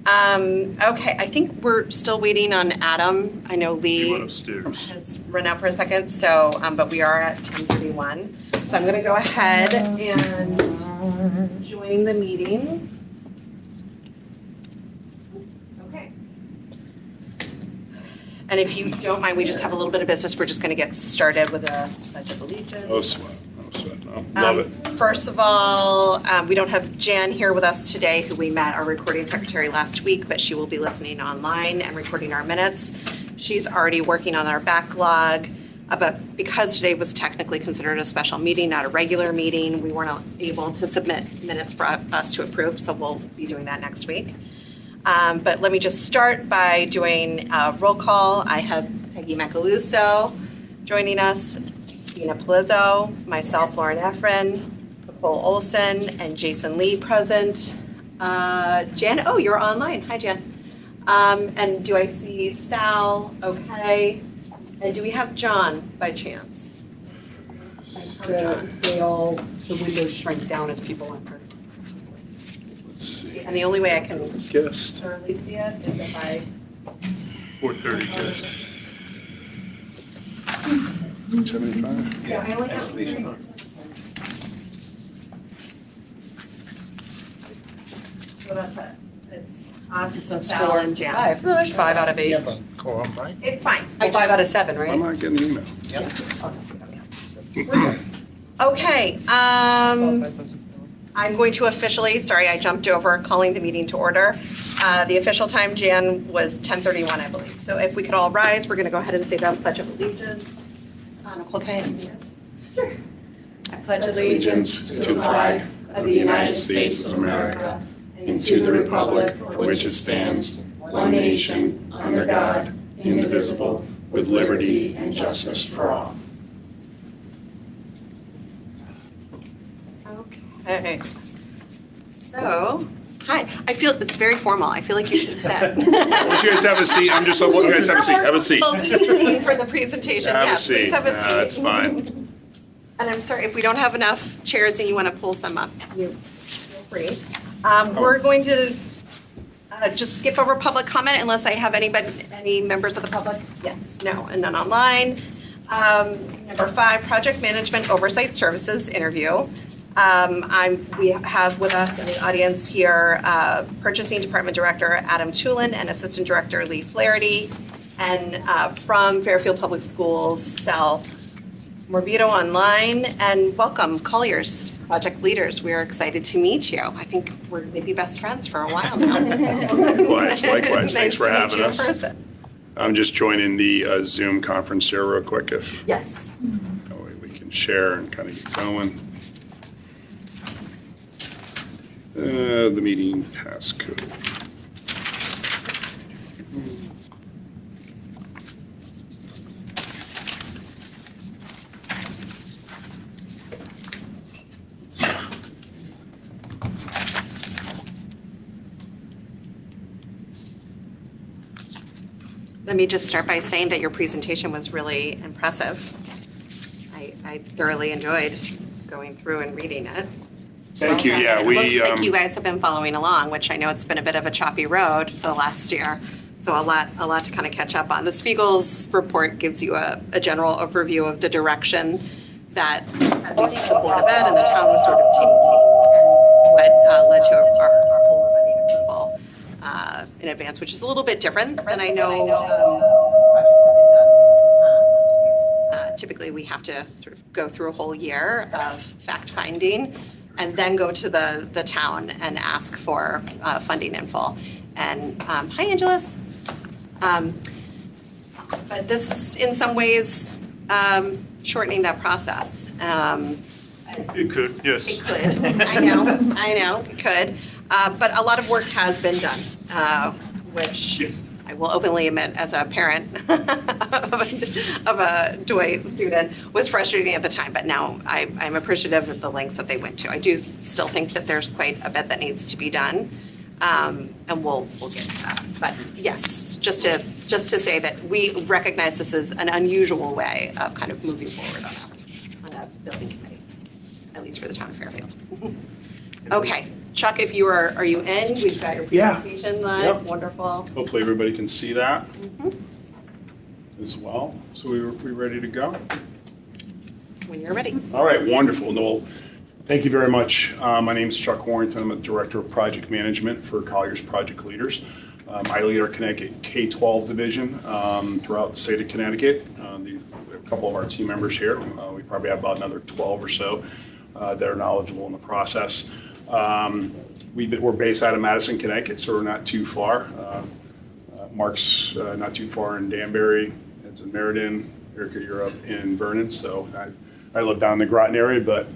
Okay, I think we're still waiting on Adam. I know He went Lee upstairs. has run out for a second, so, but we are at 10:31. So I'm gonna go ahead and join the meeting. Okay. And if you don't mind, we just have a little bit of business. We're just gonna get started with a pledge of allegiance. Oh, sweat. No, love it. First of all, we don't have Jan here with us today, who we met, our recording secretary, last week, but she will be listening online and recording our minutes. She's already working on our backlog, but because today was technically considered a special meeting, not a regular meeting, we weren't able to submit minutes for us to approve, so we'll be doing that next week. But let me just start by doing a roll call. I have Peggy Macaluso joining us, Dina Palizzo, myself, Lauren Efren, Nicole Olson, and Jason Lee present. Jan, oh, you're online. Hi, Jan. And do I see Sal? Okay. And do we have John by chance? The windows shrink down as people enter. Let's see. And the only way I can Guest. thoroughly see it is if I 4:30 guest. 75? Yeah, I only have 3 So that's it. It's us, Sal, and Jan. 5. No, there's 5 out of 8. Yeah, but quorum, right? It's fine. Well, 5 out of 7, I'm right? not getting email. Okay, I'm going to officially, sorry, I jumped over calling the meeting to order. The official time, Jan, was 10:31, I believe. So if we could all rise, we're going to go ahead and say the Pledge of Allegiance. Nicole, can I have this? Sure. I pledge Allegiance to the flag of the United States of America and to the republic for which it stands, one nation, under God, indivisible, with liberty and justice for all. Okay. So, hi. I feel it's very formal. I feel like you should sit. Why don't you guys have a seat? I'm just, you guys have a seat. Have a seat. Well, standing for the presentation. Have a Yes, please seat. have a seat. That's fine. And I'm sorry, if we don't have enough chairs and you want to pull some up, you feel free. We're going to just skip over public comment unless I have any members of the public. Yes, no, and none online. Number 5, Project Management Oversight Services interview. We have with us in the audience here Purchasing Department Director Adam Tulin and Assistant Director Lee Flaherty, and from Fairfield Public Schools, Sal Morbido online, and welcome Colliers project leaders. We are excited to meet you. I think we're maybe best friends for a while now. Likewise. Nice Thanks for to meet having you in us. person. I'm just joining the Zoom conference here real quick if Yes. that way we can share and kind of get going. The meeting passcode. Let me just start by saying that your presentation was really impressive. I thoroughly enjoyed going through and reading it. Thank you. Yeah, It we, looks like you guys have been following along, which I know it's been a bit of a choppy road the last year. So a lot to kind of catch up on. The Spiegel's report gives you a general overview of the direction that at least the Board of Ed and the town was sort of taking, and what led to our full funding approval in advance, which is a little bit different than I know projects have been done in the past. Typically, we have to sort of go through a whole year of fact-finding and then go to the town and ask for funding in full. And hi, Angelus. But this is in some ways shortening that process. it could, yes. It could. I know, it could. But a lot of work has been done, which I will openly admit as a parent of a Dwight student was frustrating at the time, but now I'm appreciative of the lengths that they went to. I do still think that there's quite a bit that needs to be done, and we'll get to that. But yes, just to say that we recognize this is an unusual way of kind of moving forward on a building committee, at least for the town of Fairfield. Okay. Chuck, if you are you in? We've got your Yeah. presentation live. Yep. Wonderful. Hopefully everybody can see that as well. So we ready to go? When you're ready. All right, wonderful. Noel, thank you very much. My name is Chuck Warrington. I'm a Director of Project Management for Collier's Project Leaders. I lead our Connecticut K-12 division throughout the state of Connecticut. We have a couple of our team members here. We probably have about another 12 or so that are knowledgeable in the process. We're based out of Madison, Connecticut, so we're not too far. Mark's not too far in Danbury. It's in Meriden. Erica, you're up in Vernon, so I live down in the Groton area, but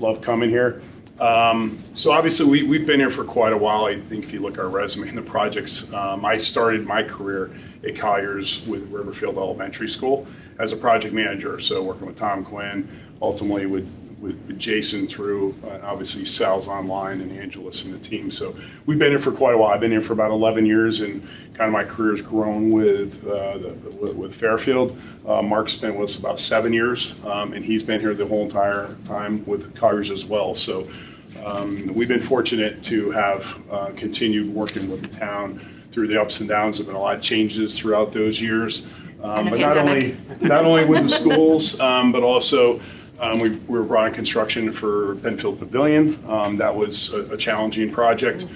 love coming here. So obviously we've been here for quite a while. I think if you look at our resume and the projects, I started my career at Collier's with Riverfield Elementary School as a project manager. So working with Tom Quinn, ultimately with Jason through, obviously Sal's online and Angelus and the team. So we've been here for quite a while. I've been here for about 11 years and kind of my career's grown with Fairfield. Mark's been with us about 7 years and he's been here the whole entire time with Collier's as well. So we've been fortunate to have continued working with the town through the ups and downs. There have been a lot of changes throughout those years. But not only with the schools, but also we were brought in construction for Penfield Pavilion. That was a challenging project.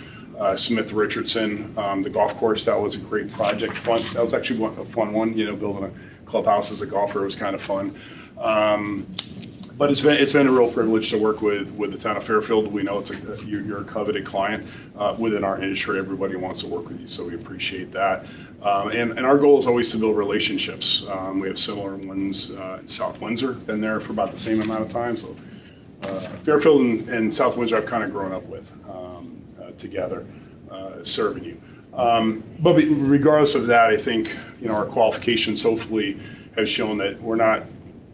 Smith Richardson, the golf course, that was a great project. That was actually a fun one, building a clubhouse as a golfer was kind of fun. But it's been a real privilege to work with the town of Fairfield. We know you're a coveted client within our industry. Everybody wants to work with you, so we appreciate that. And our goal is always to build relationships. We have similar ones in South Windsor, been there for about the same amount of time. So Fairfield and South Windsor I've kind of grown up with together, serving you. But regardless of that, I think our qualifications hopefully have shown that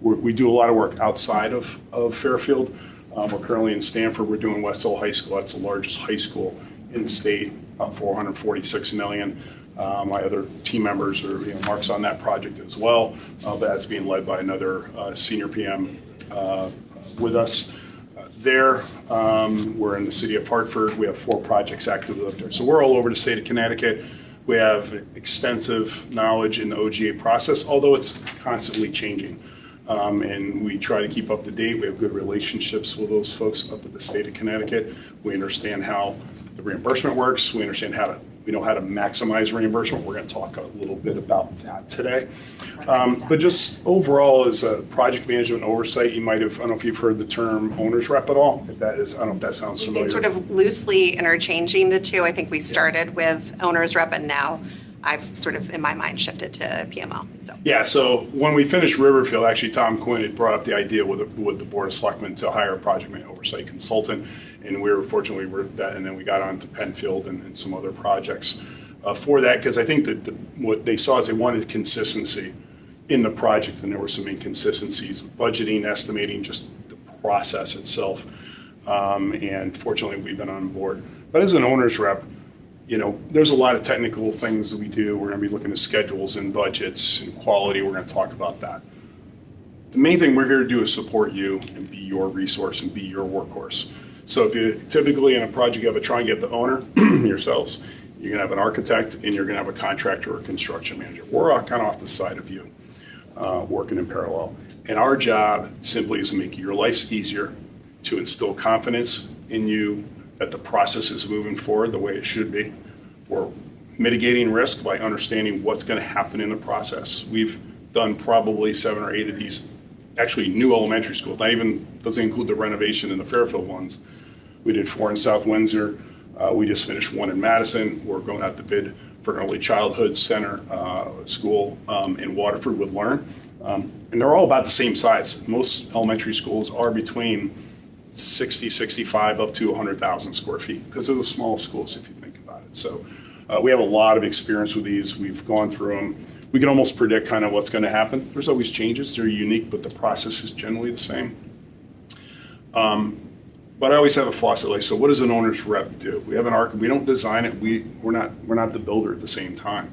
we do a lot of work outside of Fairfield. We're currently in Stamford. We're doing West Hill High School. That's the largest high school in the state, about $446 million. My other team members Mark's on that project as well. That's being led by another senior PM with us. We're in the city of Hartford. We have 4 projects active up there. So we're all over the state of Connecticut. We have extensive knowledge in the OGA process, although it's constantly changing. And we try to keep up to date. We have good relationships with those folks up at the state of Connecticut. We understand how the reimbursement works. We understand we know how to maximize reimbursement. We're going to talk a little bit about that today. But just overall, as a project management oversight, I don't know if you've heard the term owner's rep at all. I don't know if that sounds familiar. We've been sort of loosely interchanging the two. I think we started with owner's rep and now I've sort of, in my mind, shifted to PMO. So when we finished Riverfield, actually Tom Quinn had brought up the idea with the Board of Selectmen to hire a project management oversight consultant, and we were fortunately and then we got on to Penfield and some other projects for that, because I think that what they saw is they wanted consistency in the project, and there were some inconsistencies with budgeting, estimating, just the process itself, and fortunately we've been on board. But as an owner's rep, there's a lot of technical things that we do. We're going to be looking at schedules and budgets and quality. We're going to talk about that. The main thing we're here to do is support you and be your resource and be your workhorse. So if you typically in a project, you have try and get the owner yourselves. You're going to have an architect and you're going to have a contractor or a construction manager. We're kind of off the side of you, working in parallel. And our job simply is to make your life easier, to instill confidence in you that the process is moving forward the way it should be. We're mitigating risk by understanding what's going to happen in the process. We've done probably 7 or 8 of these, actually new elementary schools, doesn't include the renovation in the Fairfield ones. We did 4 in South Windsor. We just finished 1 in Madison. We're going out to bid for an early childhood center school in Waterford with Learn. And they're all about the same size. Most elementary schools are between 60, 65, up to 100,000 square feet, because they're the small schools if you think about it. So we have a lot of experience with these. We've gone through them. We can almost predict kind of what's going to happen. There's always changes. They're unique, but the process is generally the same. But I always have a philosophy. So what does an owner's rep do? We have an arc. We don't design it. We're not the builder at the same time.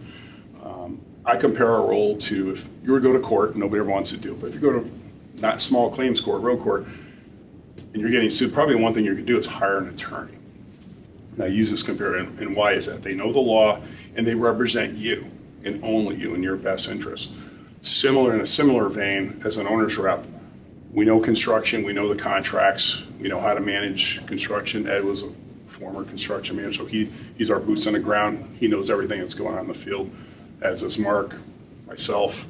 I compare our role to if you were to go to court, nobody ever wants to do it, but if you go to not small claims court, road court, and you're getting sued, probably one thing you could do is hire an attorney. And I use this comparison, and why is that? They know the law, and they represent you, and only you, in your best interest. In a similar vein, as an owner's rep, we know construction, we know the contracts, we know how to manage construction. Ed was a former construction manager, so he's our boots on the ground. He knows everything that's going on in the field, as is Mark, myself.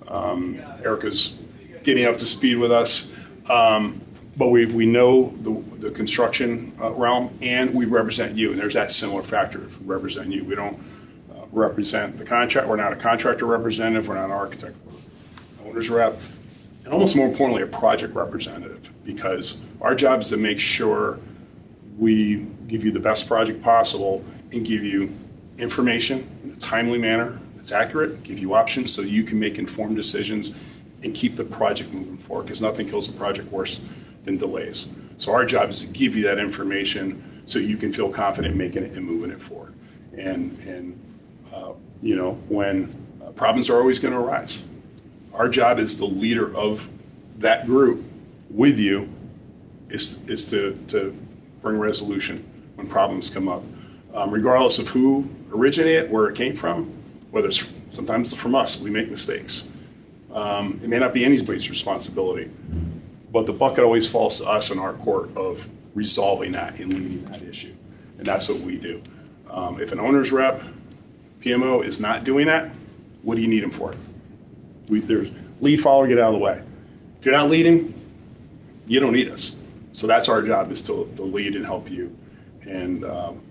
Erica's getting up to speed with us. But we know the construction realm, and we represent you, and there's that similar factor. If we represent you, we don't represent the contract. We're not a contractor representative. We're not an architect, owner's rep, and almost more importantly, a project representative, because our job is to make sure we give you the best project possible and give you information in a timely manner that's accurate, give you options so you can make informed decisions and keep the project moving forward, because nothing kills a project worse than delays. So our job is to give you that information so you can feel confident making it and moving it forward. And when problems are always going to arise, our job as the leader of that group with you is to bring resolution when problems come up, regardless of who originated, where it came from, whether it's sometimes it's from us, we make mistakes. It may not be anybody's responsibility, but the bucket always falls to us in our court of resolving that and leading that issue. And that's what we do. If an owner's rep, PMO, is not doing that, what do you need them for? There's lead, follower, get out of the way. If you're not leading, you don't need us. So that's our job, is to lead and help you, and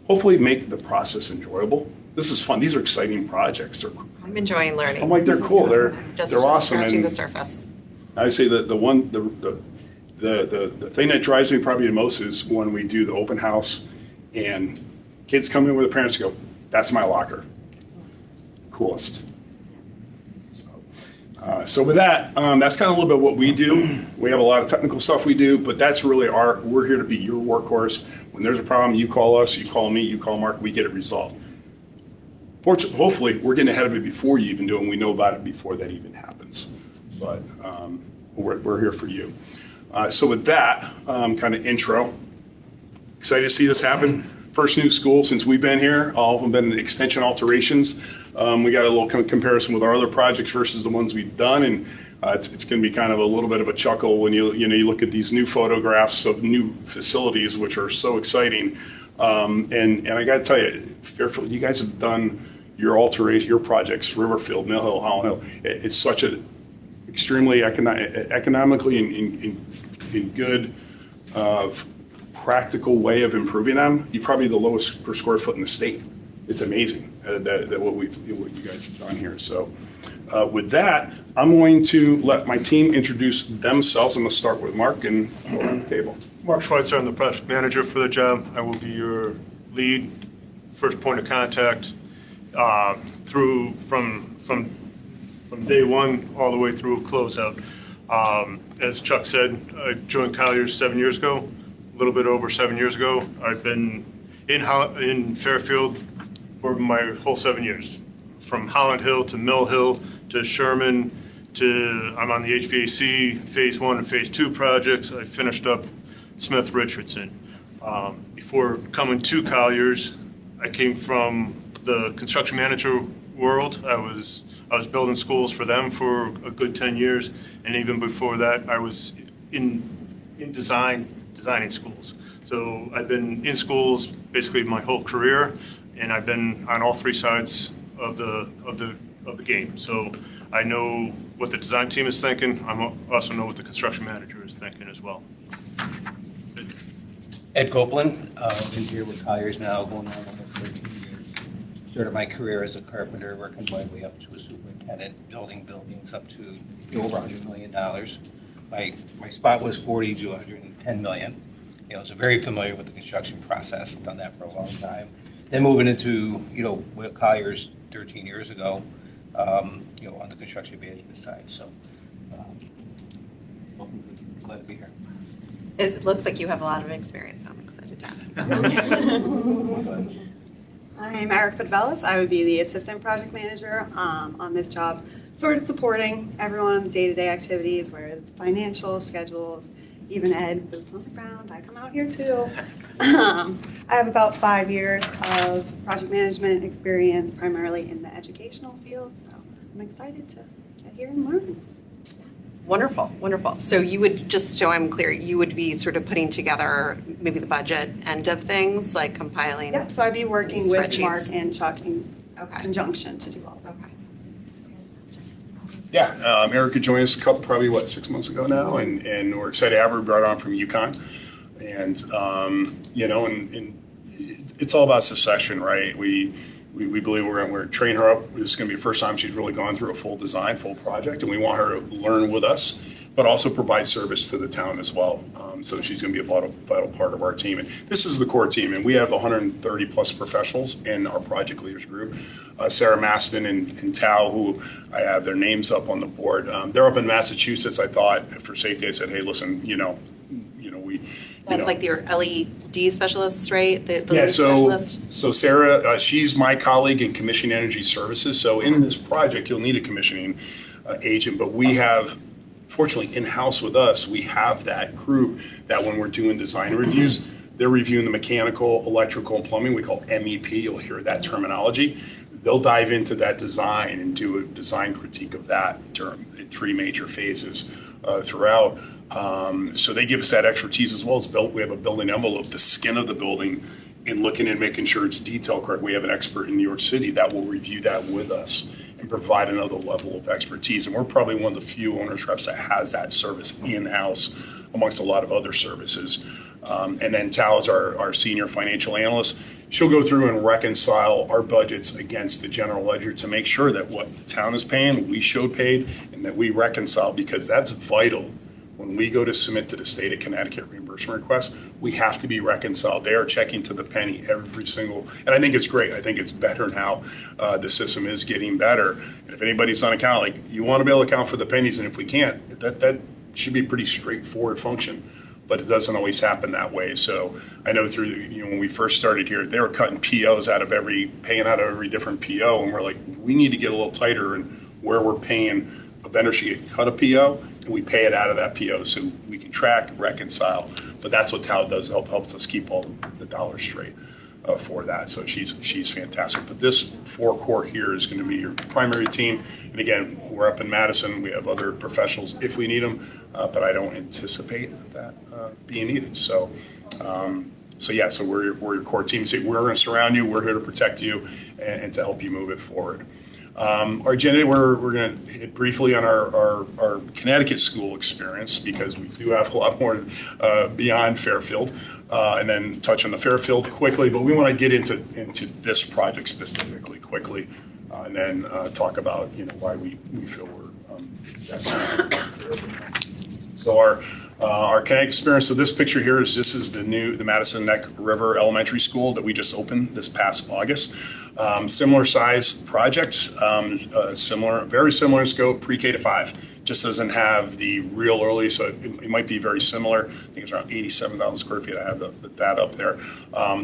hopefully make the process enjoyable. This is fun. These are exciting projects. I'm enjoying learning. I'm like, they're cool. They're awesome. Scratching And the surface. I would say that the thing that drives me probably the most is when we do the open house and kids come in with their parents and go, "That's my locker." Coolest. So with that, that's kind of a little bit what we do. We have a lot of technical stuff we do, but that's really we're here to be your workhorse. When there's a problem, you call us, you call me, you call Mark, we get it resolved. Fortunately, hopefully, we're getting ahead of it before you even do it, and we know about it before that even happens. But we're here for you. So with that kind of intro, excited to see this happen. First new school since we've been here. All of them been extension alterations. We got a little comparison with our other projects versus the ones we've done, and it's going to be kind of a little bit of a chuckle when you look at these new photographs of new facilities, which are so exciting. And I got to tell you, Fairfield, you guys have done your projects, Riverfield, Mill Hill, Holland Hill. It's such an extremely economically and good practical way of improving them. You're probably the lowest per square foot in the state. It's amazing that what you guys have done here. So with that, I'm going to let my team introduce themselves. I'm going to start with Mark and go around the table. Mark Schweitzer, I'm the project manager for the job. I will be your lead, first point of contact from day one all the way through closeout. As Chuck said, I joined Colliers 7 years ago, a little bit over 7 years ago. I've been in Fairfield for my whole 7 years, from Holland Hill to Mill Hill to Sherman I'm on the HVAC Phase 1 and Phase 2 projects. I finished up Smith Richardson. Before coming to Colliers, I came from the construction manager world. I was building schools for them for a good 10 years, and even before that, I was in designing schools. So I've been in schools basically my whole career, and I've been on all three sides of the game. So I know what the design team is thinking. I also know what the construction manager is thinking as well. Ed Copeland, been here with Colliers now going on almost 13 years. Started my career as a carpenter, working my way up to a superintendent, building buildings up to over $100 million. My spot was 40 to 110 million. So very familiar with the construction process, done that for a long time. Then moving into, with Colliers 13 years ago, on the construction management side. So, glad to be here. It looks like you have a lot of experience, so I'm excited to ask. I'm Erica Bellis. I would be the assistant project manager on this job, sort of supporting everyone on the day-to-day activities, where the financial schedules, even Ed, boots on the ground, I come out here too. I have about 5 years of project management experience, primarily in the educational field, so I'm excited to get here and learn. Wonderful, wonderful. So you would, just so I'm clear, you would be sort of putting together maybe the budget end of things, like compiling? Yep, so I'd be working with Spreadsheets. Mark and Chuck in Okay. conjunction to do all that. Okay. Yeah, Erica joined us probably 6 months ago now, and we're excited to have her. Brought on from UConn, and and it's all about succession, right? We believe we're going to train her up. This is going to be the first time she's really gone through a full design, full project, and we want her to learn with us, but also provide service to the town as well. So she's going to be a vital part of our team. And this is the core team, and we have 130 plus professionals in our project leaders group. Sarah Maston and Tao, who I have their names up on the board. They're up in Massachusetts. I thought for safety, I said, hey, listen, we. That's like your LED specialists, right? The Yeah, lead specialist? so Sarah, she's my colleague in commissioning energy services. So in this project, you'll need a commissioning agent, but we have, fortunately, in-house with us, we have that group that when we're doing design reviews, they're reviewing the mechanical, electrical, and plumbing. We call MEP. You'll hear that terminology. They'll dive into that design and do a design critique of that in 3 major phases throughout. So they give us that expertise as well as we have a building envelope, the skin of the building, and looking and making sure it's detailed correct. We have an expert in New York City that will review that with us and provide another level of expertise. And we're probably one of the few owners reps that has that service in-house amongst a lot of other services. And then Tao is our senior financial analyst. She'll go through and reconcile our budgets against the general ledger to make sure that what the town is paying, we showed paid, and that we reconcile, because that's vital. When we go to submit to the state of Connecticut reimbursement request, we have to be reconciled. They are checking to the penny every single, and I think it's great. I think it's better now. The system is getting better. And if anybody's on account, like, you want to be able to account for the pennies, and if we can't, that should be a pretty straightforward function. But it doesn't always happen that way. So I know through, when we first started here, they were cutting POs paying out of every different PO, and we're like, we need to get a little tighter in where we're paying. A vendor should cut a PO, and we pay it out of that PO so we can track, reconcile. But that's what Tao does, helps us keep all the dollars straight for that. So she's fantastic. But this 4 core here is going to be your primary team. And again, we're up in Madison. We have other professionals if we need them, but I don't anticipate that being needed. So we're your core team. So we're going to surround you. We're here to protect you and to help you move it forward. Our agenda, we're going to hit briefly on our Connecticut school experience, because we do have a lot more beyond Fairfield, and then touch on the Fairfield quickly. But we want to get into this project specifically quickly, and then talk about why we feel we're best suited. So our Connecticut experience. So this picture here is the Madison Neck River Elementary School that we just opened this past August. Similar size project, very similar in scope, pre-K to 5. Just doesn't have the real early, so it might be very similar. I think it's around 87,000 square feet. I have the data up there.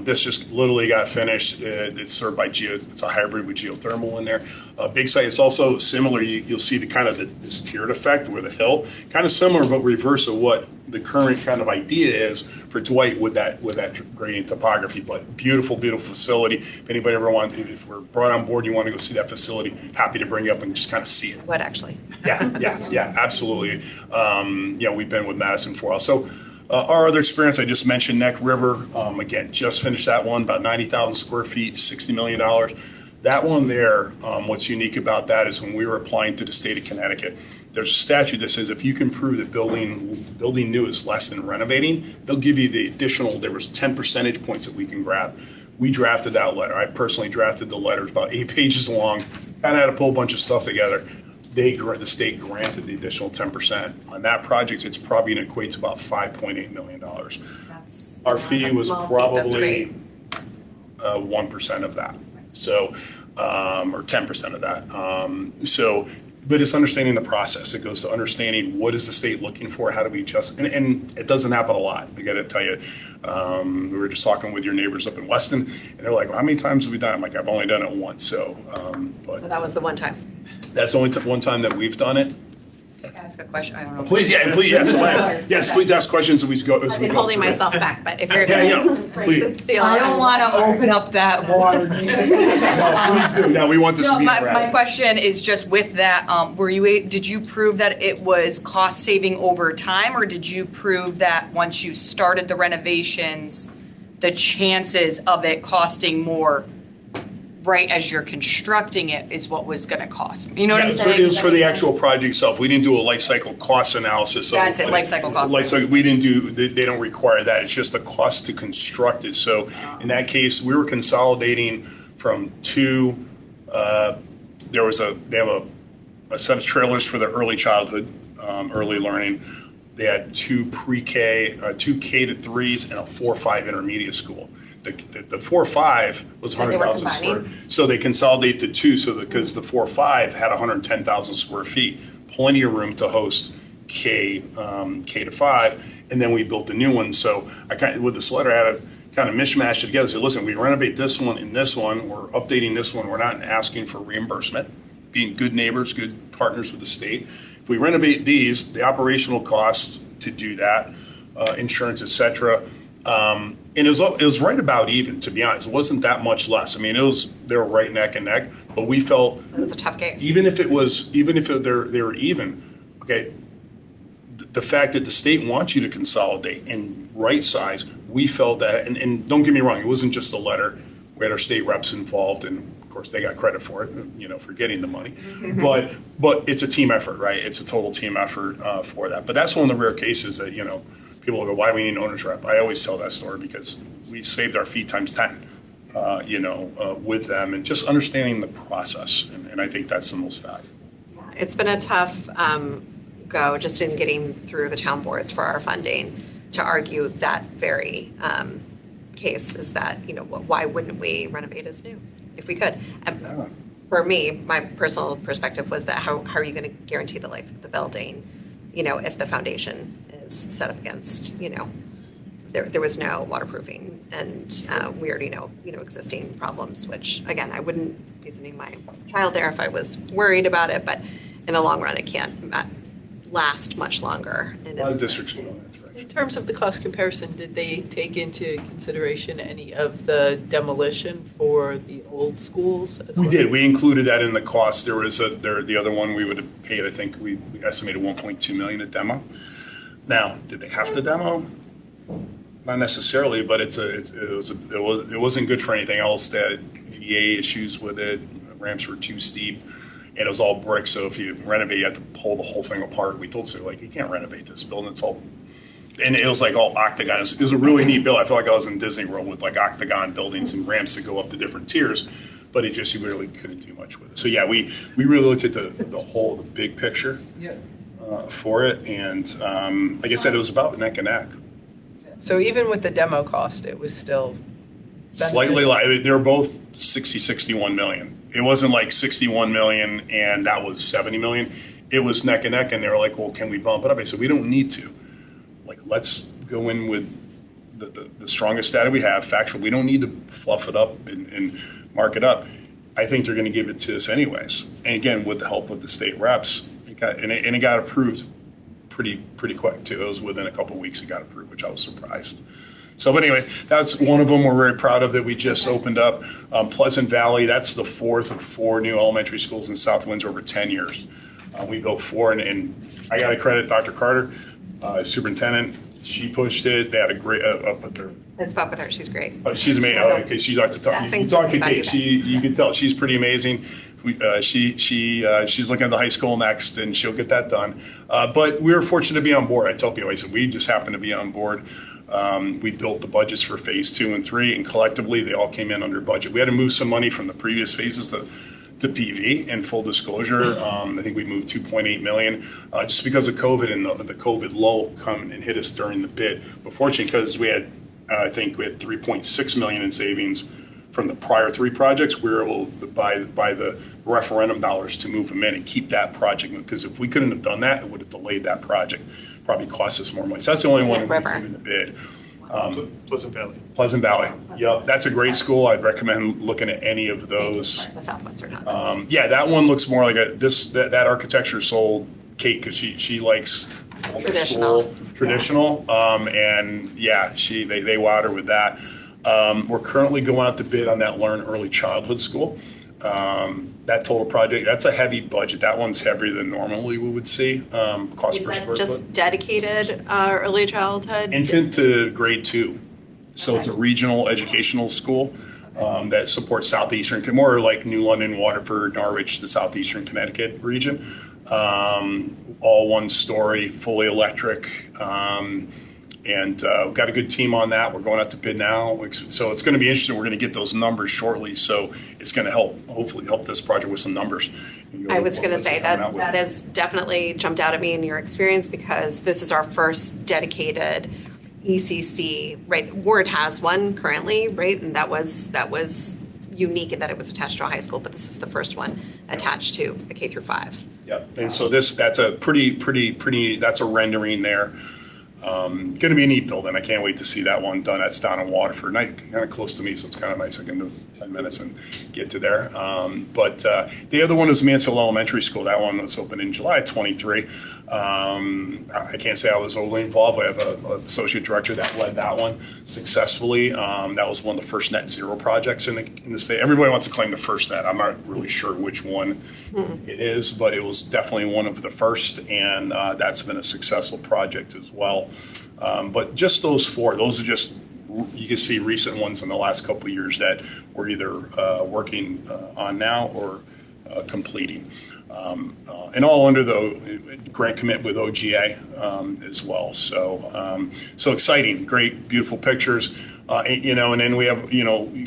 This just literally got finished. It's served by it's a hybrid with geothermal in there. Big site. It's also similar. You'll see this tiered effect with a hill, kind of similar but reverse of what the current kind of idea is for Dwight with that gradient topography. But beautiful facility. If anybody if we're brought on board, you want to go see that facility, happy to bring you up and just kind of see it. What actually? Yeah, absolutely. We've been with Madison for a while. So our other experience, I just mentioned Neck River. Again, just finished that one, about 90,000 square feet, $60 million. That one there, what's unique about that is when we were applying to the state of Connecticut, there's a statute that says if you can prove that building new is less than renovating, they'll give you the additional, there was 10 percentage points that we can grab. We drafted that letter. I personally drafted the letter. It's about 8 pages long. Kind of had to pull a bunch of stuff together. The state granted the additional 10%. On that project, it's probably going to equate to about $5.8 million. Our fee was probably 1% of that. So, or 10% of that. But it's understanding the process. It goes to understanding what is the state looking for, how do we adjust, and it doesn't happen a lot. I got to tell you, we were just talking with your neighbors up in Weston, and they're like, well, how many times have we done it? I'm like, I've only done it once. So that was the one time. That's the only one time that we've done it. Ask a question, I don't know. Please, yeah, and please, yes, yes, please ask questions as we go. I've been holding myself back, but if you're Yeah, gonna yeah, break please. the seal. I don't want to open up that water. Please do. No, we want this to No, be my interactive. question is just with that, did you prove that it was cost saving over time, or did you prove that once you started the renovations, the chances of it costing more right as you're constructing it is what was gonna cost? You know what I'm So saying? it was for the actual project itself. We didn't do a life cycle cost analysis. That's it, life cycle cost We didn't do, they don't require that. It's just the cost to construct it. So in that case, we were consolidating from two, they have a set of trailers for the early childhood, early learning. They had two pre-K, two K to threes, and a 4-5 intermediate school. The 4-5 was And they were 100,000 square. combining? So they consolidated to two, because the 4-5 had 110,000 square feet, plenty of room to host K to 5, and then we built a new one. So with this letter, I had to kind of mishmash it together. Say, listen, we renovate this one and this one. We're updating this one. We're not asking for reimbursement. Being good neighbors, good partners with the state. If we renovate these, the operational costs to do that, insurance, et cetera. And it was right about even, to be honest. It wasn't that much less. I mean, they were right neck and neck, but we felt It was a tough case. they were even, okay, the fact that the state wants you to consolidate and right size, we felt that, and don't get me wrong, it wasn't just a letter. We had our state reps involved, and of course they got credit for it, for getting the money. But it's a team effort, right? It's a total team effort for that. But that's one of the rare cases that, people will go, why do we need an owner's rep? I always tell that story because we saved our fee times 10, with them, and just understanding the process. And I think that's the most valuable. It's been a tough go just in getting through the town boards for our funding to argue that very case is that, why wouldn't we renovate as new if we could? And for me, my personal perspective was that how are you going to guarantee the life of the building, if the foundation is set up against, there was no waterproofing, and we already know, existing problems, which again, I wouldn't be sending my child there if I was worried about it, but in the long run, it can't last much longer. And A lot of districts go in that In direction. terms of the cost comparison, did they take into consideration any of the demolition for the old schools as We well? did. We included that in the cost. There was the other one we would have paid, I think we estimated 1.2 million a demo. Now, did they have to demo? Not necessarily, but it wasn't good for anything else. That EDA issues with it, ramps were too steep, and it was all brick. So if you renovate, you have to pull the whole thing apart. We told Sue, you can't renovate this building. It's all, and it was all octagon. It was a really neat build. I felt like I was in Disney World with octagon buildings and ramps that go up to different tiers. But you really couldn't do much with it. So yeah, we really looked at the big picture. Yeah. For it, and like I said, it was about neck and neck. So even with the demo cost, it was still Slightly, they're both 61 million. It wasn't like 61 million and that was 70 million. It was neck and neck, and they were like, well, can we bump it up? I said, we don't need to. Let's go in with the strongest data we have, factual. We don't need to fluff it up and mark it up. I think they're going to give it to us anyways. And again, with the help of the state reps, it got approved pretty quick too. It was within a couple of weeks it got approved, which I was surprised. So, but anyway, that's one of them we're very proud of that we just opened up. Pleasant Valley, that's the fourth of 4 new elementary schools in South Windsor over 10 years. We built 4, and I got to credit Dr. Carter, superintendent. She pushed it. They had a great I spoke with her. She's great. she's amazing. Okay, she talked to Best you things talked to to say about Kate. you guys. You can tell she's pretty amazing. She's looking at the high school next, and she'll get that done. But we were fortunate to be on board. I tell people, I said we just happened to be on board. We built the budgets for phase 2 and 3, and collectively they all came in under budget. We had to move some money from the previous phases to PV. In full disclosure, I think we moved 2.8 million just because of COVID and the COVID lull come and hit us during the bid. But fortunately, because I think we had 3.6 million in savings from the prior 3 projects, we were able to buy the referendum dollars to move them in and keep that project moving. Because if we couldn't have done that, it would have delayed that project. Probably cost us more money. So that's the only one that came in the bid. Pleasant Valley. Pleasant Valley. Yep, that's a great school. I'd recommend looking at any of those. The South Windsor, not. Yeah, that one looks more like that architecture sold Kate, because she likes old Traditional. school, traditional, and yeah, they wowed her with that. We're currently going out to bid on that Learn Early Childhood School. That total project, that's a heavy budget. That one's heavier than normally we would see, cost Is per that square just foot. dedicated early childhood? Infant to grade 2. So it's a Okay. regional educational school that supports southeastern, more like New London, Waterford, Norwich, the southeastern Connecticut region. All one story, fully electric. And we've got a good team on that. We're going out to bid now. So it's going to be interesting. We're going to get those numbers shortly. So it's going to hopefully help this project with some numbers. I was going to say that has definitely jumped out at me in your experience, because this is our first dedicated ECC, right? Ward has one currently, right? And that was unique in that it was attached to a high school, but this is the first one attached to a K through 5. Yep. And so that's a pretty, that's a rendering there. Going to be a neat building. I can't wait to see that one done. That's down in Waterford, kind of close to me, so it's kind of nice. I can do 10 minutes and get to there. But the other one is Mansfield Elementary School. That one was opened in July of 23. I can't say I was overly involved. I have an associate director that led that one successfully. That was one of the first net zero projects in the state. Everybody wants to claim the first net. I'm not really sure which one it is, but it was definitely one of the first, and that's been a successful project as well. But just those 4, those are just, you can see recent ones in the last couple of years that we're either working on now or completing. And all under the grant commit with OGA as well. So exciting, great, beautiful pictures. And then we have,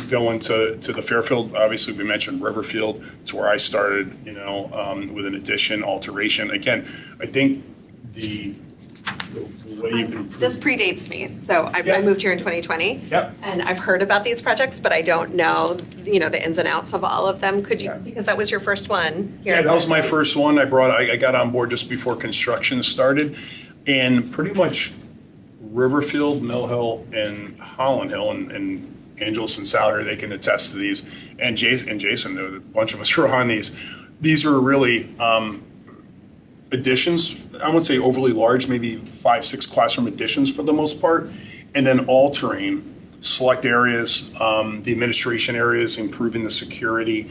going to the Fairfield, obviously we mentioned Riverfield. It's where I started, with an addition, alteration. Again, I think the way you've improved. This predates me. So I moved here in 2020. Yep. And I've heard about these projects, but I don't know, the ins and outs of all of them. Could you, because that was your first one here. Yeah, that was my first one. I got on board just before construction started, and pretty much Riverfield, Mill Hill, and Holland Hill, and Angeles and Souder, they can attest to these. And Jason, a bunch of us were on these. These are really additions. I wouldn't say overly large, maybe 5-6 classroom additions for the most part, and then altering select areas, the administration areas, improving the security,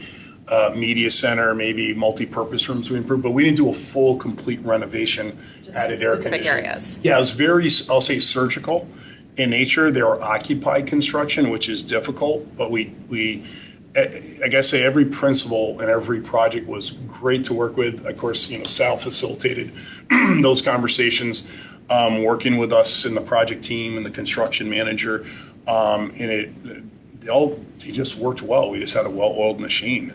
media center, maybe multi-purpose rooms we improved, but we didn't do a full, complete renovation, added air Specific conditioning. areas. Yeah, it was very, I'll say, surgical in nature. They were occupied construction, which is difficult, but I guess say every principal and every project was great to work with. Of course, Sal facilitated those conversations, working with us in the project team and the construction manager, and they just worked well. We just had a well-oiled machine,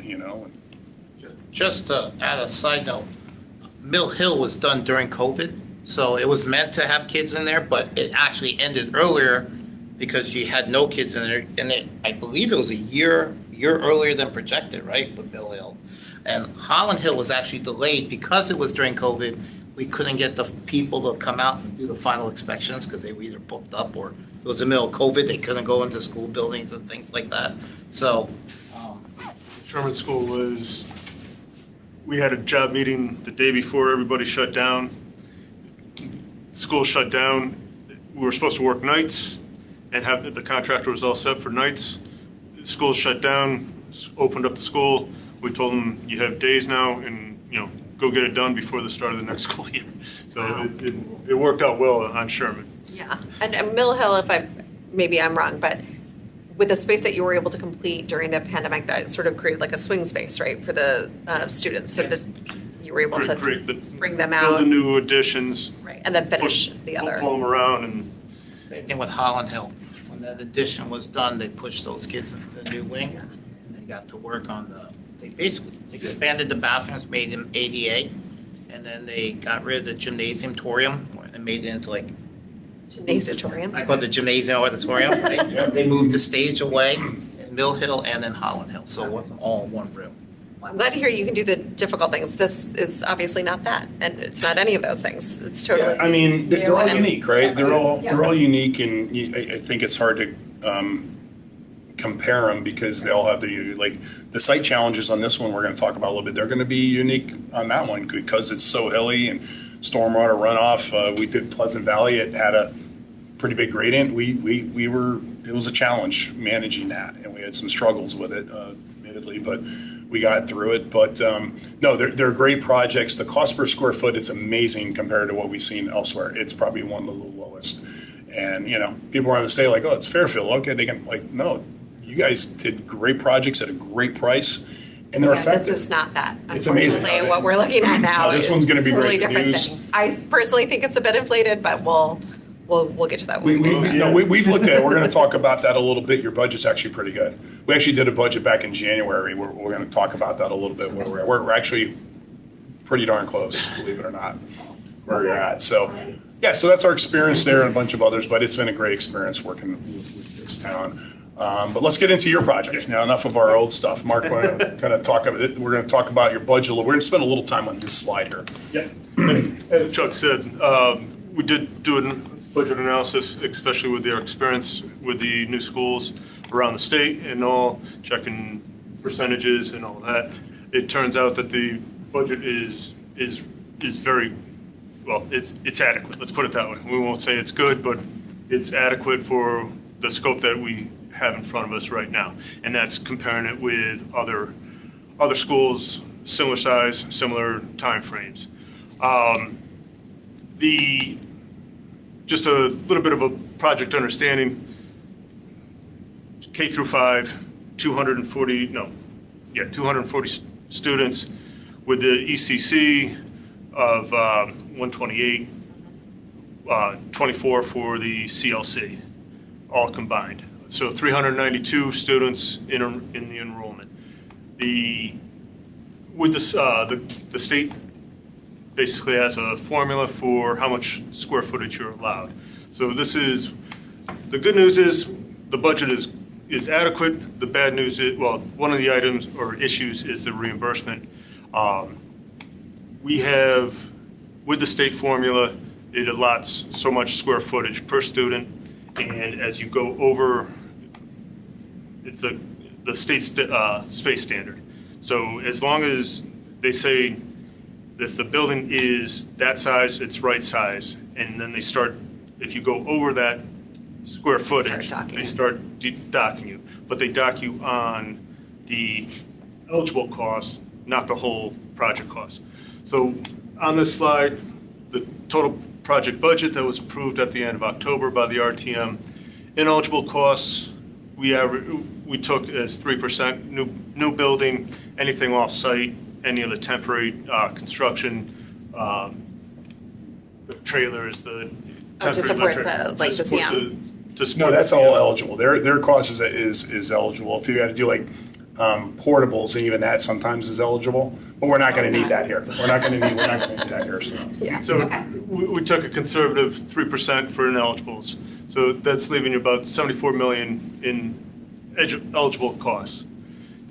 Just to add a side note, Mill Hill was done during COVID, so it was meant to have kids in there, but it actually ended earlier because you had no kids in there, and I believe it was a year earlier than projected, right, with Mill Hill. And Holland Hill was actually delayed because it was during COVID. We couldn't get the people to come out and do the final inspections because they were either booked up or it was in the middle of COVID. They couldn't go into school buildings and things like that. So, Sherman School was, we had a job meeting the day before everybody shut down. School shut down. We were supposed to work nights and have, the contractor was all set for nights. School shut down, opened up the school. We told them, you have days now and, go get it done before the start of the next school year. So it worked out well on Sherman. Yeah, and Mill Hill, maybe I'm wrong, but with the space that you were able to complete during the pandemic, that sort of created like a swing space, right, for the students, so that you were able to bring them out. Build the new additions. Right, and then finish the other. Pull them around and. same thing with Holland Hill. When that addition was done, they pushed those kids into the new wing, and they got to work on they basically expanded the bathrooms, made them ADA, and then they got rid of the gymnasium-torium and made it into like Gymnasium. I call it the gymnasium auditorium. They moved the stage away in Mill Hill and in Holland Hill, so it wasn't all in one room. Well, I'm glad to hear you can do the difficult things. This is obviously not that, and it's not any of those things. It's totally. Yeah, I mean, they're all unique, right? They're all Yeah. unique, and I think it's hard to compare them because they all have the site challenges on this one we're going to talk about a little bit. They're going to be unique on that one because it's so hilly and stormwater runoff. We did Pleasant Valley. It had a pretty big gradient. It was a challenge managing that, and we had some struggles with it, admittedly, but we got through it. But no, they're great projects. The cost per square foot is amazing compared to what we've seen elsewhere. It's probably one of the lowest. And, people are on the state like, oh, it's Fairfield. Okay, they can, no, you guys did great projects at a great price, and they're effective. This is not that. It's amazing. Unfortunately, what we're looking at now this is one's gonna be totally great different news. thing. I personally think it's a bit inflated, but we'll get to that one. We've looked at it. We're going to talk about that a little bit. Your budget's actually pretty good. We actually did a budget back in January. We're going to talk about that a little bit. We're actually pretty darn close, believe it or not, where you're at. So, yeah, so that's our experience there and a bunch of others, but it's been a great experience working with this town. But let's get into your project. Now, enough of our old stuff. Mark, we're going to talk about your budget. We're going to spend a little time on this slide here. Yeah. As Chuck said, we did do a budget analysis, especially with their experience with the new schools around the state and all, checking percentages and all that. It turns out that the budget is very, well, it's adequate. Let's put it that way. We won't say it's good, but it's adequate for the scope that we have in front of us right now. And that's comparing it with other schools, similar size, similar timeframes. Just a little bit of a project understanding. K through 5, 240 students with the ECC of 128, 24 for the CLC, all combined. So 392 students in the enrollment. The state basically has a formula for how much square footage you're allowed. So the good news is the budget is adequate. The bad news is, one of the items or issues is the reimbursement. We have, with the state formula, it allots so much square footage per student, and as you go over, it's the state's space standard. So as long as they say, if the building is that size, it's right size, and then if you go over that square footage, they start docking you. But they dock you on the eligible cost, not the whole project cost. So on this slide, the total project budget that was approved at the end of October by the RTM, ineligible costs, we took as 3%, new building, anything off-site, any of the temporary construction, the trailers, the to support the CM. No, that's all eligible. Their cost is eligible. If you had to do portables, and even that sometimes is eligible. But we're not going to need that here. We're not going to need that here. So, we took a conservative 3% for ineligibles. So that's leaving you about $74 million in eligible costs.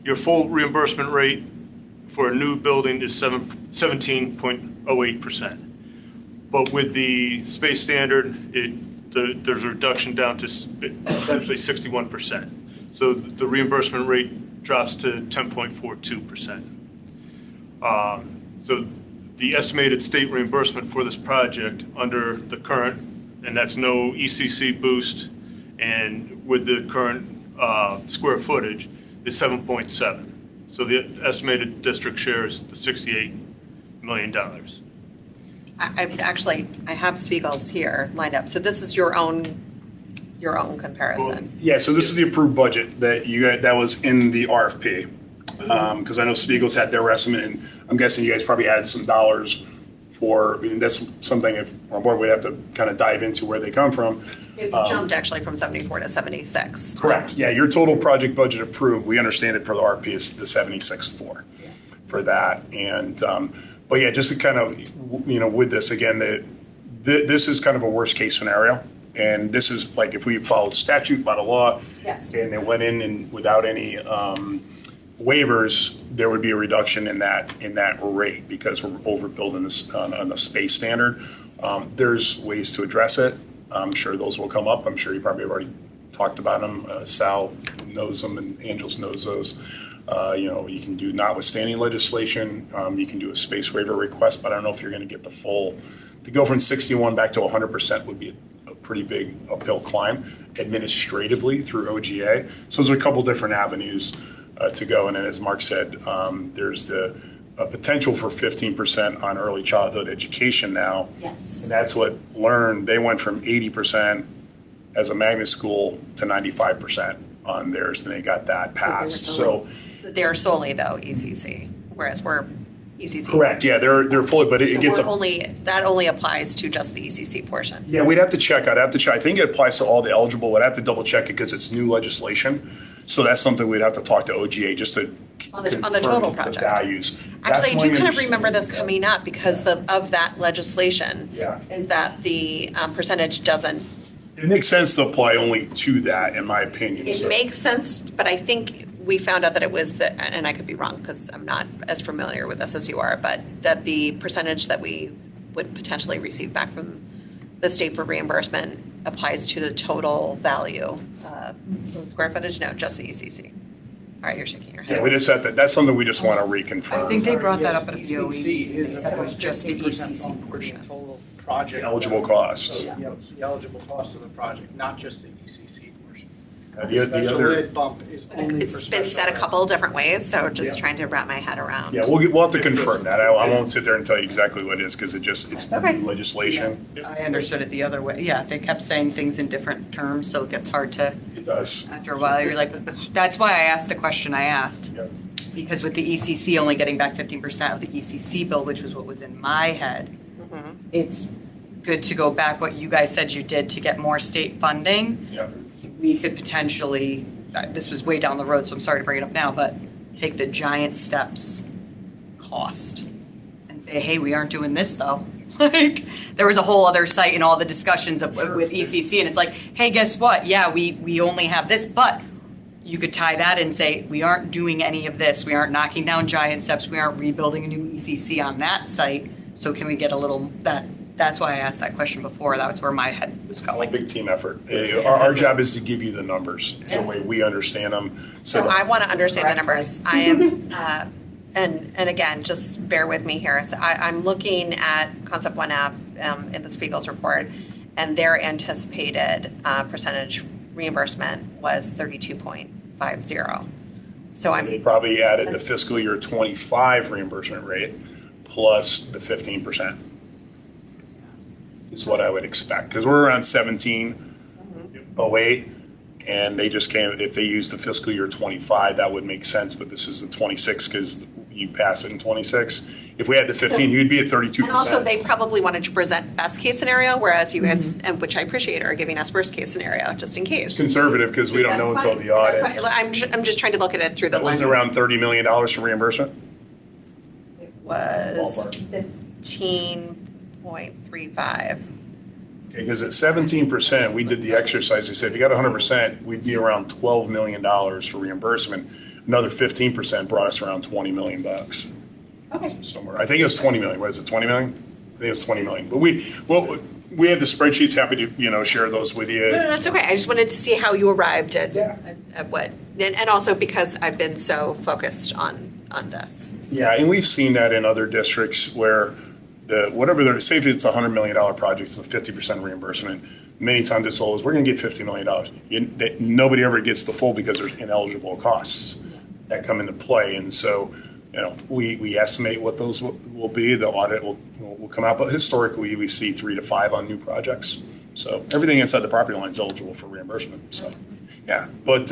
Your full reimbursement rate for a new building is 17.08%. But with the space standard, there's a reduction down to essentially 61%. So the reimbursement rate drops to 10.42%. So the estimated state reimbursement for this project under the current, and that's no ECC boost, and with the current square footage, is 7.7. So the estimated district share is the $68 million. I have Spiegel's here lined up. So this is your own comparison. Yeah, so this is the approved budget that was in the RFP. Because I know Spiegel's had their estimate, and I'm guessing you guys probably added some dollars and that's something if our board would have to kind of dive into where they come from. It jumped actually from 74 to 76. Correct. Yeah, your total project budget approved, we understand it per the RFP is the 76.4 for that. And but yeah, just to kind of with this again, this is kind of a worst case scenario. And this is like if we followed statute by the law, yes, and they went in and without any waivers, there would be a reduction in that rate because we're overbuilding this on the space standard. There's ways to address it. I'm sure those will come up. I'm sure you probably have already talked about them. Sal knows them, and Angels knows those. You can do notwithstanding legislation. You can do a space waiver request, but I don't know if you're going to get the full. To go from 61 back to 100% would be a pretty big uphill climb administratively through OGA. So there's a couple different avenues to go. And then, as Mark said, there's the potential for 15% on early childhood education now. Yes. And that's what they went from 80% as a magnet school to 95% on theirs, and they got that passed. So they're solely though ECC, whereas we're ECC. correct, yeah, they're fully, but it gets that only applies to just the ECC portion. Yeah, we'd have to check. I'd have to check. I think it applies to all the eligible. I'd have to double check it because it's new legislation. So that's something we'd have to talk to OGA just to On the confirm total the project. values. Actually, I That's do my kind of remember this understanding. coming up because of that legislation. Yeah. Is that the percentage doesn't, It makes sense to apply only to that, in my opinion. it So- makes sense, but I think we found out that it was, and I could be wrong because I'm not as familiar with this as you are, but that the percentage that we would potentially receive back from the state for reimbursement applies to the total value. Square footage, no, just the ECC. All right, you're shaking your head. Yeah, we just have to, that's something we just want to reconfirm. I think they brought that up at a Yes, BOE. ECC They is said it was about just the 15% ECC bump for the portion. total project. Eligible cost. So, yeah, the eligible cost of the project, not just the ECC portion. The Special other, ed bump is only for It's been special said a ed. couple different ways, so just Yeah. trying to wrap my head around. yeah, we'll have to confirm that. I won't sit there and tell you exactly what it is because it's Okay. new legislation. I understood it the other way. Yeah, they kept saying things in different terms, so it gets hard to, It does. after a while, you're like, that's why I asked the question I asked. Yep. Because with the ECC only getting back 15% of the ECC bill, which was what was in my head, it's good to go back what you guys said you did to get more state funding. Yep. We could potentially, this was way down the road, so I'm sorry to bring it up now, but take the giant steps cost and say, hey, we aren't doing this though. Like, there was a whole other site in all the discussions with ECC, and it's like, hey, guess what? Yeah, we only have this, but you could tie that and say, we aren't doing any of this. We aren't knocking down giant steps. We aren't rebuilding a new ECC on that site. So can we get a little, that's why I asked that question before. That was where my head was A going. big team effort. Our job is to give you the numbers, the way we understand them. So I want to understand the numbers. I am, and again, just bear with me here. So I'm looking at Concept One app in the Spiegel's report, and their anticipated percentage reimbursement was 32.50. So They I'm, probably added the fiscal year 25 reimbursement rate plus the 15%. Is what I would expect, because we're around 1708, and they just came, if they use the fiscal year 25, that would make sense, but this is the 26, because you pass it in 26. If we had the 15, you'd be at 32%. and also they probably wanted to present best case scenario, whereas you guys, and which I appreciate, are giving us worst case scenario, just in case. Conservative, because we don't know That's until fine. the audit. That's fine. I'm just trying to look at it through the That lens. was around $30 million for reimbursement? It was Ballpark. 15.35. Because at 17%, we did the exercise, they said, if you got 100%, we'd be around $12 million for reimbursement. Another 15% brought us around $20 million Okay. somewhere. I think it was 20 million. Was it 20 million? I think it was 20 million. But we have the spreadsheets, happy to, share those with you. No, that's okay. I just wanted to see how you arrived at, Yeah. at what, and also because I've been so focused on this. Yeah, and we've seen that in other districts where say if it's a $100 million project, it's a 50% reimbursement. Many times it's always, we're going to get $50 million. Nobody ever gets the full because there's ineligible costs that come into play. And so, we estimate what those will be. The audit will come out, but historically we see 3 to 5 on new projects. So everything inside the property line is eligible for reimbursement. So, yeah, but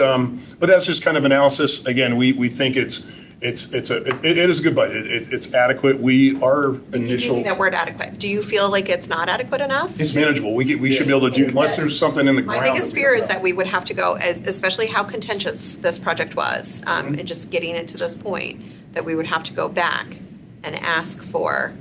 that's just kind of analysis. Again, we think it is a good budget. It's adequate. Our initial. Using that word adequate, do you feel like it's not adequate enough? It's manageable. We should be able to do, unless there's something in the ground. My biggest fear is that we would have to go, especially how contentious this project was, and just getting it to this point, that we would have to go back and ask for,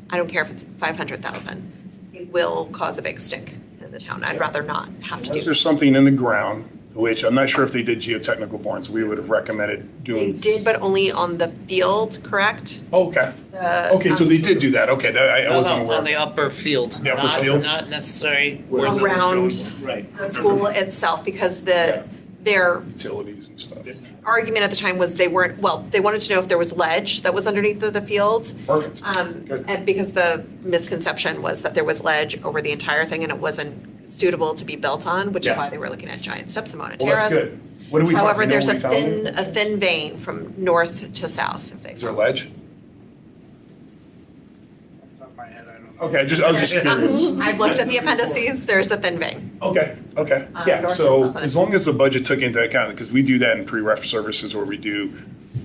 I don't care if it's 500,000, it will cause a big stink in the town. I'd rather not have to Unless do. there's something in the ground, which I'm not sure if they did geotechnical borings, we would have recommended They doing. did, but only on the field, correct? Oh, okay. The, Okay, so they did do that. Okay, I wasn't aware. On the upper fields, The upper fields? not necessarily. Around Right. the school itself, because the Their utilities and stuff. argument at the time was they wanted to know if there was ledge that was underneath the field. Perfect. Good. And because the misconception was that there was ledge over the entire thing and it wasn't suitable to be built on, which is Yeah. why they were looking at giant steps in Mona Well, that's Terrace. good. What do we find? However, You know there's what a we found? thin vein from north to south. Is there ledge? Off the top of my head, I don't know. Okay, I was just curious. I've looked at the appendices, there's a thin vein. Okay, yeah, north to so south. as long as the budget took into account, because we do that in pre-ref services where we do,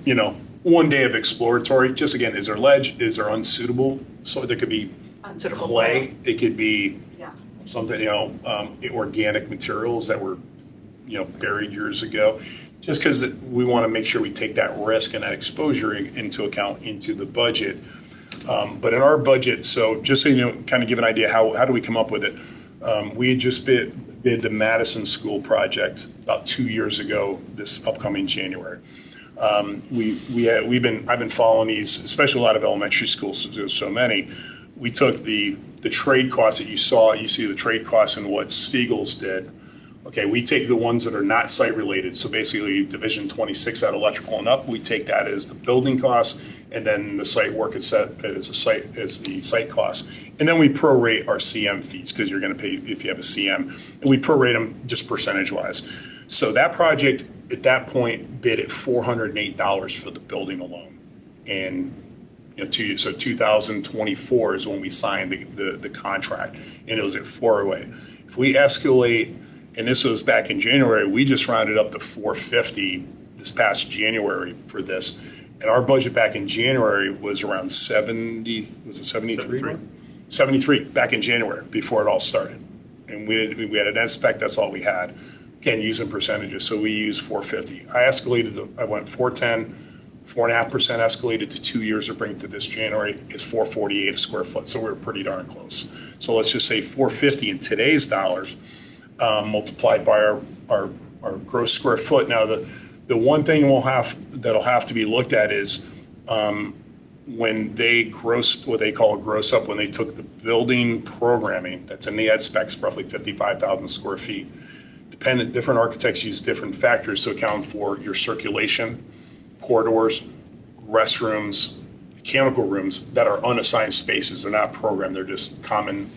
you know, 1 day of exploratory, just again, is there ledge, is there unsuitable? So there could be Unsuitable clay, soil. it could be Yeah. something, organic materials that were, buried years ago. Just because we want to make sure we take that risk and that exposure into account into the budget. But in our budget, so just so you know, kind of give an idea, how do we come up with it? We had just bid the Madison School project about 2 years ago, this upcoming January. I've been following these, especially a lot of elementary schools, there's so many. We took the trade costs that you see the trade costs and what Stiegel's did. Okay, we take the ones that are not site related. So basically Division 26 at electrical and up, we take that as the building costs, and then the site work is set as the site costs. And then we prorate our CM fees because you're going to pay if you have a CM, and we prorate them just percentage wise. So that project at that point bid at $408 for the building alone. And 2024 is when we signed the contract, and it was at 408. If we escalate, and this was back in January, we just rounded up to 450 this past January for this. And our budget back in January was around 70, was it 73? 73 back in January before it all started. And we had an ed spec, that's all we had. Again, using percentages, so we use 450. I went 410, 4.5% escalated to 2 years to bring it to this January is 448 a square foot. So we're pretty darn close. So let's just say 450 in today's dollars. Multiplied by our gross square foot. Now, the one thing that'll have to be looked at is when they grossed what they call a gross up, when they took the building programming that's in the ed specs, roughly 55,000 square feet. Different architects use different factors to account for your circulation, corridors, restrooms, mechanical rooms that are unassigned spaces. They're not programmed. They're just common.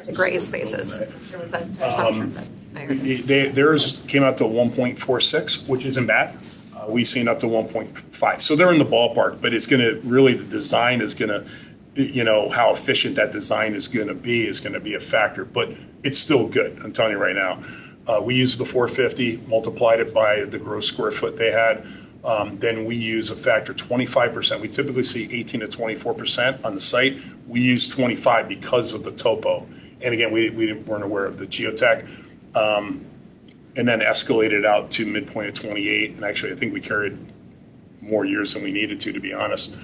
The gray spaces. There was an assumption that I heard. Theirs came out to 1.46, which isn't bad. We've seen up to 1.5. So they're in the ballpark, but it's going to really, the design is going to, how efficient that design is going to be a factor, but it's still good. I'm telling you right now. We used the 450, multiplied it by the gross square foot they had. Then we use a factor 25%. We typically see 18 to 24% on the site. We use 25 because of the topo. And again, we weren't aware of the geotech. And then escalated out to midpoint of 28. And actually, I think we carried more years than we needed to be honest.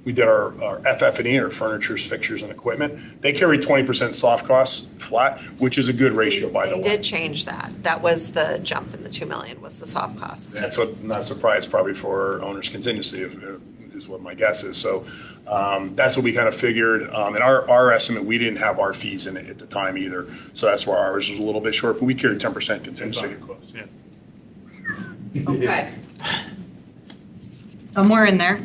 We did our FF&E, our furnitures, fixtures, and equipment. They carry 20% soft costs flat, which is a good ratio, by the way. They did change that. That was the jump in the 2 million was the soft costs. That's what, not surprised, probably for owner's contingency is what my guess is. So that's what we kind of figured. And our estimate, we didn't have our fees in it at the time either. So that's why ours was a little bit short, but we carried 10% contingency. Yeah. Okay. Somewhere in there.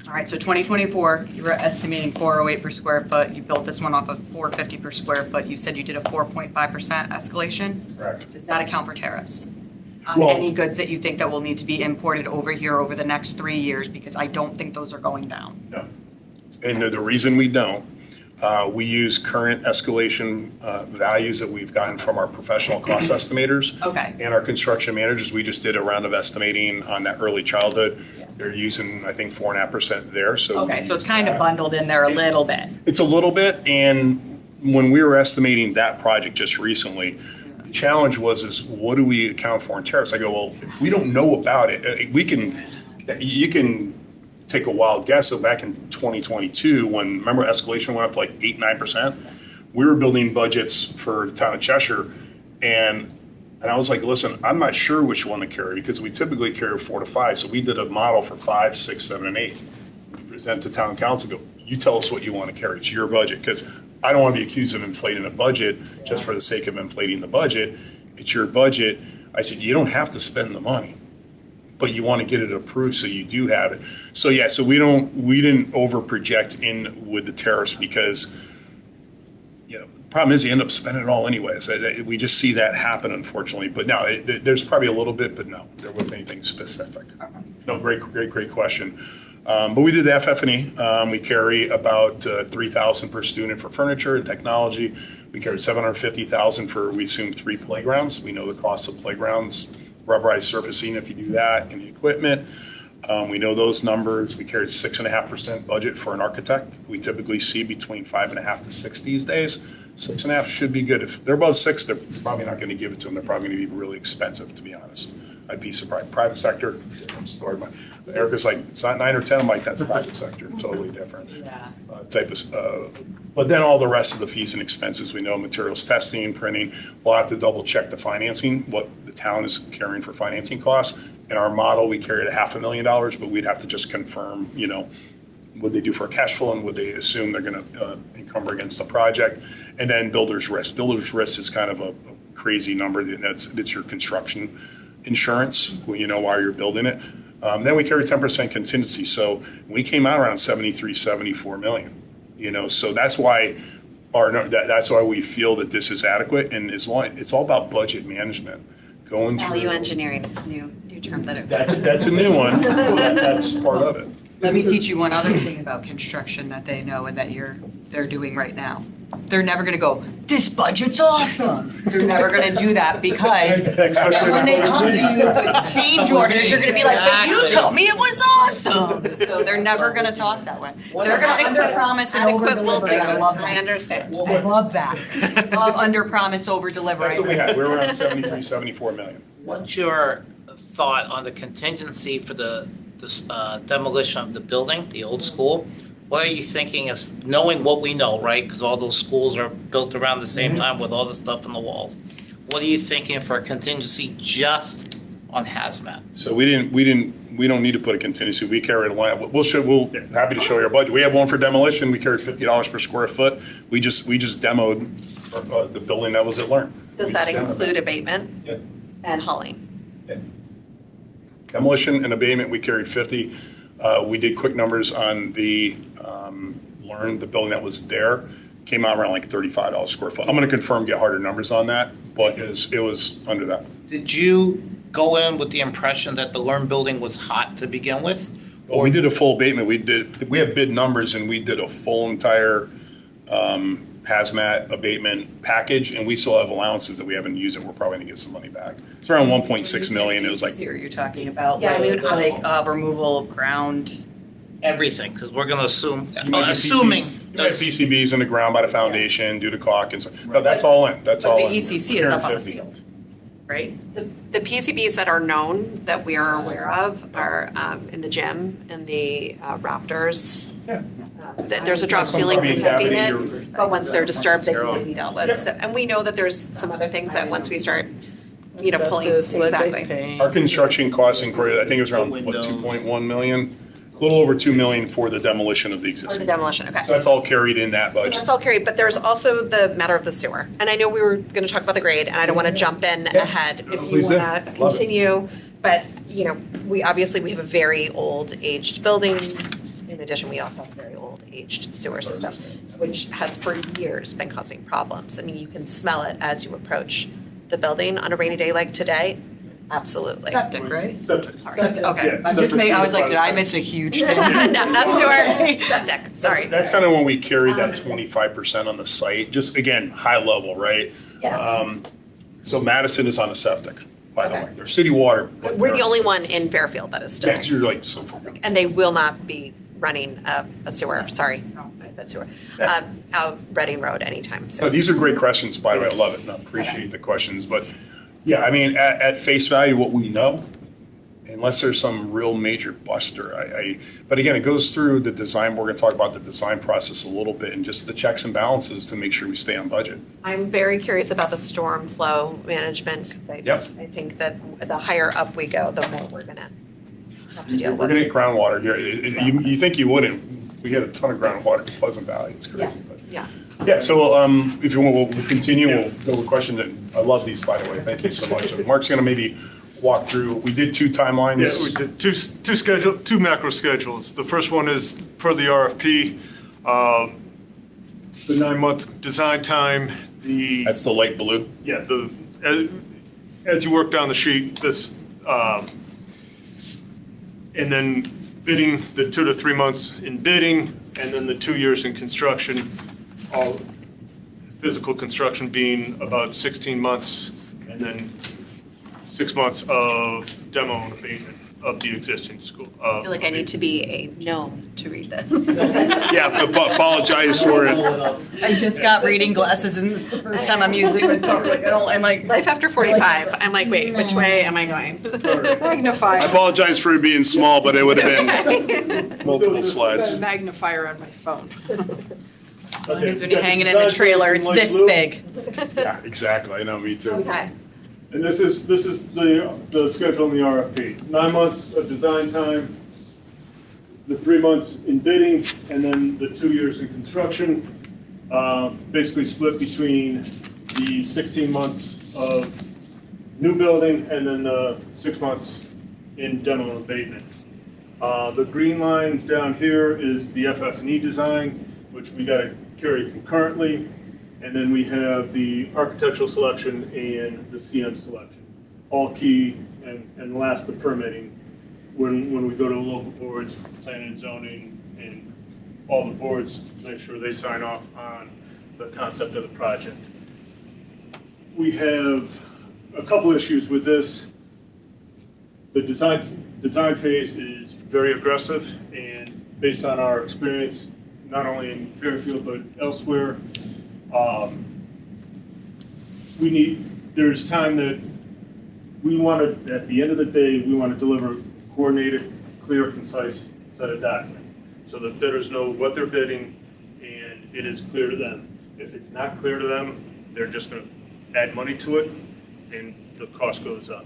All right, so 2024, you were estimating 408 per square foot. You built this one off of 450 per square foot. You said you did a 4.5% escalation. Correct. Does that account for tariffs? On Well- any goods that you think that will need to be imported over here over the next 3 years? Because I don't think those are going down. No. And the reason we don't, we use current escalation values that we've gotten from our professional cost estimators. Okay. And our construction managers. We just did a round of estimating on that early childhood. Yeah. They're using, I think, 4.5% there. So Okay, so it's kind of bundled in there a little bit. It's a little bit, and when we were estimating that project just recently, the challenge is what do we account for in tariffs? I go, well, if we don't know about it, you can take a wild guess. So back in 2022, when, remember, escalation went up to like 8-9%, we were building budgets for the town of Cheshire, and I was like, listen, I'm not sure which one to carry because we typically carry 4 to 5. So we did a model for 5, 6, 7, and 8. We present to town council, go, you tell us what you want to carry. It's your budget, because I don't want to be accused of inflating a budget just for the sake of inflating the budget. It's your budget. I said, you don't have to spend the money, but you want to get it approved so you do have it. So yeah, so we didn't over project in with the tariffs because, you know, the problem is you end up spending it all anyways. We just see that happen, unfortunately. But no, there's probably a little bit, but no, there wasn't anything specific. No, great question. But we did the FF&E. We carry about $3,000 per student for furniture and technology. We carried $750,000 for, we assume, 3 playgrounds. We know the cost of playgrounds, rubberized surfacing if you do that, and the equipment. We know those numbers. We carried 6.5% budget for an architect. We typically see between 5.5 to 6 these days. 6.5 should be good. If they're above 6, they're probably not going to give it to them. They're probably going to be really expensive, to be honest. I'd be surprised. Private sector, different story. Erica's like, it's not 9 or 10. I'm like, that's private sector, totally different type of. But then all the rest of the fees and expenses, we know materials testing, printing. We'll have to double check the financing, what the town is carrying for financing costs. In our model, we carried $500,000, but we'd have to just confirm, you know, what they do for a cash flow and would they assume they're going to encumber against the project. And then builder's risk. Builder's risk is kind of a crazy number. It's your construction insurance, you know, while you're building it. Then we carry 10% contingency. So we came out around 74 million, you know, so that's why that's why we feel that this is adequate. And as long, it's all about budget management. Going through Value engineering, it's a new term that that's a new one. That's part of it. Let me teach you one other thing about construction that they know and that they're doing right now. They're never gonna go, this budget's awesome. They're never gonna do that because when they come to you with change orders, you're gonna be like, but you told me it was awesome. So they're never gonna talk that way. They're gonna under promise and over Adequate will deliver. do. I love that. I understand. I love that. Love under promise, over deliver. That's what we had. We were around 74 million. What's your thought on the contingency for the demolition of the building, the old school? What are you thinking as, knowing what we know, right? Because all those schools are built around the same time with all the stuff on the walls. What are you thinking for a contingency just on hazmat? So we don't need to put a contingency. We carried a line. We'll happy to show you our budget. We have one for demolition. We carried $50 per square foot. We just demoed the building that was at Learn. Does that include abatement Yeah. and hauling? Yeah. Demolition and abatement, we carried 50. We did quick numbers on the Learn, the building that was there, came out around like $35 square foot. I'm going to confirm, get harder numbers on that, but it was under that. Did you go in with the impression that the Learn building was hot to begin with? Well, we did a full abatement. We have bid numbers and we did a full entire hazmat abatement package, and we still have allowances that we haven't used, and we're probably going to get some money back. It's around 1.6 million. It was like, Here you're talking about Yeah, I mean, like removal of ground. Everything, because we're going to assume, you might have PCBs in the ground by the foundation, due to caulk and stuff. No, that's all in. That's all But in. the ECC is up on the 50. field, right? The PCBs that are known that we are aware of are in the gym, in the Raptors. Yeah. There's a drop ceiling Probably protecting cavity it, but once they're disturbed, they need to be dealt with. So, and we know that there's some other things that once we start, you know, pulling, Asbestos, lead-based exactly. paint. Our construction costs incurred, I think it was around, Windows. 2.1 million? A little over 2 million for the demolition of the Or the existing. demolition, okay. So that's all carried in that So budget. that's all carried, but there's also the matter of the sewer. And I know we were gonna talk about the grade, and I don't wanna jump in ahead if you Please do. wanna Love it. continue. But, you know, we have a very old aged building. In addition, we also have a very old aged sewer system, which has for years been causing problems. I mean, you can smell it as you approach the building on a rainy day like today. Absolutely. Septic, right? Septic. Septic, okay. Yeah, I'm just septic I was like, is did I part miss a huge thing? Not sewer, septic, sorry. That's kind of when we carry that 25% on the site, just again, high level, right? Yes. So Madison is on a septic, by the Okay. way. They're city water. but We're the they're- only one in Fairfield that is still. Yeah, 'cause you're like, so. And they will not be running a sewer, sorry, I said sewer, out Reading Road anytime No, soon. these are great questions, by the way. I love it. And I appreciate the questions. But yeah, I mean, at face value, what we know, unless there's some real major buster, but again, it goes through the design. We're going to talk about the design process a little bit and just the checks and balances to make sure we stay on budget. I'm very curious about the storm flow management, because Yep. I think that the higher up we go, the more we're gonna have to deal We're with. going to get groundwater. You think you wouldn't. We get a ton of groundwater in Pleasant Valley. It's crazy. Yeah, But, yeah. Yeah, so if you want, we'll continue. We'll go with a question that, I love these, by the way. Thank you so much. So Mark's going to maybe walk through, we did 2 timelines. Yeah, we did two macro schedules. The first one is per the RFP, the 9-month design time, That's the light blue. yeah, as you work down the sheet, this, and then bidding, the 2 to 3 months in bidding, and then the 2 years in construction, all physical construction being about 16 months, and then 6 months of demo and abatement of the existing school. I feel like I need to be a gnome to read this. Yeah, apologize for it. I just got reading glasses and this is the first time I'm using them. I'm like, Life after 45, I'm like, wait, which way am I going? I Magnifier. apologize for it being small, but it would have been multiple slides. Magnifier on my phone. as long as when you hang it in the trailer, it's this big. Yeah, exactly. I know, me too. Okay. And this is the schedule in the RFP. 9 months of design time, the 3 months in bidding, and then the 2 years in construction. Basically split between the 16 months of new building and then the 6 months in demo and abatement. The green line down here is the FF&E design, which we got to carry concurrently. And then we have the architectural selection and the CM selection, all key, and last, the permitting. When we go to local boards, planning and zoning, and all the boards, make sure they sign off on the concept of the project. We have a couple issues with this. The design phase is very aggressive, and based on our experience, not only in Fairfield but elsewhere, there's time that we want to, at the end of the day, we want to deliver coordinated, clear, concise set of documents so that bidders know what they're bidding and it is clear to them. If it's not clear to them, they're just going to add money to it and the cost goes up.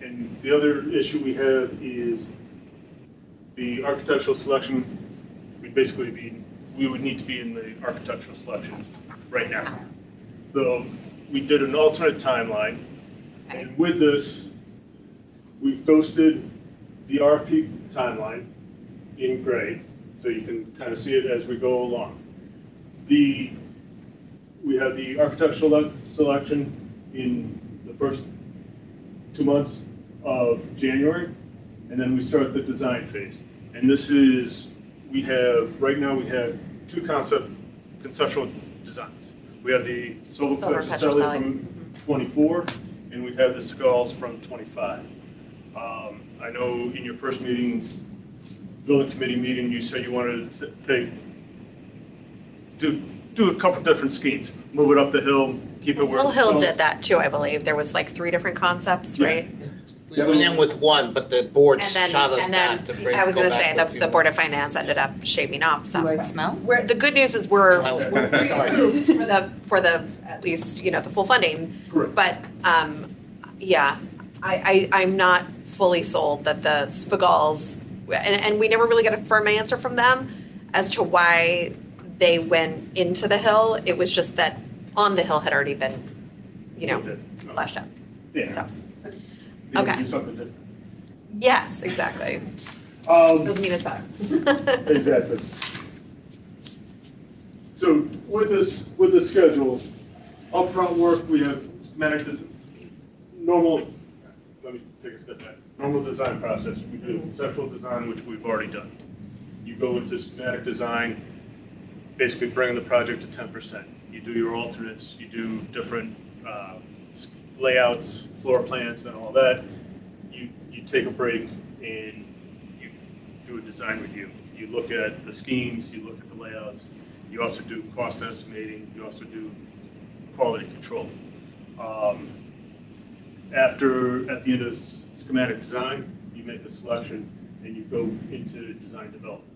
And the other issue we have is the architectural selection. We would need to be in the architectural selection right now. So we did an alternate timeline, and with this, we've ghosted the RFP timeline in gray, so you can kind of see it as we go along. We have the architectural selection in the first 2 months of January, and then we start the design phase. And this is, right now we have 2 conceptual designs. We have the Silver Petrocelli from 24, and we have the Skulls from 25. I know in your first meeting, building committee meeting, you said you wanted to do a couple different schemes. Move it up the hill, keep it where Mill it's Hill close. did that too, I believe. There was like 3 different concepts, right? We went in with one, but the board And then, shot us and back then to bring. I was go going to back say, with the two. Board of Finance ended up shaving off some. Do I smell? The good news is we're I was- sorry. for the at least, the full funding. Correct. But, yeah, I'm not fully sold that the Spagals, and we never really got a firm answer from them as to why they went into the Hill. It was just that On the Hill had already been, flashed out. Yeah. So, You okay. Do something different. Yes, exactly. Doesn't mean it's better. Exactly. So with this schedule, upfront work, we have normal, let me take a step back. Normal design process. We do conceptual design, which we've already done. You go into schematic design, basically bringing the project to 10%. You do your alternates, you do different layouts, floor plans, and all that. You take a break and you do a design review. You look at the schemes, you look at the layouts. You also do cost estimating. You also do quality control. At the end of schematic design, you make a selection and you go into design development.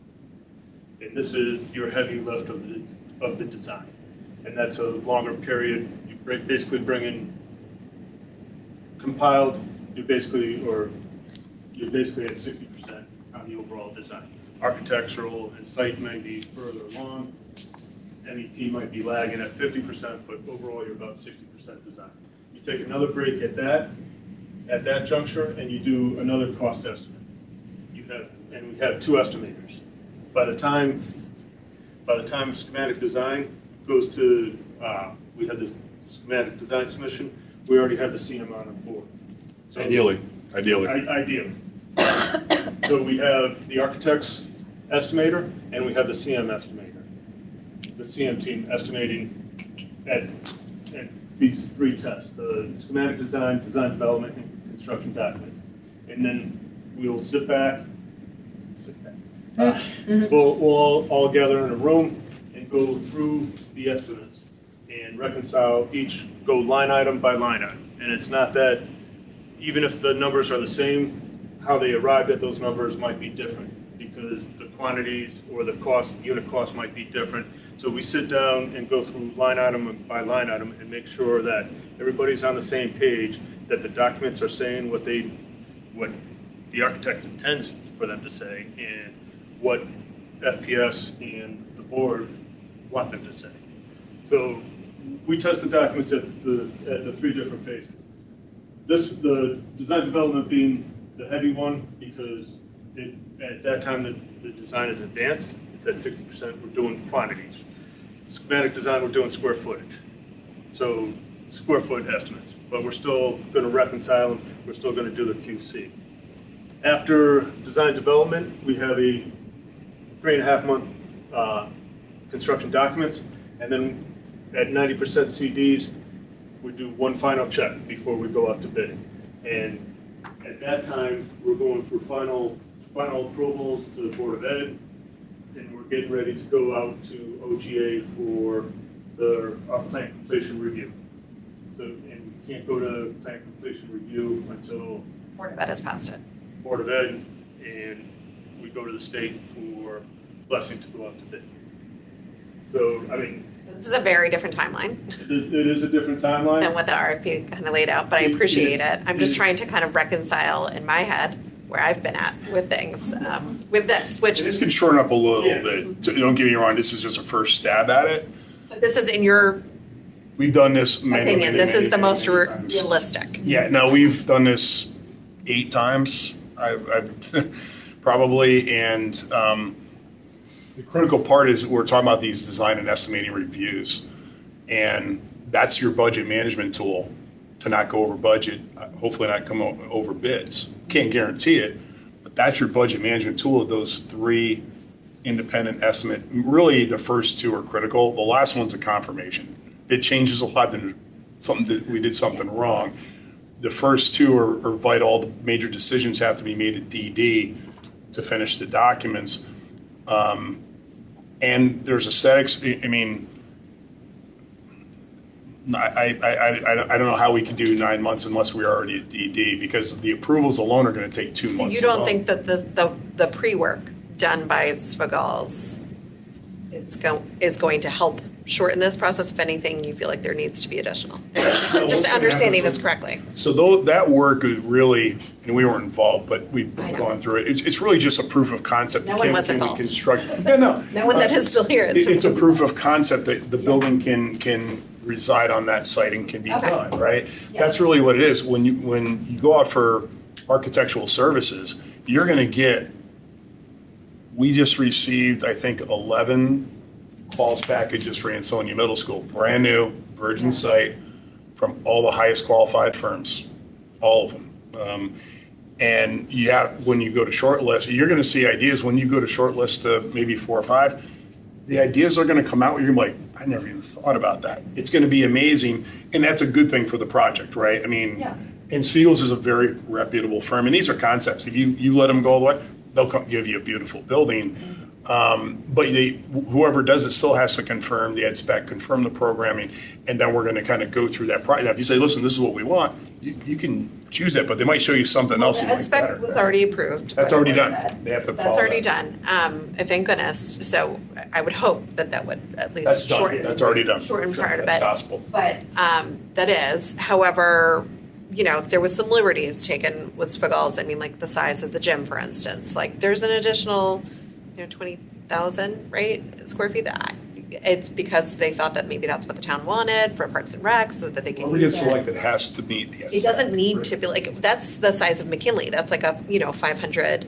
And this is your heavy lift of the design. And that's a longer period. You basically bring in compiled, you're basically at 60% on the overall design. Architectural and site may be further along, MEP might be lagging at 50%, but overall you're about 60% design. You take another break at that juncture, and you do another cost estimate. And we have two estimators. By the time schematic design goes to, we have this schematic design submission, we already have the CM on board. So Ideally. Ideally. So we have the architect's estimator, and we have the CM estimator. The CM team estimating at these three tests: the schematic design, design development, and construction documents. And then we'll sit back. We'll all gather in a room and go through the estimates and reconcile each, go line item by line item. And it's not that, even if the numbers are the same, how they arrived at those numbers might be different because the quantities or the cost, unit cost might be different. So we sit down and go through line item by line item and make sure that everybody's on the same page, that the documents are saying what the architect intends for them to say and what FPS and the board want them to say. So we test the documents at the three different phases. The design development being the heavy one because at that time the design is advanced. It's at 60%. We're doing quantities. Schematic design, we're doing square footage. So square foot estimates, but we're still going to reconcile them. We're still going to do the QC. After design development, we have a 3.5 month construction documents, and then at 90% CDs, we do one final check before we go out to bidding. And at that time, we're going through final approvals to the Board of Ed, and we're getting ready to go out to OGA for our plant completion review. So, and we can't go to plant completion review until Board of Ed has passed it. Board of Ed, and we go to the state for blessing to go out to bid. So, I mean, So this is a very different timeline it is a different timeline. than what the RFP kind of laid out, but I appreciate it. I'm just trying to kind of reconcile in my head where I've been at with things, with this, which, This can shorten up a little Yeah. bit. Don't get me wrong, this is just a first stab at it. but this is in your We've done this many opinion, this is the most times. realistic. Yeah, no, we've done this 8 times, I probably, and the critical part is we're talking about these design and estimating reviews, and that's your budget management tool to not go over budget, hopefully not come over bids. Can't guarantee it, but that's your budget management tool of those 3 independent estimate. Really, the first 2 are critical. The last one's a confirmation. It changes a lot, then we did something wrong. The first 2 are vital. All the major decisions have to be made at DD to finish the documents. And there's aesthetics. I mean, I don't know how we can do 9 months unless we're already at DD because the approvals alone are going to take 2 months. You don't think that the pre-work done by Svagals is going to help shorten this process? If anything, you feel like there needs to be additional? Just understanding this correctly. So that work is really, and we weren't involved, but we've gone through it. It's really just a proof of concept. No one was Can we involved. construct? Yeah, no. No one that is still here. It's a proof of concept that the building can reside on that site and can be Okay. done, right? Yeah. That's really what it is. When you go out for architectural services, you're going to get, we just received, I think, 11 calls packages for Ansonia Middle School, brand new, virgin site, from all the highest qualified firms, all of them. And when you go to shortlist, you're going to see ideas. When you go to shortlist maybe 4 or 5, the ideas are going to come out where you're like, I never even thought about that. It's going to be amazing, and that's a good thing for the project, right? I mean, Yeah. and Spiegels is a very reputable firm, and these are concepts. If you let them go all the way, they'll give you a beautiful building. But whoever does it still has to confirm the ed spec, confirm the programming, and then we're going to kind of go through that project. If you say, listen, this is what we want, you can choose that, but they might show you something else you The ed like spec better. was already approved. That's by already the Board of done. Ed. They have to That's follow already that. done. Thank goodness. So I would hope that would at least That's done. shorten. That's already done. Shorten part of That's it. gospel. But that is, however, there was some liberties taken with Svagals. I mean, like the size of the gym, for instance. Like there's an additional, 20,000, right, square feet. it's because they thought that maybe that's what the town wanted for Parks and Rec, so that they can When we get use it. selected, it has to meet the. It doesn't need to be like, that's the size of McKinley, that's like a, 500,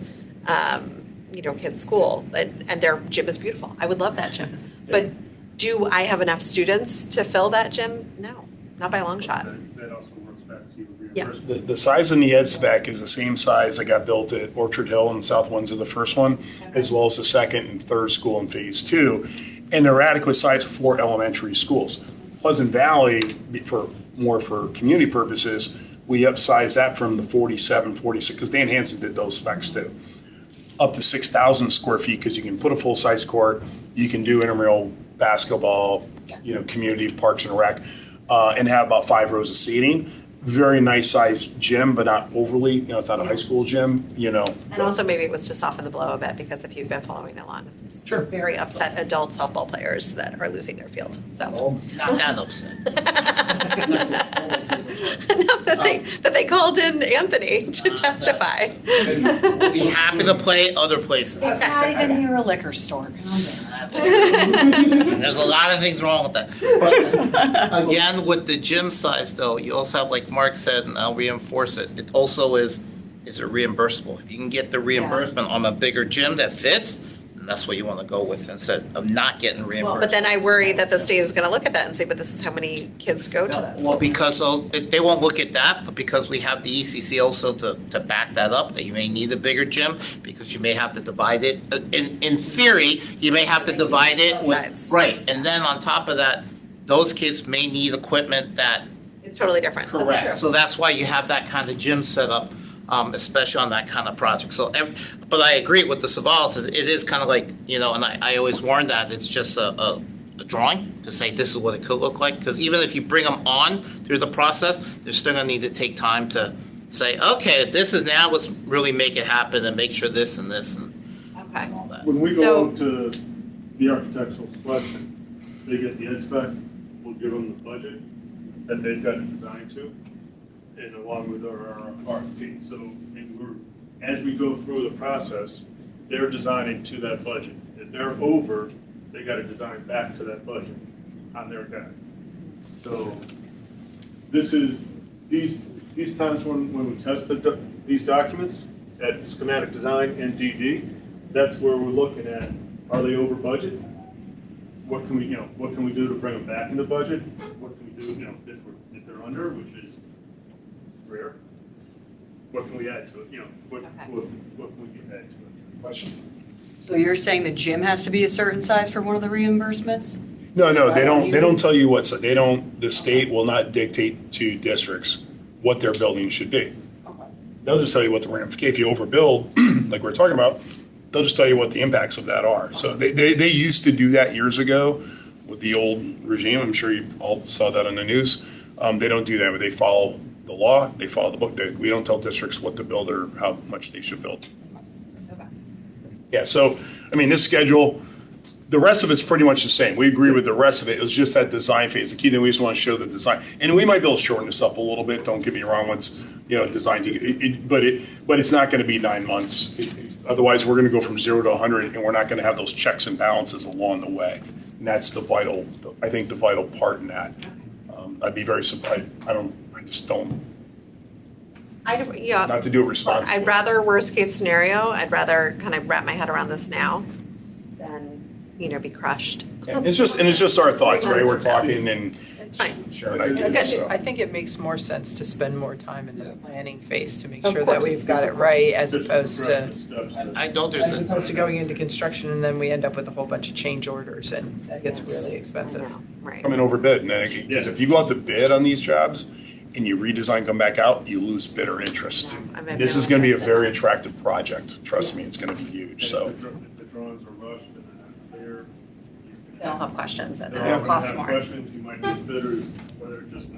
kid school, and their gym is beautiful, I would love that gym. But do I have enough students to fill that gym? No, not by a long shot. That also works back to Yeah. reimbursement. The size in the ed spec is the same size that got built at Orchard Hill and South Windsor, the first one, as well as the second and third school in phase 2. And they're adequate size for elementary schools. Pleasant Valley, for community purposes, we upsized that from the 47, 46, because Dan Hansen did those specs too, up to 6,000 square feet, because you can put a full-size court, you can do intramural basketball, community parks and rec, and have about 5 rows of seating. Very nice sized gym, but not overly, it's not a high school gym, And also maybe it was to soften the blow a bit, because if you've been following along, it's very upset adult softball players that are losing their field, so. Not that upset. Enough that they called in Anthony to testify. Be happy to play other places. It's not even near a liquor store. Calm down. There's a lot of things wrong with that. But again, with the gym size though, you also have, like Mark said, and I'll reinforce it, it also is it reimbursable? If you can get the reimbursement on a bigger gym that fits, then that's what you want to go with instead of not getting reimbursed. Well, but then I worry that the state is gonna look at that and say, but this is how many kids go to that school. Well, because they won't look at that, but because we have the ECC also to back that up, that you may need a bigger gym, because you may have to divide it. In theory, you may have to divide it Both with, sides. right, and then on top of that, those kids may need equipment that. It's totally different. That's Correct. true. So that's why you have that kind of gym set up, especially on that kind of project. So, but I agree with the Savalas, it is kind of like, and I always warn that it's just a drawing to say this is what it could look like. Because even if you bring them on through the process, they're still going to need to take time to say, okay, this is now what's really make it happen and make sure this and this and Okay. all that. When we So- go to the architectural selection, they get the ed spec, we'll give them the budget that they've got it designed to, and along with our RFP. So as we go through the process, they're designing to that budget. If they're over, they got to design back to that budget on their guide. So these times when we test these documents at schematic design and DD, that's where we're looking at, are they over budget? What can we do to bring them back into budget? What can we do, if they're under, which is rare? What can we add to it? What can we get add to it? Question? So you're saying the gym has to be a certain size for one of the reimbursements? No, they don't tell you the state will not dictate to districts what their building should be. They'll just tell you what the ramifications, if you overbuild, like we're talking about, they'll just tell you what the impacts of that are. So they used to do that years ago with the old regime. I'm sure you all saw that on the news. They don't do that, but they follow the law, they follow the book. We don't tell districts what to build or how much they should build. Yeah, so, this schedule, the rest of it's pretty much the same. We agree with the rest of it. It was just that design phase. The key thing, we just want to show the design. And we might be able to shorten this up a little bit, don't get me wrong, once, designed, but it's not going to be 9 months. Otherwise, we're going to go from 0 to 100, and we're not going to have those checks and balances along the way. And that's the vital part in that. I'd be very surprised. Yeah. Not to do it responsibly. I'd rather worst case scenario, I'd rather kind of wrap my head around this now than, be crushed. And it's just our thoughts, right? We're talking and It's fine. sharing ideas. So. I think it makes more sense to spend more time in the planning phase to make Of sure that course. we've got it right, as Just opposed to, progressive steps that- I don't, as opposed to going into construction and then we end up with a whole bunch of change orders and that gets Yes. really I expensive. know, right. Come in over bid, and then, because if you go out to bid on these jobs and you redesign, come back out, you lose bidder interest. I'm in This is real gonna be a interest. very attractive project, trust me, it's gonna be huge, so. If the drawings are rushed and they're not clear. They'll have questions and then They'll it'll cost have more. questions, you might lose bidders, whether it's just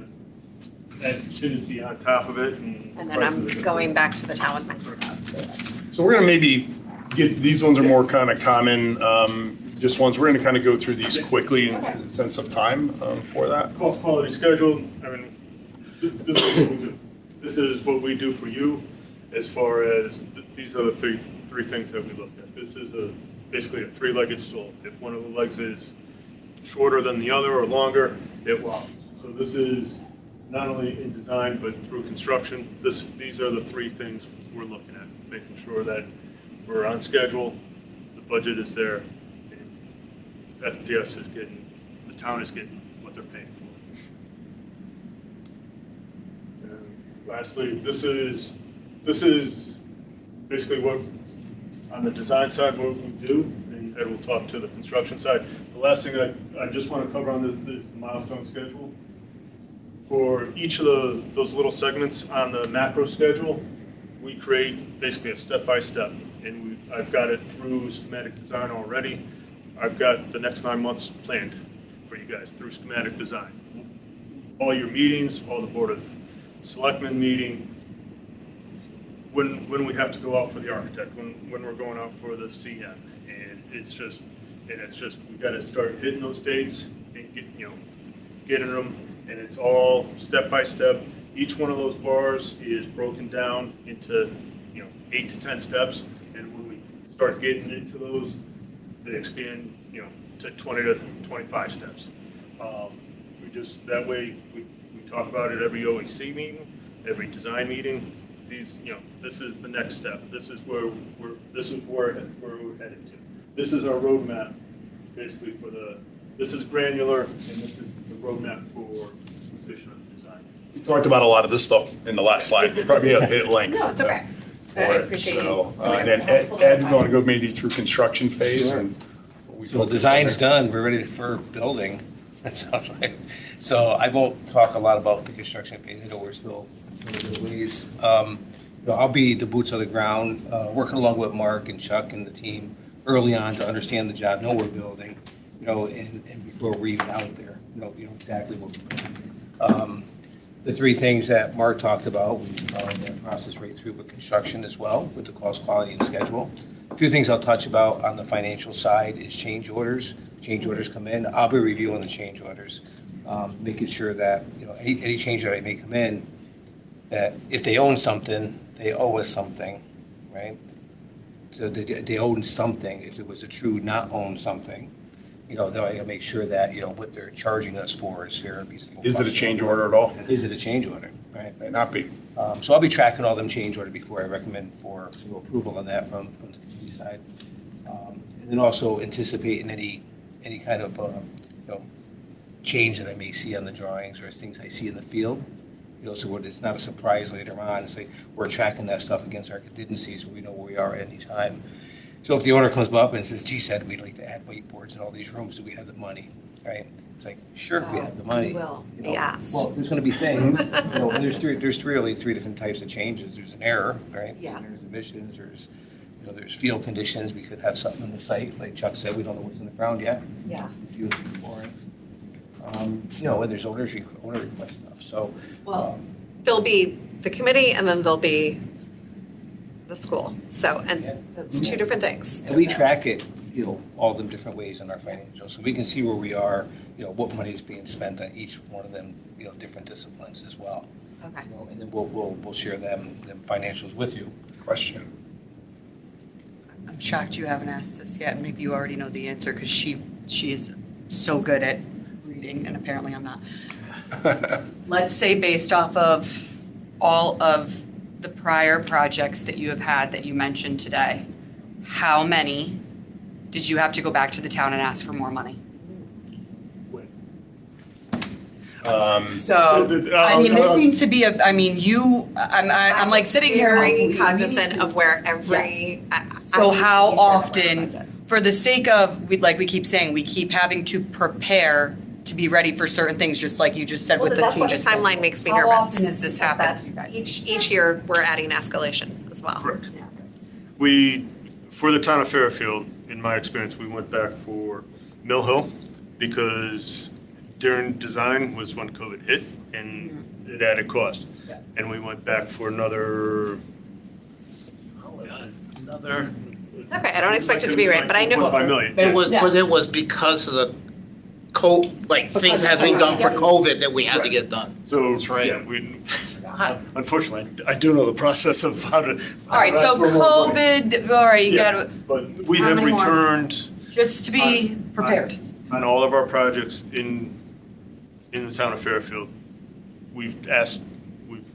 add contingency on top of it and. And then I'm going back to the town with my crew. So we're gonna maybe these ones are more kind of common, just ones, we're gonna kind of go through these quickly in the sense of time for that. Cost quality schedule, this is what we do. This is what we do for you as far as, these are the three things that we look at. This is basically a three-legged stool. If one of the legs is shorter than the other or longer, it wobbles. So this is not only in design, but through construction. These are the three things we're looking at, making sure that we're on schedule, the budget is there, and FPS is getting, the town is getting what they're paying for. And lastly, this is basically what, on the design side, what we do, and Ed will talk to the construction side. The last thing I just want to cover on this is the milestone schedule. For each of those little segments on the macro schedule, we create basically a step-by-step, and I've got it through schematic design already. I've got the next 9 months planned for you guys through schematic design. All your meetings, all the Board of Selectmen meeting, when we have to go out for the architect, when we're going out for the CM, and it's just we got to start hitting those dates and getting them, and it's all step by step. Each one of those bars is broken down into 8 to 10 steps, and when we start getting into those, they expand to 20 to 25 steps. That way we talk about it every OEC meeting, every design meeting. This is the next step. This is where we're headed to. This is our roadmap, basically this is granular, and this is the roadmap for completion of the design. We talked about a lot of this stuff in the last slide, probably at length. No, it's okay. I appreciate So, you. and then Ed, you want to go maybe through construction phase and. So design's done, we're ready for building, that sounds like. So I won't talk a lot about the construction phase, I know we're still in the ways. I'll be the boots on the ground, working along with Mark and Chuck and the team early on to understand the job, know we're building, and before we're even out there, exactly what we're doing. The three things that Mark talked about, we followed that process right through with construction as well, with the cost, quality, and schedule. A few things I'll touch about on the financial side is change orders. Change orders come in, I'll be reviewing the change orders, making sure that any change order that may come in, that if they own something, they owe us something, right? So they own something. If it was a true not own something, they'll make sure that what they're charging us for is fair and reasonable. Is it a change order at all? Is it a change order? Right. May not be. So I'll be tracking all them change order before I recommend for approval on that from the committee side. And then also anticipating any kind of change that I may see on the drawings or things I see in the field. So it's not a surprise later on. It's like we're tracking that stuff against our contingencies so we know where we are at any time. So if the owner comes up and says, gee, said we'd like to add whiteboards in all these rooms, do we have the money? Right? It's like, sure, we have the money. We will be asked. Well, there's going to be things. There's really three different types of changes. There's an error, right? Yeah. There's emissions. There's field conditions. We could have something in the site, like Chuck said. We don't know what's in the ground yet. Yeah. Field performance. And there's owner request stuff. So. There'll be the committee, and then there'll be the school. So, and that's two different things. And we track it, all them different ways in our financials, so we can see where we are, what money is being spent on each one of them, different disciplines as well. Okay. And then we'll share them financials with you. Question. I'm shocked you haven't asked this yet. Maybe you already know the answer because she is so good at reading, and apparently I'm not. Let's say based off of all of the prior projects that you have had that you mentioned today, how many did you have to go back to the town and ask for more money? This seems to be I'm like sitting here. Very cognizant of where every. Yes. So how often, for the sake of, we keep saying, we keep having to prepare to be ready for certain things, just like you just said with the changes. That's what the timeline makes me How nervous. often does this happen to you guys? Each year, we're adding escalation as well. Correct. For the town of Fairfield, in my experience, we went back for Mill Hill because during design was when COVID hit and it added cost. Yeah. And we went back for another. It's okay. I don't expect it to be right, but I know. 1.5 million. But it was because of the things had been done for COVID that we had to get done. So, That's right. yeah, unfortunately, I do know the process of how to. All right, so COVID, all right, you got to, But we How have many more? returned. just to be prepared. On all of our projects in the town of Fairfield,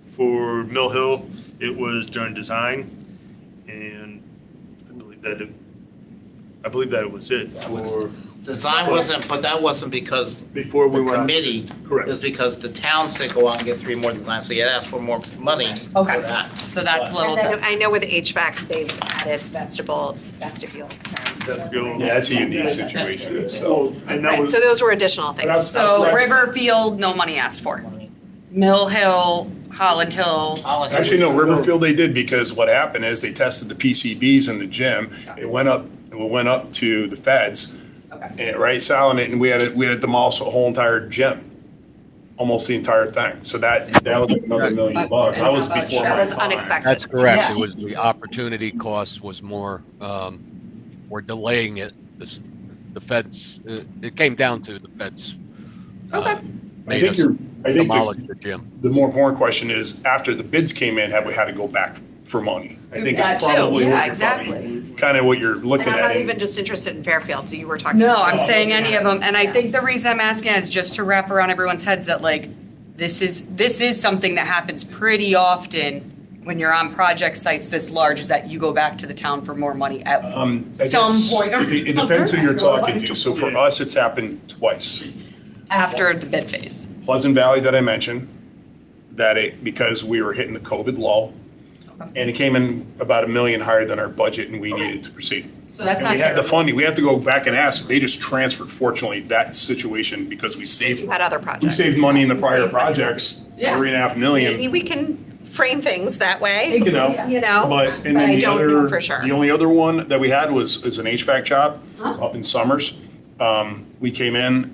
for Mill Hill, it was during design, and I believe that it was it for. Design wasn't, but that wasn't because Before we the went. committee. Correct. It was because the town said go out and get 3 more designs, so you had to ask for more money Okay. for that. So that's a little And then different. I know with HVAC, they've added vestibules. Vestibule. Yeah, that's a unique situation, so. And that Right, was, so those were additional But I was- things. So outside- Riverfield, no money asked for. Mill Hill, Holland Hill, Actually, no, Riverfield they did, because what happened is they tested the PCBs in the gym. It went up to the feds. Okay. Right, Sal, and we had to demolish a whole entire gym, almost the entire thing. So that was like another $1 million. That was before That my was time. unexpected. That's correct. Yeah. It was the opportunity cost was more, we're delaying it. The feds, it came down to the feds. Okay. Made us I think demolish the gym. the more important question is, after the bids came in, have we had to go back for money? I think That it's too, probably yeah, what you're exactly. kind of what you're looking And I'm at. not even just interested in Fairfield, so you were talking. No, I'm saying any of them, and I think the reason I'm asking is just to wrap around everyone's heads that like, this is something that happens pretty often when you're on project sites this large, is that you go back to the town for more money at I some guess point. or It depends who you're another. talking to. So for us, it's happened twice. After the bid phase. Pleasant Valley that I mentioned, because we were hitting the COVID lull, and it came in about $1 million higher than our budget, and we needed to proceed. So that's And not we had the terrible. funding. We had to go back and ask. They just transferred, fortunately, that situation, because we saved. You had other projects. We saved money in the prior saved money. projects, Yeah. $3.5 Maybe million. we can frame things that way, You know, but and then I the don't other, know for sure. the only other one that we had is an HVAC job up in Summers. We came in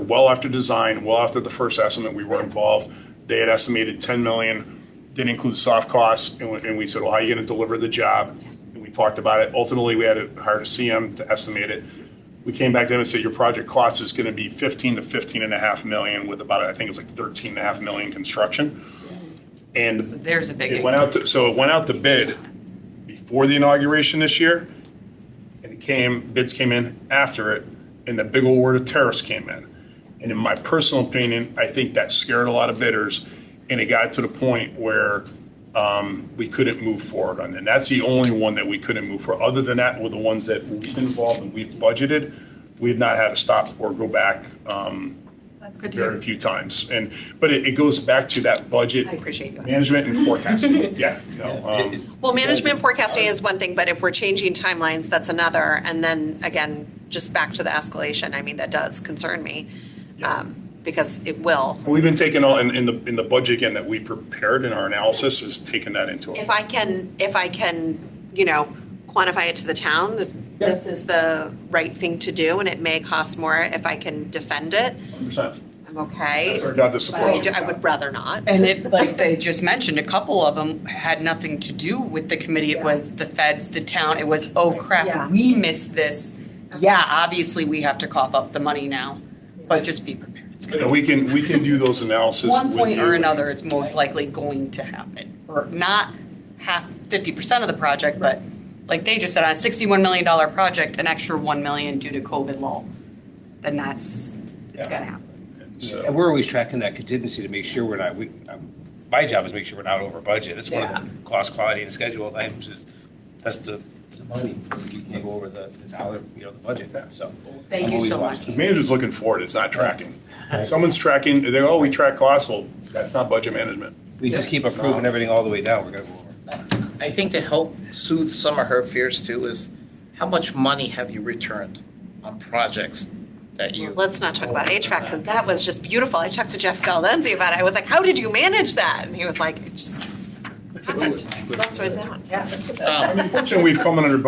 well after design, well after the first estimate. We were involved. They had estimated 10 million, didn't include soft costs, and we said, well, how are you going to deliver the job? And we talked about it. Ultimately, we had to hire a CM to estimate it. We came back to them and said, your project cost is going to be 15 to 15.5 million, with about, I think it's like 13.5 million construction. And There's a big. it went out to bid before the inauguration this year, and bids came in after it, and the big old word of tariffs came in. And in my personal opinion, I think that scared a lot of bidders, and it got to the point where we couldn't move forward on it. And that's the only one that we couldn't move for. Other than that, were the ones that we've been involved and we've budgeted, we've not had to stop or go back That's good to very hear. few times. But it goes back to that budget I appreciate you. management and forecasting. Yeah, no, Well, management forecasting is one thing, but if we're changing timelines, that's another. And then again, just back to the escalation, I mean, that does concern me, because it will. we've been taking all, in the budget again that we prepared in our analysis, is taking that into If account. I can, quantify it to the town, that this is the right thing to do, and it may cost more, if I can defend it, 100%. I'm okay. That's our job to But support you. I would rather not. And it, like they just mentioned, a couple of them had nothing to do with the committee. It was the feds, the town. It was, oh Yeah. crap, we missed this. Yeah, obviously we have to cough up the money now, but just be prepared. It's You gonna know, we can do those analysis. one with point or you. another, it's most likely going to happen. Or not 50% of the project, but like they just said, on a $61 million project, an extra 1 million due to COVID lull, then it's Yeah. gonna happen. So- And we're always tracking that contingency to make sure we're not, my job is make sure we're not over budget. That's one of the cost, quality, and schedule items that's the money. We can't go over the dollar, the budget, so. Thank I'm you always so watching. much. Because management's looking for it, it's not tracking. Someone's tracking, they go, oh, we track costs, well, that's not budget management. We just keep approving everything all the way down, we're gonna go over. I think to help soothe some of her fears too is, how much money have you returned on projects that you? Let's not talk about HVAC, because that was just beautiful. I talked to Jeff Galdenzi about it. I was like, how did you manage that? And he was like, it just happened. That's went down. Yeah. Unfortunately, we've come under,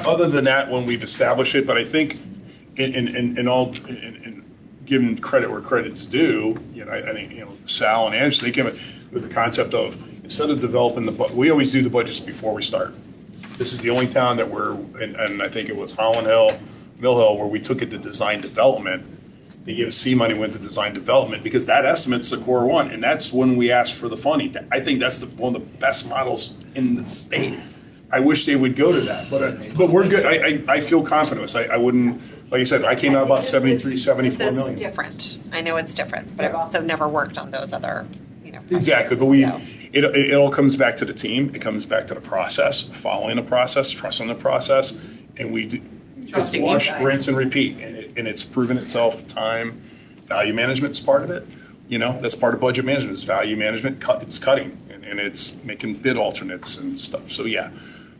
other than that, when we've established it, but I think in giving credit where credit's due, I think, Sal and Ange, they came up with the concept of, instead of developing we always do the budgets before we start. This is the only town that and I think it was Holland Hill, Mill Hill, where we took it to design development. They gave us C money, went to design development, because that estimate's the core one, and that's when we asked for the funding. I think that's one of the best models in the state. I wish they would go to that, but we're good. I feel confident. I wouldn't, like I said, I came out about This 73, is- 74 This million. is different. I know it's different, but I've also never worked on those other, projects, Exactly, but so. it all comes back to the team, it comes back to the process, following the process, trusting the process, and we do. Trusting you Wash, guys. rinse, and repeat, and it's proven itself time. Value management's part of it, that's part of budget management, is value management, it's cutting, and it's making bid alternates and stuff, so yeah.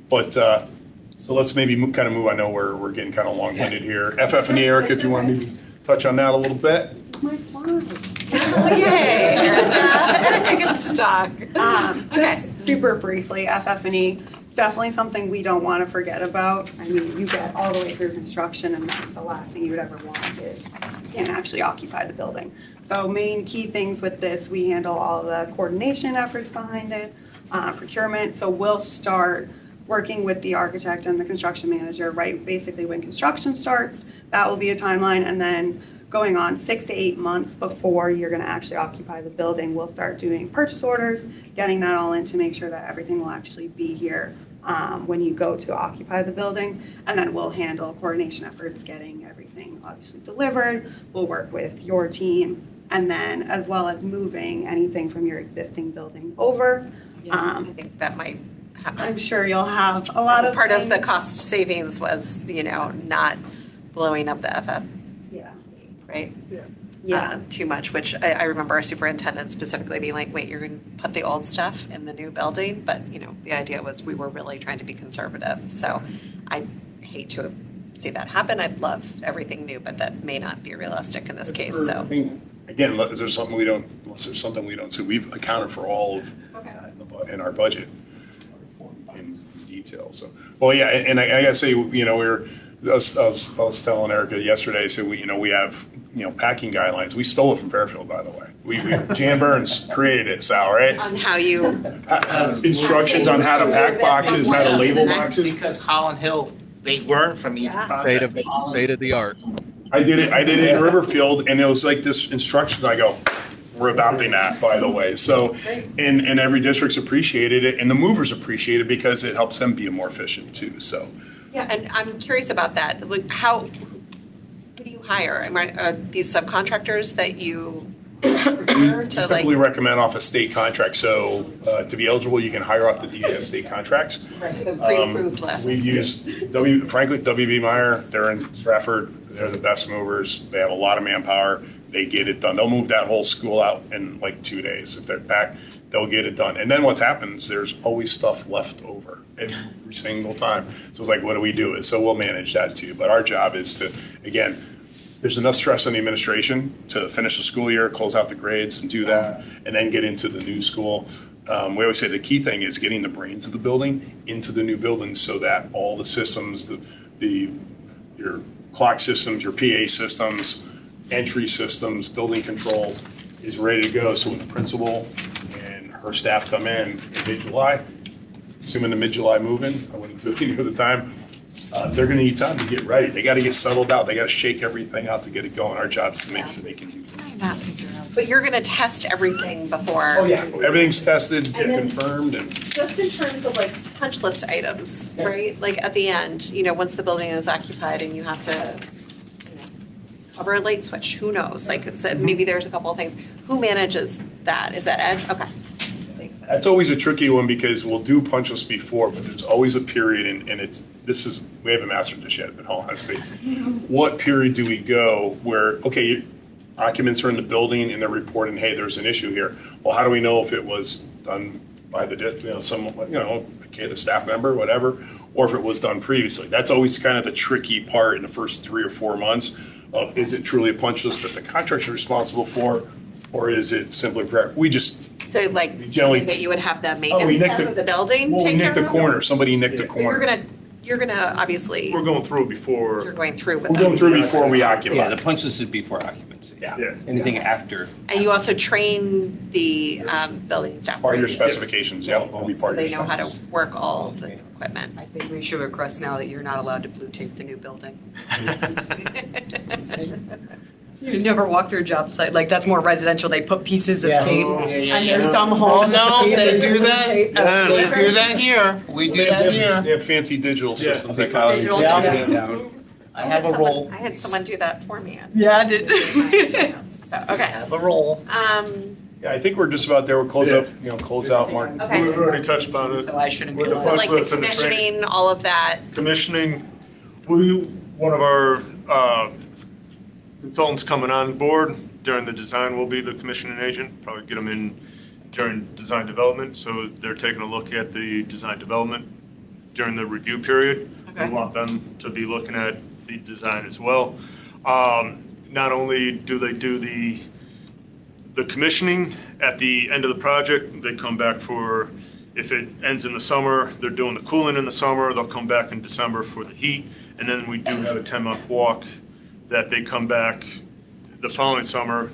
But, so let's maybe kind of move, I know we're getting kind of long-winded here. FF&E, Eric, if you want to maybe touch on that a little bit? My fun. Yay, Erica gets to talk. Just super briefly, FF&E, definitely something we don't want to forget about. I mean, you get all the way through construction and then the last thing you would ever want is you can't actually occupy the building. So main key things with this, we handle all the coordination efforts behind it, procurement. So we'll start working with the architect and the construction manager, right? Basically when construction starts, that will be a timeline, and then going on 6 to 8 months before you're gonna actually occupy the building, we'll start doing purchase orders, getting that all in to make sure that everything will actually be here when you go to occupy the building. And then we'll handle coordination efforts, getting everything obviously delivered. We'll work with your team, and then as well as moving anything from your existing building over. I think that might I'm happen. sure you'll have a lot of Part of the things- cost savings was, not blowing up the FF, Yeah. right? Yeah. Too much, which I remember our superintendent specifically being like, wait, you're going to put the old stuff in the new building? But, the idea was we were really trying to be conservative. So I hate to see that happen. I'd love everything new, but that may not be realistic in this case, I so. mean, again, unless there's something we don't see, we've accounted for all of that in our budget in detail, so. Well, yeah, and I gotta say, I was telling Erica yesterday, so we have, packing guidelines. We stole it from Fairfield, by the way. Jan Burns created it, Sal, right? On how you, Instructions on how to pack boxes, how to label boxes. Because Holland Hill, they learn from each project. State of the art. I did it in Riverfield, and it was like this instruction, I go, we're adopting that, by the way. So, and every district's appreciated it, and the movers appreciate it because it helps them be more efficient too, so. yeah, and I'm curious about that. Like, who do you hire? Are these subcontractors that you hire to Typically recommend off a state contract, so to be eligible, you can hire off the DES state contracts. the pre-approved list? We've used, frankly, WB Meyer, they're in Stratford, they're the best movers, they have a lot of manpower, they get it done. They'll move that whole school out in like 2 days. If they're back, they'll get it done. And then what happens, there's always stuff left over every single time. So it's like, what do we do? So we'll manage that too. But our job is to, again, there's enough stress on the administration to finish the school year, close out the grades and do that, and then get into the new school. We always say the key thing is getting the brains of the building into the new building so that all the systems, your clock systems, your PA systems, entry systems, building controls is ready to go. So when the principal and her staff come in mid-July, assuming the mid-July move-in, I wouldn't do it any other time, they're gonna need time to get ready. They gotta get settled out. They gotta shake everything out to get it going. Our job's to make sure they can do that. But you're going to test everything before? Oh, yeah. Everything's tested, And then- confirmed, and Just in terms of like punch list items, right? Like at the end, once the building is occupied and you have to, cover a light switch, who knows? Like, maybe there's a couple of things. Who manages that? Is that Ed? Okay. that's always a tricky one because we'll do punch lists before, but there's always a period, and we haven't mastered this yet, in all honesty. What period do we go where, okay, occupants are in the building and they're reporting, hey, there's an issue here. Well, how do we know if it was done by someone, a kid, a staff member, whatever, or if it was done previously? That's always kind of the tricky part in the first 3 or 4 months of, is it truly a punch list that the contractor's responsible for, or is it simply, we just, So like, generally- something that you would have the we maintenance nicked staff of the building well, we take care nicked of? a corner, somebody nicked a So you're corner. gonna obviously, We're going through you're before, going through with We're going them. through before we Yeah, occupy. the punch list is before occupancy. Yeah. yeah. Anything after. And you also train the building staff. Part of your right? specifications, yeah, will be So part of your. they know how to work all the equipment. I think we should request now that you're not allowed to blue tape the new building. You never walk through a job site, like that's more residential, they put pieces of tape. And there's some Oh, homes. no, they there's do blue that. tape. They do that here. We do that here. They have fancy digital systems. They call it Digital down, systems. down. I have a role. I had someone do that for me. Yeah, I did. So, I okay. have a role. Yeah, I think we're just about there. We'll close Yeah. up, close out, Mark. Okay. We've already touched upon it. So I shouldn't be. With the So like the punch lists and the training. commissioning, all of that. Commissioning, one of our consultants coming on board during the design will be the commissioning agent, probably get them in during design development, so they're taking a look at the design development during the review period. Okay. We want them to be looking at the design as well. Not only do they do the commissioning at the end of the project, they come back for, if it ends in the summer, they're doing the cooling in the summer, they'll come back in December for the heat, and then we do have a 10-month walk that they come back the following summer,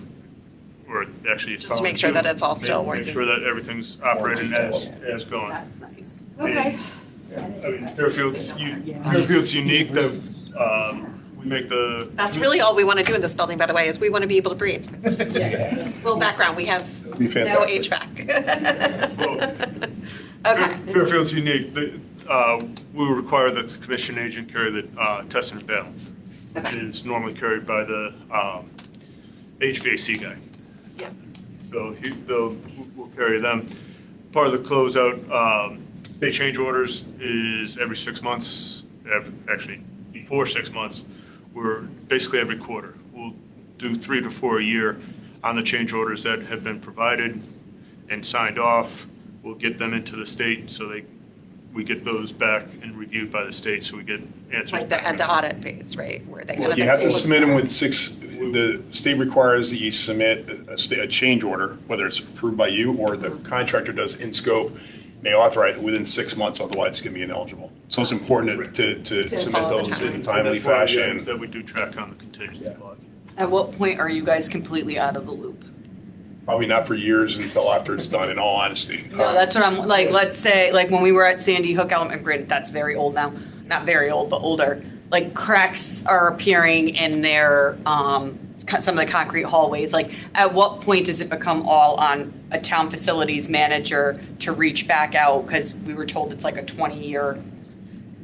or actually. Just to make sure that it's all still working. Make sure that everything's operating as going. That's nice. Okay. I mean, Fairfield's unique that we make the. That's really all we want to do in this building, by the way, is we want to be able to breathe. Little background, we have Be no fantastic. HVAC. Okay. Fairfield's unique. We require that the commission agent carry the test and bail. Okay. It is normally carried by the HVAC guy. Yeah. So we'll carry them. Part of the closeout, state change orders is every 6 months, actually before 6 months. We're basically every quarter. We'll do 3 to 4 a year on the change orders that have been provided and signed off. We'll get them into the state so we get those back and reviewed by the state, so we get answers. Like back. at the audit phase, right? Where they kind of. You have to submit them with 6, the state requires that you submit a change order, whether it's approved by you or the contractor does in scope. They authorize it within 6 months, otherwise it's going to be ineligible. So it's important to submit follow the those in a timeline. timely That's why, yeah, fashion. that we do track on the contingency log. At what point are you guys completely out of the loop? Probably not for years until after it's done, in all honesty. No, that's what I'm, like, let's say, like, when we were at Sandy Hook Element Grid, that's very old now, not very old, but older, like, cracks are appearing in their, some of the concrete hallways. Like, at what point does it become all on a town facilities manager to reach back out? Because we were told it's like a 20-year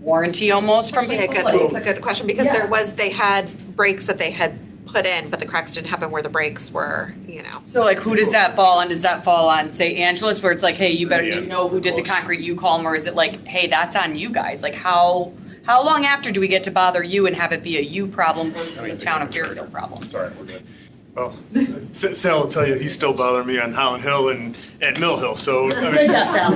warranty almost from Yeah, people. good. It's a Like, good question, because Yeah. they had breaks that they had put in, but the cracks didn't happen where the breaks were, so, like, who does that fall on? Does that fall on, say, Angelus, where it's like, hey, you better, Yeah, you know who did the close. concrete, you call them, or is it like, hey, that's on you guys? Like, how long after do we get to bother you and have it be a you problem versus a town of Fairfield problem? Sorry, we're good. Well, Sal will tell you, he's still bothering me on Holland Hill and Mill Hill, so. I mean, Good job, Sal.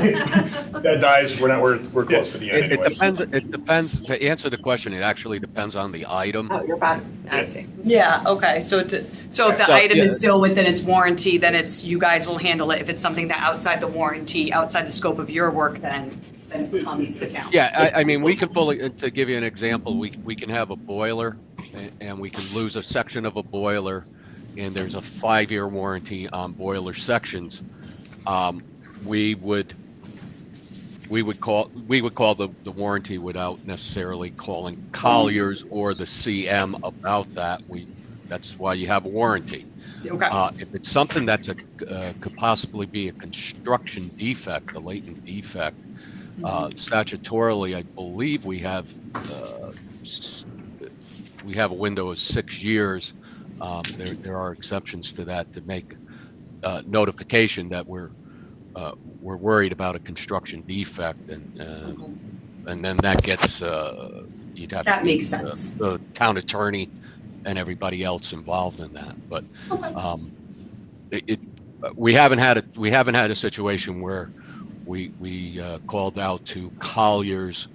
That dies, we're close to the end It anyways. depends, to answer the question, it actually depends on the item. Oh, you're bad. I see. Yeah, okay, so if the So, item yeah. is still within its warranty, then it's, you guys will handle it. If it's something that outside the warranty, outside the scope of your work, then it becomes the town. Yeah, I mean, we can fully, to give you an example, we can have a boiler and we can lose a section of a boiler, and there's a 5-year warranty on boiler sections. We would call the warranty without necessarily calling Colliers or the CM about that. That's why you have a warranty. Okay. If it's something that's could possibly be a construction defect, a latent defect, statutorily, I believe we have a window of 6 years. There are exceptions to that to make notification that we're worried about a construction defect, and then that gets you'd have That to makes get sense. the town attorney and everybody else involved in that. But we haven't had a situation where we called out to Colliers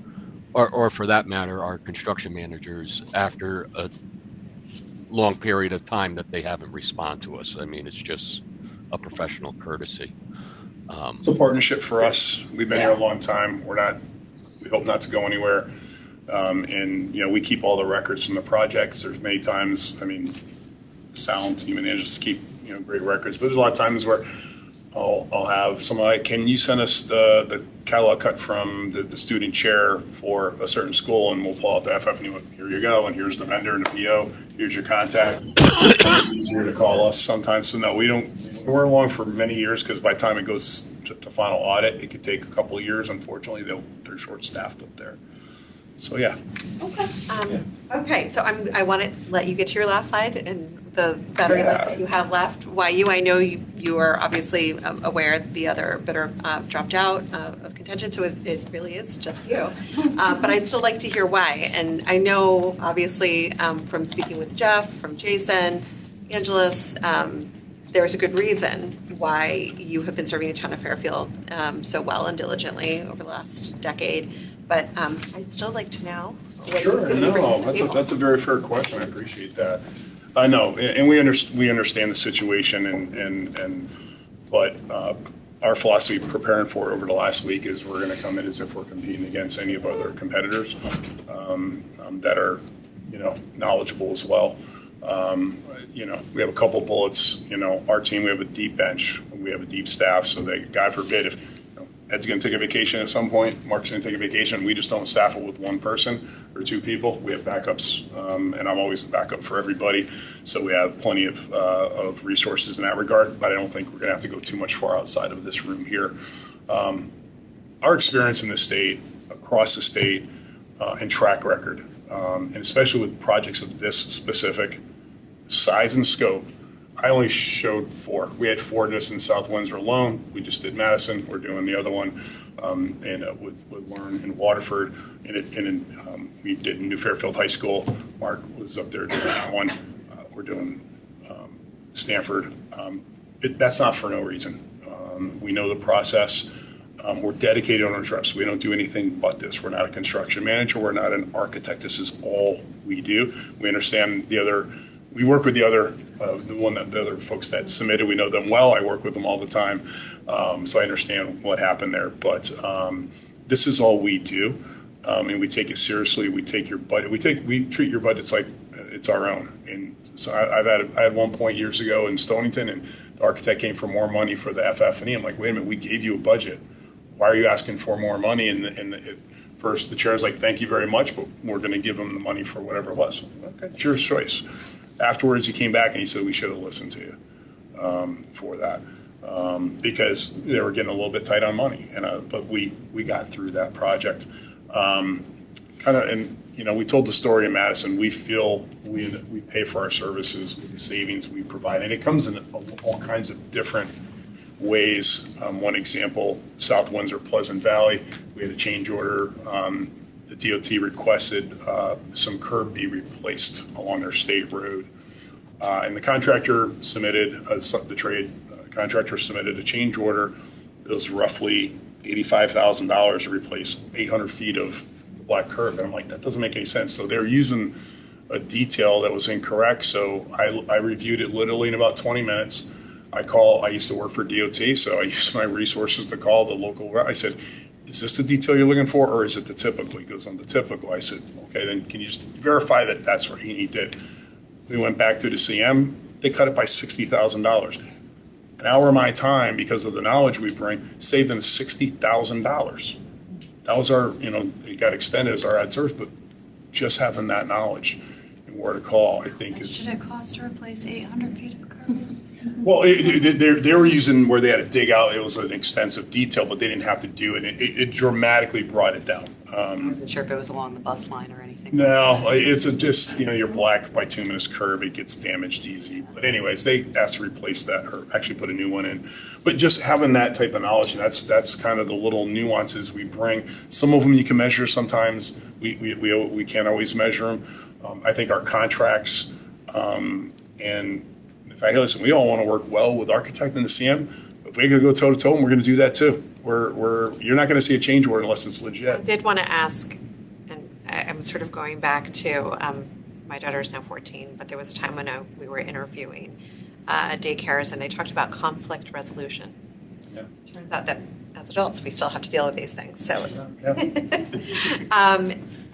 or for that matter our construction managers after a long period of time that they haven't responded to us. I mean, it's just a professional courtesy. It's a partnership for us. We've been here a long time. We hope not to go anywhere. And we keep all the records from the projects. There's many times, I mean, sound team and just keep, great records. But there's a lot of times where I'll have someone like, can you send us the catalog cut from the student chair for a certain school, and we'll pull out the FF and here you go, and here's the vendor and the PO, here's your contact. It's easier to call us sometimes. So no, we don't, we're along for many years, because by the time it goes to final audit, it could take a couple of years. Unfortunately, they're short-staffed up there. So, yeah. Okay, so I want to let you get to your last slide and the battery life that you have left. I know you are obviously aware the other bidder dropped out of contention, so it really is just you. But I'd still like to hear why. And I know, obviously, from speaking with Jeff, from Jason, Angelus, there's a good reason why you have been serving the town of Fairfield so well and diligently over the last decade. But I'd still like to know. Sure, no, that's a very fair question. I appreciate that. I know, and we understand the situation, but our philosophy preparing for it over the last week is we're going to come in as if we're competing against any of other competitors that are, knowledgeable as well. We have a couple bullets. Our team, we have a deep bench, we have a deep staff, so that God forbid if Ed's going to take a vacation at some point, Mark's going to take a vacation, we just don't staff it with one person or two people. We have backups, and I'm always the backup for everybody. So we have plenty of resources in that regard, but I don't think we're going to have to go too much far outside of this room here. Our experience in the state, across the state, and track record, and especially with projects of this specific size and scope, I only showed 4. We had 4 just in South Windsor alone. We just did Madison. We're doing the other one with Learn in Waterford. We did New Fairfield High School. Mark was up there doing that one. We're doing Stanford. That's not for no reason. We know the process. We're dedicated owners reps. We don't do anything but this. We're not a construction manager. We're not an architect. This is all we do. We understand we work with the other folks that submitted. We know them well. I work with them all the time, so I understand what happened there. But this is all we do, and we take it seriously. We take your budget. We treat your budgets like it's our own. And so I had one point years ago in Stonington, and the architect came for more money for the FF&E. I'm like, wait a minute, we gave you a budget. Why are you asking for more money? First, the chair's like, thank you very much, but we're going to give them the money for whatever it was. Okay, it's your choice. Afterwards, he came back and he said, we should have listened to you for that because they were getting a little bit tight on money. But we got through that project. We told the story in Madison. We feel we pay for our services with the savings we provide. And it comes in all kinds of different ways. One example, South Windsor, Pleasant Valley, we had a change order. The DOT requested some curb be replaced along their state road. And the contractor submitted, the trade contractor submitted a change order. It was roughly $85,000 to replace 800 feet of black curb. And I'm like, that doesn't make any sense. So they're using a detail that was incorrect. So I reviewed it literally in about 20 minutes. I used to work for DOT, so I used my resources to call the local. I said, is this the detail you're looking for, or is it the typical? He goes, on the typical. I said, okay, then can you just verify that that's what he did? We went back to the CM. They cut it by $60,000. An hour of my time, because of the knowledge we bring, saved them $60,000. That was our, it got extended as our ad service, but just having that knowledge and where to call, I think is. Should it cost to replace 800 feet of curb? Well, they were using where they had to dig out. It was an extensive detail, but they didn't have to do it. It dramatically brought it down. I wasn't sure if it was along the bus line or anything. No, it's just, your black bituminous curb, it gets damaged easy. But anyways, they asked to replace that or actually put a new one in. But just having that type of knowledge, and that's kind of the little nuances we bring. Some of them you can measure. Sometimes we can't always measure them. I think our contracts and listen, we all want to work well with architect and the CM. If we're going to go toe to toe, we're going to do that too. You're not going to see a change order unless it's legit. I did want to ask, and I'm sort of going back to my daughter is now 14, but there was a time when we were interviewing daycares, and they talked about conflict resolution. Yeah. Turns out that as adults, we still have to deal with these things. So, Yeah.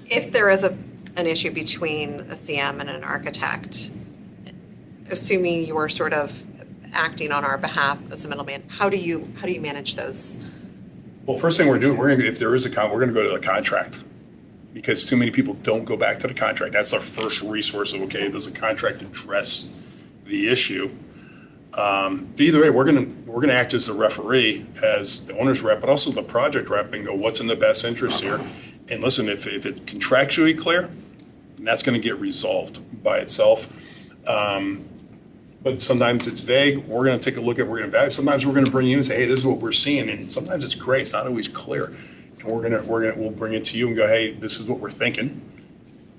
If there is an issue between a CM and an architect, assuming you are sort of acting on our behalf as a middleman, how do you manage those? Well, first thing we're doing, if there is we're going to go to the contract, because too many people don't go back to the contract. That's our first resource of, okay, does the contract address the issue? But either way, we're going to act as the referee, as the owner's rep, but also the project rep, and go, what's in the best interest here? And listen, if it's contractually clear, then that's going to get resolved by itself. But sometimes it's vague. We're going to take a look at, we're going to evaluate. Sometimes we're going to bring you and say, hey, this is what we're seeing. And sometimes it's gray. It's not always clear. And we'll bring it to you and go, hey, this is what we're thinking.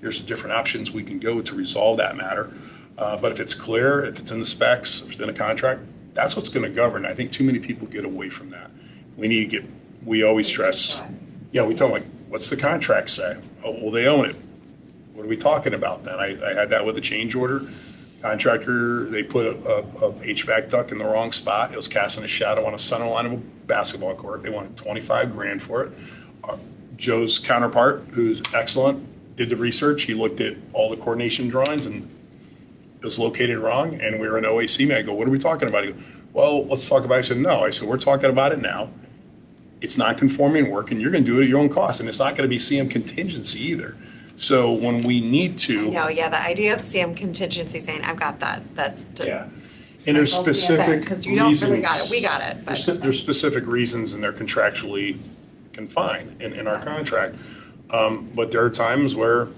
Here's the different options we can go to resolve that matter. But if it's clear, if it's in the specs, if it's in a contract, that's what's going to govern. I think too many people get away from that. We always stress, we tell them, like, what's the contract say? Oh, well, they own it. What are we talking about then? I had that with a change order. Contractor, they put a HVAC duct in the wrong spot. It was casting a shadow on a center line of a basketball court. They wanted 25 grand for it. Joe's counterpart, who's excellent, did the research. He looked at all the coordination drawings and it was located wrong. And we were in OAC, man. I go, what are we talking about? He goes, well, let's talk about it. I said, no. I said, we're talking about it now. It's non-conforming work and you're going to do it at your own cost. And it's not going to be CM contingency either. So when we need to. No, yeah, the idea of CM contingency saying, I've got that. Yeah. And there's specific because you don't really got it. We got it. But there's specific reasons and they're contractually confined in our contract. But there are times where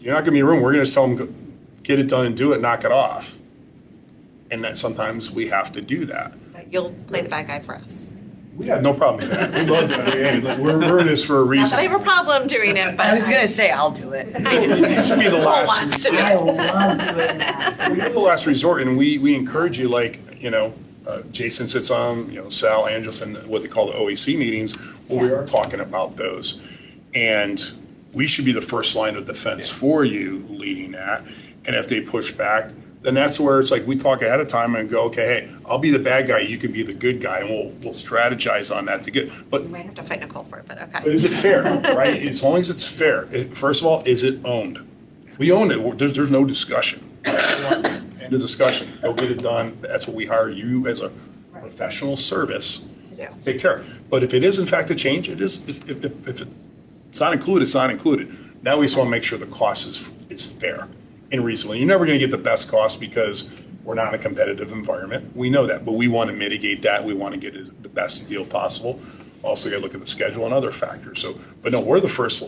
you're not going to be in a room. We're going to tell them, get it done and do it, knock it off. And that sometimes we have to do that. You'll play the bad guy for us. We have no problem with that. We love that. We're in this for a Not reason. that I have a problem doing it, but I was gonna say, I'll do it. You should be the Who last. wants to do I it? love doing that. We're the last resort, and we encourage you, like, Jason sits on, Sal, Angelson, what they call the OAC meetings, where we are talking about those. And we should be the first line of defense for you leading that. And if they push back, then that's where it's like we talk ahead of time and go, okay, hey, I'll be the bad guy, you can be the good guy, and we'll strategize on that to get. But You might have to fight Nicole for it, but okay. But is it fair, right? As long as it's fair. First of all, is it owned? If we own it, there's no discussion. End of discussion. Go get it done. That's what we hire you as a professional service To do. to take care of. But if it is in fact a change, it is. If it's not included, it's not included. Now we just want to make sure the cost is fair and reasonable. You're never going to get the best cost because we're not in a competitive environment. We know that, but we want to mitigate that. We want to get the best deal possible. Also, got to look at the schedule and other factors. So, but no, we're the first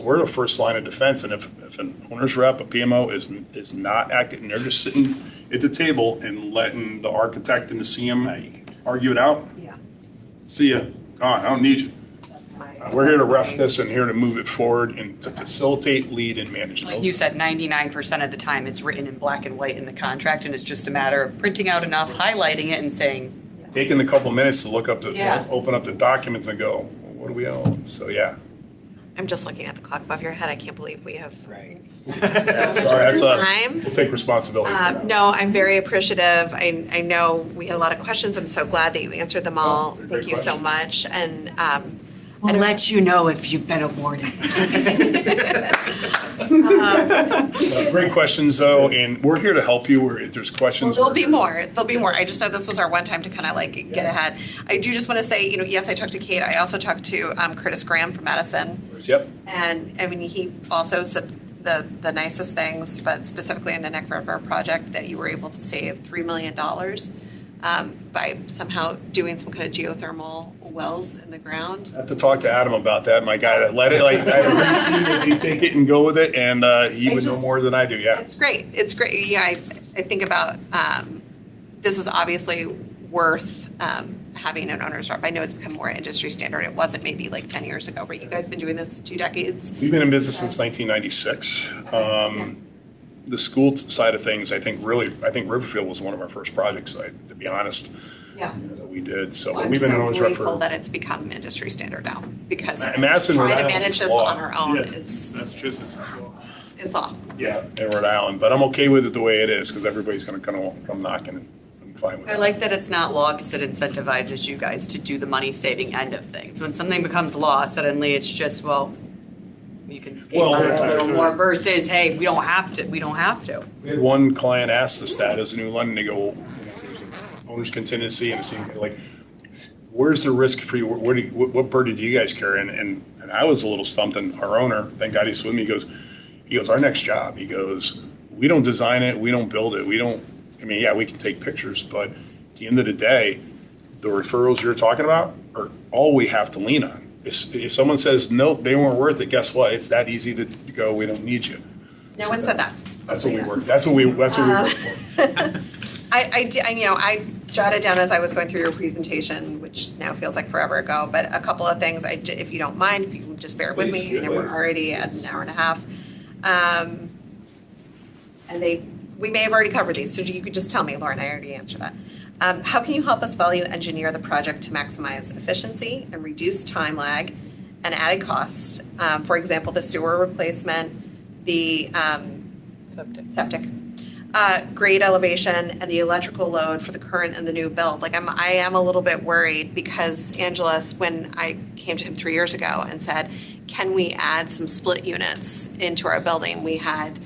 line of defense. And if an owner's rep, a PMO is not acting, and they're just sitting at the table and letting the architect and the CM argue it out. Yeah. See ya. Gone. I don't need you. We're here to ref this and here to move it forward and to facilitate, lead, and manage. Like you said, 99% of the time it's written in black and white in the contract, and it's just a matter of printing out enough, highlighting it, and saying, Taking the couple minutes to look up Yeah. open up the documents and go, what do we own? So yeah. I'm just looking at the clock above your head. I can't believe we have Right. so Sorry, much time. we'll take responsibility for that. No, I'm very appreciative. I know we had a lot of questions. I'm so glad that you answered them all. they're Thank great you so questions. much. And we'll let you know if you've been awarded. Great questions though, and we're here to help you where if there's well, questions. there'll be more. There'll be more. I just know this was our one time to kind of like get ahead. I do just want to say, yes, I talked to Kate. I also talked to Curtis Graham from Madison. Yep. And I mean, he also said the nicest things, but specifically in the Neck River project, that you were able to save $3 million by somehow doing some kind of geothermal wells in the ground. I have to talk to Adam about that, my guy that led it. Like, I have a great team that they take it and go with it, and he would know more than I do, yeah. It's great. It's great. Yeah, I think about, this is obviously worth having an owner's rep. I know it's become more industry standard. It wasn't maybe like 10 years ago, but you guys have been doing this 2 decades. We've been in business since 1996. The school side of things, I think Riverfield was one of our first projects, to be honest, Yeah. that we did. So Well, I'm we've been an so owner's rep grateful for. that it's become industry standard now, because Madison, Rhode trying to Island manage is this law. on our own Yeah. is Massachusetts. law. Yeah, in Rhode Island, but I'm okay with it the way it is because everybody's going to kind of come knocking. I'm fine with I that. like that it's not law because it incentivizes you guys to do the money-saving end of things. When something becomes law, suddenly it's just, well, you can skate Well, on it a I- little more versus, hey, we don't have to. We We had one client ask us that as a New London. They go, well, there's an owner's contingency, and it seemed like, where's the risk for you? What burden do you guys carry? And I was a little stumped. And our owner, thank God he's with me. He goes, our next job. He goes, we don't design it, we don't build it, we don't. I mean, yeah, we can take pictures, but at the end of the day, the referrals you're talking about are all we have to lean on. if someone says, nope, they weren't worth it, guess what? It's that easy to go, we don't need you. No one said that. That's what we work, that's what we work for. I jotted down as I was going through your presentation, which now feels like forever ago, but a couple of things, if you don't mind, if you can just bear with Please, me, and we're already at an hour and a half. We may have already covered these, so you could just tell me, Lauren, I already answered that. How can you help us value engineer the project to maximize efficiency and reduce time lag and added cost? For example, the sewer replacement, the septic, grade elevation, and the electrical load for the current and the new build. Like I am a little bit worried because Angela, when I came to him 3 years ago and said, can we add some split units into our building? We had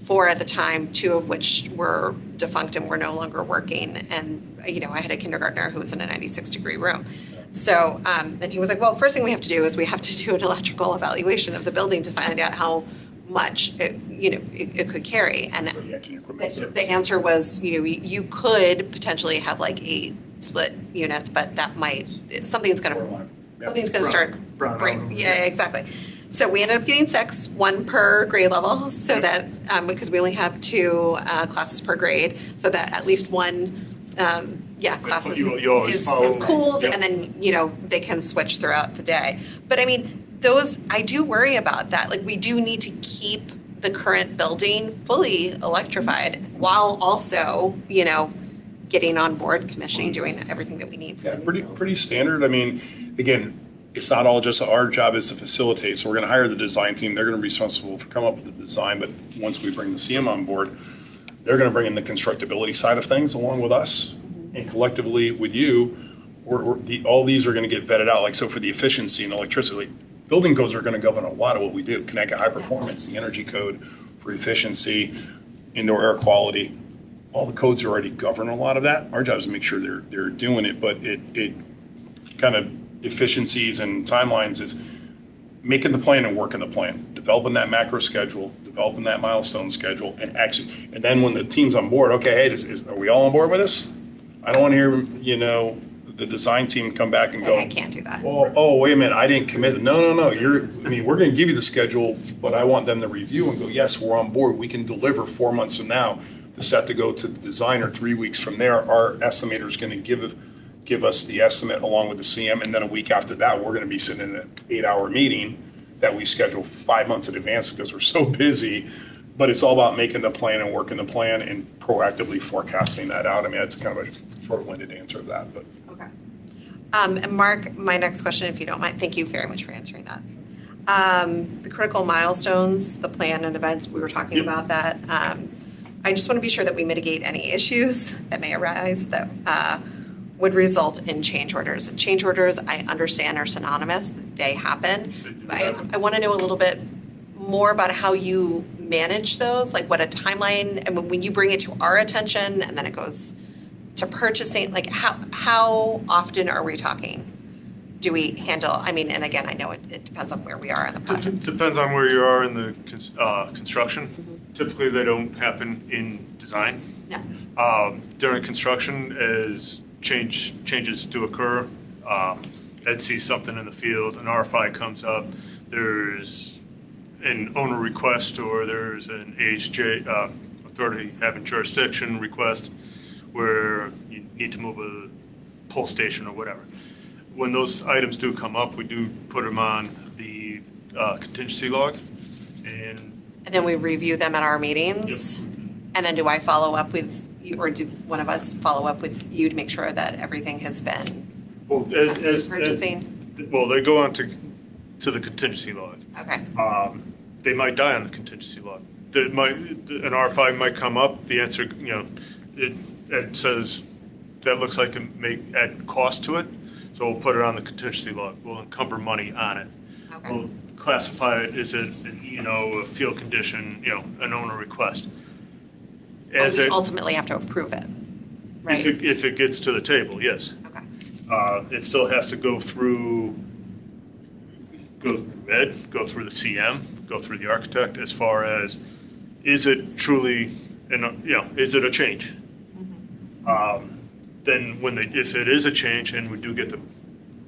4 at the time, 2 of which were defunct and were no longer working. And, I had a kindergartner who was in a 96-degree room. So, and he was like, well, first thing we have to do is we have to do an electrical evaluation of the building to find out how much it could carry. And the answer was, you could potentially have like 8 split units, but that something's going to start breaking. Yeah, exactly. So we ended up getting 6, 1 per grade level, so that because we only have 2 classes per grade, so that at least one class is cooled, and then they can switch throughout the day. But I mean, I do worry about that. Like we do need to keep the current building fully electrified while also getting on board, commissioning, doing everything that we need. Yeah, pretty standard. I mean, again, it's not all just our job is to facilitate. So we're going to hire the design team. They're going to be responsible for coming up with the design. But once we bring the CM on board, they're going to bring in the constructability side of things along with us, and collectively with you, all these are going to get vetted out. Like so, for the efficiency and electricity, building codes are going to govern a lot of what we do. Connecticut High Performance, the energy code for efficiency, indoor air quality. All the codes already govern a lot of that. Our job is to make sure they're doing it, but it kind of efficiencies and timelines is making the plan and working the plan, developing that macro schedule, developing that milestone schedule, and then when the team's on board, okay, hey, are we all on board with this? I don't want to hear, the design team come back and go, I can't do that. Oh, wait a minute, I didn't commit. No. We're going to give you the schedule, but I want them to review and go, yes, we're on board. We can deliver 4 months from now. The set to go to the designer 3 weeks from there. Our estimator is going to give us the estimate along with the CM, and then a week after that, we're going to be sitting in an 8-hour meeting that we schedule 5 months in advance because we're so busy. But it's all about making the plan and working the plan and proactively forecasting that out. I mean, that's kind of a short-winded answer of that, but. Okay. And Mark, my next question, if you don't mind, thank you very much for answering that. The critical milestones, the plan and events, we were talking about that. I just want to be sure that we mitigate any issues that may arise that would result in change orders. Change orders, I understand, are synonymous. They happen. I want to know a little bit more about how you manage those, like what a timeline, and when you bring it to our attention and then it goes to purchasing, like how often are we talking? Do we handle, and again, I know it depends on where we are in the project. Depends on where you are in the construction. Mm-hmm. Typically, they don't happen in design. No. During construction, as changes do occur, Ed sees something in the field, an RFI comes up, there's an owner request or there's an AHJ, authority having jurisdiction request where you need to move a pull station or whatever. When those items do come up, we do put them on the contingency log. And then we review them at our meetings. Yep. And then do I follow up with you, or do one of us follow up with you to make sure that everything has been purchasing? They go on to the contingency log. Okay. They might die on the contingency log. An RFI might come up. The answer, it says that looks like it may add cost to it. So we'll put it on the contingency log. We'll encumber money on it. Okay. We'll classify it as a field condition, an owner request. We ultimately have to approve it, right? If it gets to the table, yes. Okay. It still has to go through Ed, go through the CM, go through the architect as far as, is it truly, is it a change? Mm-hmm. Then if it is a change and we do get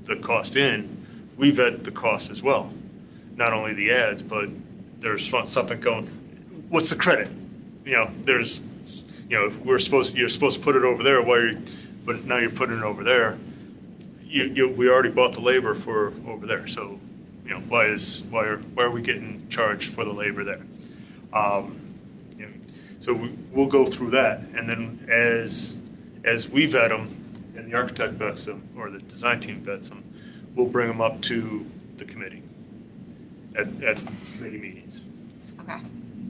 the cost in, we vet the cost as well. Not only the ads, but there's something going, what's the credit? You know, there's, you know, if you're supposed to put it over there, but now you're putting it over there. We already bought the labor for over there, so, you know, why are we getting charged for the labor there? You know, so we'll go through that, and then as we vet them, and the architect vets them, or the design team vets them, we'll bring them up to the committee at committee meetings. Okay.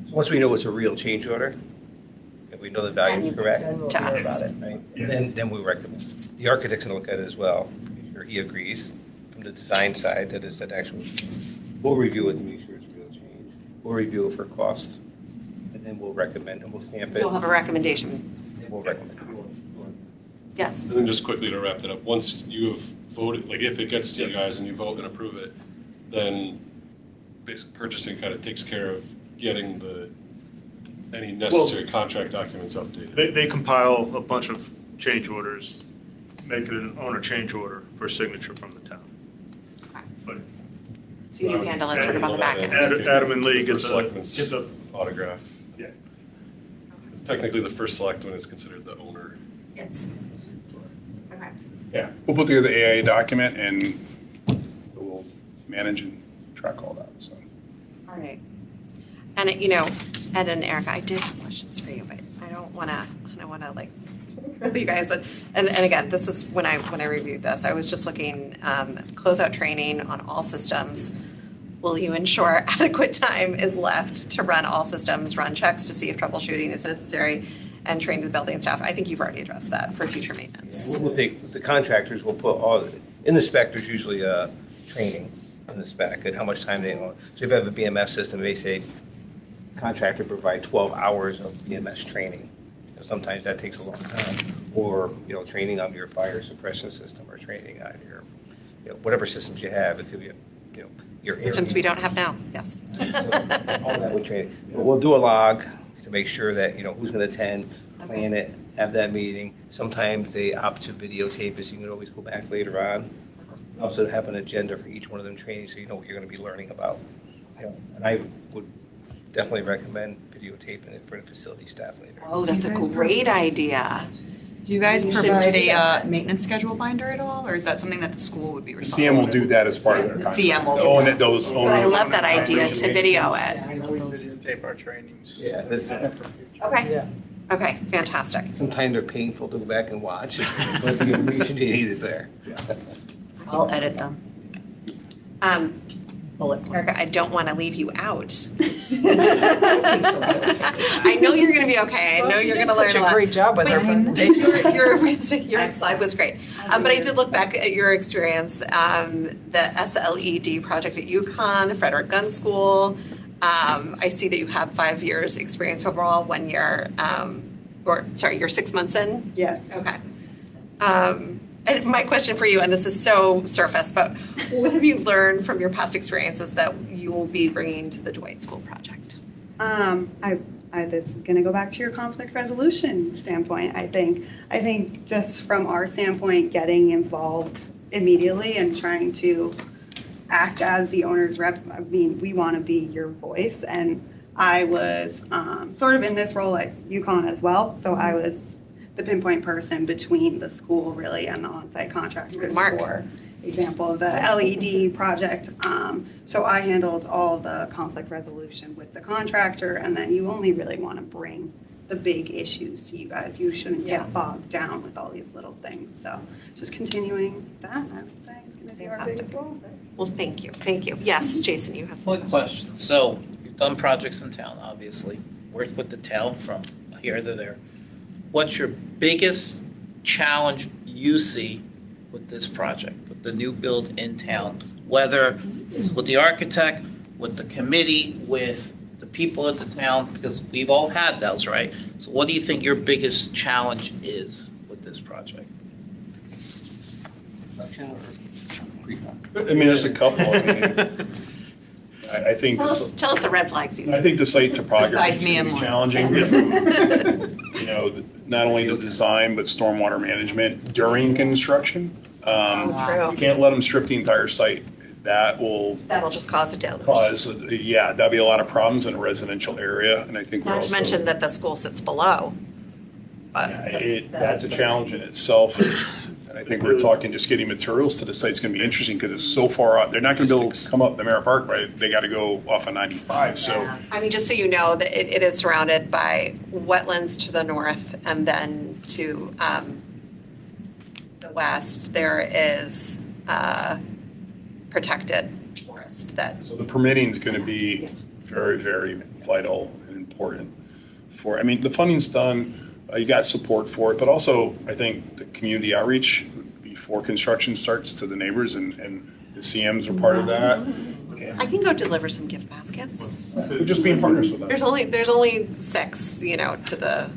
So once we know it's a real change order, and we know the value is correct, we'll To hear us. about it, right? And then we recommend. The architect's gonna look at it as well, make sure he agrees from the design side that it's an actual, we'll review it to make sure it's a real change. We'll review it for costs, and then we'll recommend, and we'll stamp it. You'll have a recommendation. And we'll recommend. Yes. And then just quickly to wrap that up, once you have voted, like if it gets to you guys and you vote and approve it, then basic purchasing kind of takes care of getting any necessary contract documents updated. They compile a bunch of change orders, make it an owner change order for signature from the town. Okay. But So you handle it sort of on the back end. Adam and Lee get First the selectman's autograph. yeah. It's technically the first selectman is considered the owner. Yes. Okay. Yeah, we'll put together the AIA document and we'll manage and track all that, so. All right. And, you know, Ed and Erica, I did have questions for you, but I don't want to like, you guys, and again, this is when I reviewed this, I was just looking, closeout training on all systems. Will you ensure adequate time is left to run all systems, run checks to see if troubleshooting is necessary, and train the building staff? I think you've already addressed that for future maintenance. We'll take, the contractors will put all, in the spec, there's usually training in the spec and how much time they want. So if you have a BMS system, they say contractor provide 12 hours of BMS training. And sometimes that takes a long time. Or, you know, training on your fire suppression system or training on your, you know, whatever systems you have. It could be, you know, your Systems we don't have now, yes. all that with training. But we'll do a log to make sure that, you know, who's going to attend, plan it, have that meeting. Sometimes they opt to videotape it, so you can always go back later on. Also have an agenda for each one of them trainings, so you know what you're going to be learning about. You know, and I would definitely recommend videotaping it for the facility staff later. Oh, that's a great idea. Do you guys You should provide do that. a maintenance schedule binder at all, or is that something that the school would be The responsible? CM will do that as part of their The contract. CM will do Own that. it, those own. But I love that idea to video it. I know we videotape our trainings. Yeah, this, Okay. Okay, fantastic. sometimes they're painful to go back and watch, but the information you need is there. I'll edit them. Bullet points. Erica, I don't want to leave you out. I know you're going to be okay. I know you're going to learn Such a a lot. great job with our But presentation. your slide was great. But I did look back at your experience, the SLED project at UConn, the Frederick Gun School. I see that you have 5 years experience overall, 1 year, you're 6 months in? Yes. Okay. And my question for you, and this is so surface, but what have you learned from your past experiences that you will be bringing to the Dwight School project? This is going to go back to your conflict resolution standpoint. I think just from our standpoint, getting involved immediately and trying to act as the owner's rep. I mean, we want to be your voice, and I was sort of in this role at UConn as well. So I was the pinpoint person between the school really and the on-site contractors for example, the LED project. So I handled all the conflict resolution with the contractor, and then you only really want to bring the big issues to you guys. You shouldn't get bogged down with all these little things. So just continuing that, I would say, is going to be our biggest role. Well, thank you. Thank you. Yes, Jason, you have some. One question. So you've done projects in town, obviously. Worked with the town from here to there. What's your biggest challenge you see with this project, with the new build in town? Whether with the architect, with the committee, with the people at the town, because we've all had those, right? So what do you think your biggest challenge is with this project? I mean, there's a couple. I think. Tell us the red flags you see. I think the site topography Besides is me going to and be Lauren. challenging. You know, not only the design, but stormwater management during construction. True. You can't let them strip the entire site. That'll just cause a deluge. That'll be a lot of problems in a residential area, and I think we're Not to also. mention that the school sits below. That's a challenge in itself. And I think we're talking just getting materials to the site's gonna be interesting because it's so far out. They're not gonna be able to come up the Merritt Parkway. They gotta go off of 95, so. I mean, just so you know, that it is surrounded by wetlands to the north, and then to the west, there is protected forest that. So the permitting's gonna be very, very vital and important I mean, the funding's done, you got support for it, but also, I think the community outreach before construction starts to the neighbors, and the CMs are part of that. I can go deliver some gift baskets. We're just being partners with them. There's only 6, to the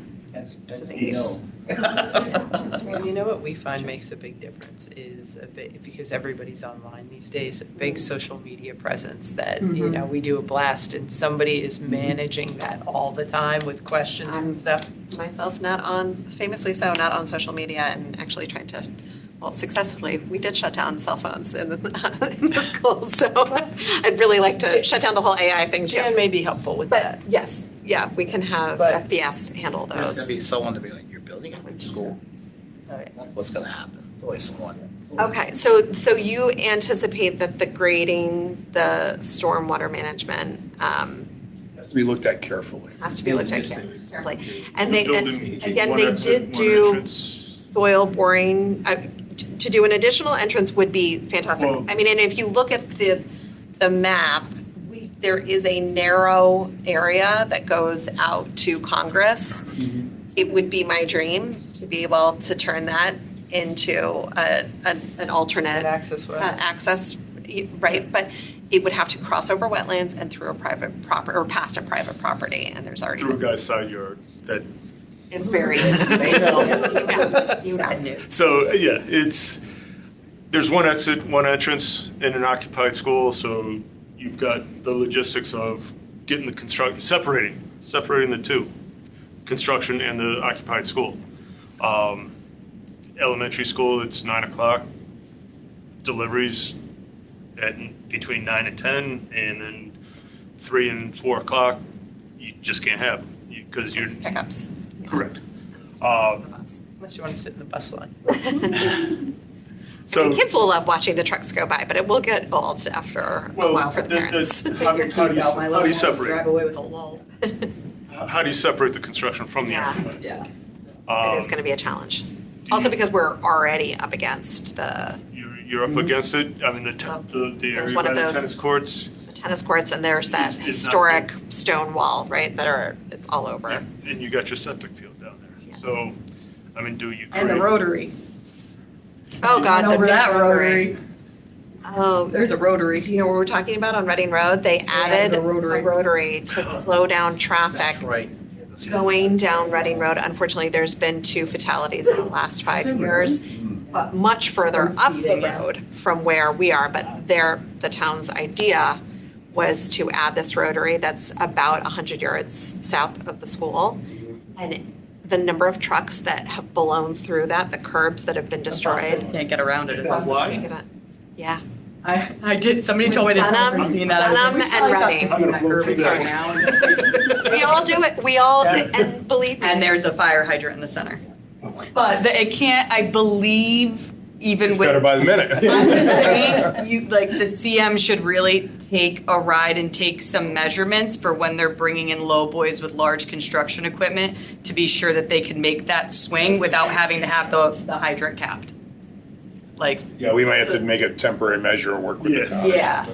east. You know what we find makes a big difference is because everybody's online these days, a big social media presence that, we do a blast and somebody is managing that all the time with questions and stuff. Myself famously so, not on social media, and actually trying to, successfully, we did shut down cell phones in the schools, so I'd really like to shut down the whole AI thing too. Jan may be helpful with that. Yes, yeah, we can have FBS handle There's those. gonna be someone to be like, you're building a new school. That's what's gonna happen. There's always someone. Okay, so you anticipate that the grading, the stormwater management, Has to be looked at carefully. has to be looked at carefully. And The they building, again, one they exit, did one do entrance. soil boring. To do an additional entrance would be fantastic. Well- I mean, and if you look at the map, there is a narrow area that goes out to Congress. It would be my dream to be able to turn that into an alternate Access way. access, right? But it would have to cross over wetlands and through a private property, or past a private property, and there's already. Through a guy's side yard, that, It's very. You know. so, yeah, there's one exit, one entrance in an occupied school, so you've got the logistics of getting the separating the two, construction and the occupied school. Elementary school, it's 9 o'clock, deliveries between 9 and 10, and then 3 and 4 o'clock, you just can't have them, because you're. Pickups. Correct. Unless you want to sit in the bus line. So kids will love watching the trucks go by, but it will get old after a while for the parents. How do you separate? Drive away with a lull. How do you separate the construction from the Yeah. occupied? Yeah. It is going to be a challenge. Also because we're already up against the You're up against it. I mean, the There's area one by of the those- tennis courts, tennis courts, and there's that It's not historic stone wall, right? It's all over. and you got your septic field down there. Yes. So, I mean, do you And the create? Rotary. Oh God, And the over big that rotary. Oh, There's a rotary. do you know what we're talking about on Reading Road? They added a rotary. a rotary to slow down traffic. That's right. Yeah, that's- Going down Reading Road, unfortunately, there's been 2 fatalities in the last 5 years, but much further From up the speeding, yeah. road from where we are. But the town's idea was to add this rotary that's about 100 yards south of the school. And the number of trucks that have blown through that, the curbs that have been destroyed. Can't get around it. buses can't get on- Yeah. I did, somebody told me to Dunham- never seen that. I was like, Dunham we and probably got Reading. to see that curb is Sorry. right now. We all do it. We all, and believe me. And there's a fire hydrant in the center. But it can't, I believe, even It's with. better by the minute. I'm just saying, the CM should really take a ride and take some measurements for when they're bringing in low boys with large construction equipment to be sure that they can make that swing without having to have the hydrant capped. Like, Yeah, we might have to make a temporary measure or work with the town. Yeah.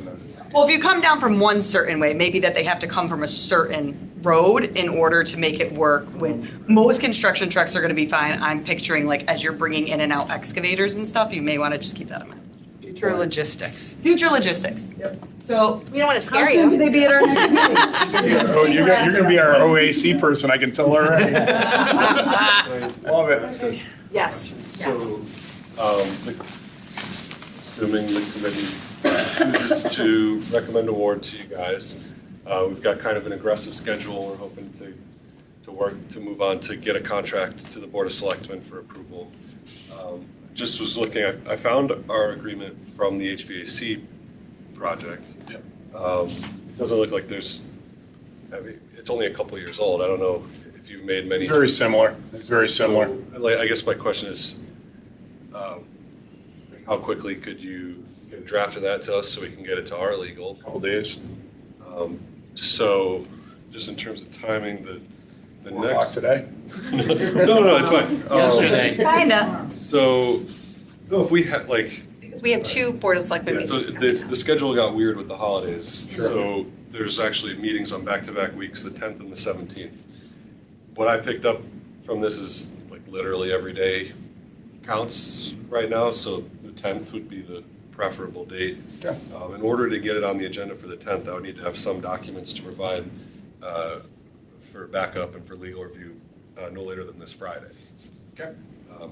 well, if you come down from one certain way, maybe that they have to come from a certain road in order to make it work with, most construction trucks are gonna be fine. I'm picturing like as you're bringing in and out excavators and stuff, you may wanna just keep that in mind. Future logistics. Future logistics. Yep. So. We don't want to scare How soon can you. they be at our next meeting? Oh, you're gonna be our OAC person, I can tell already. Love it. Yes, yes. So, assuming the committee chooses to recommend award to you guys, we've got kind of an aggressive schedule. We're hoping to work to move on to get a contract to the Board of Selectmen for approval. Just was looking, I found our agreement from the HVAC project. Yep. It doesn't look like there's, I mean, it's only a couple years old. I don't know if you've made many. It's very similar. It's very similar. So, like, I guess my question is, how quickly could you get a draft of that to us so we can get it to our legal? Couple days. So, just in terms of timing, the 4 o'clock next. today. No, it's fine. Yesterday. Kinda. So, no, if we had like, Because we have 2 Board of Selectmen so meetings. the schedule got weird with the holidays. So there's actually meetings on back-to-back weeks, the 10th and the 17th. What I picked up from this is like literally every day counts right now. So the 10th would be the preferable date. Yeah. In order to get it on the agenda for the 10th, I would need to have some documents to provide for backup and for legal review no later than this Friday. Okay.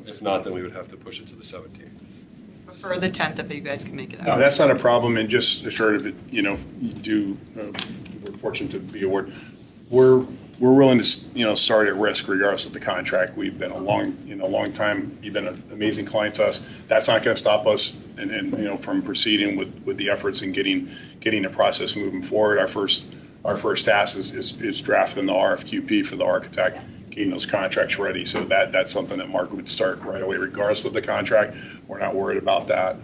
If not, then we would have to push it to the 17th. For the 10th, if you guys can make it No, out. that's not a problem, and just assured of it, you know, you do, we're fortunate to be awarded. We're willing to, you know, start at risk regardless of the contract. We've been a long time, you've been an amazing client to us. That's not gonna stop us and, you know, from proceeding with the efforts and getting the process moving forward. Our first task is drafting the RFQP for the architect, getting those contracts ready. So that's something that Mark would start right away regardless of the contract. We're not worried about that.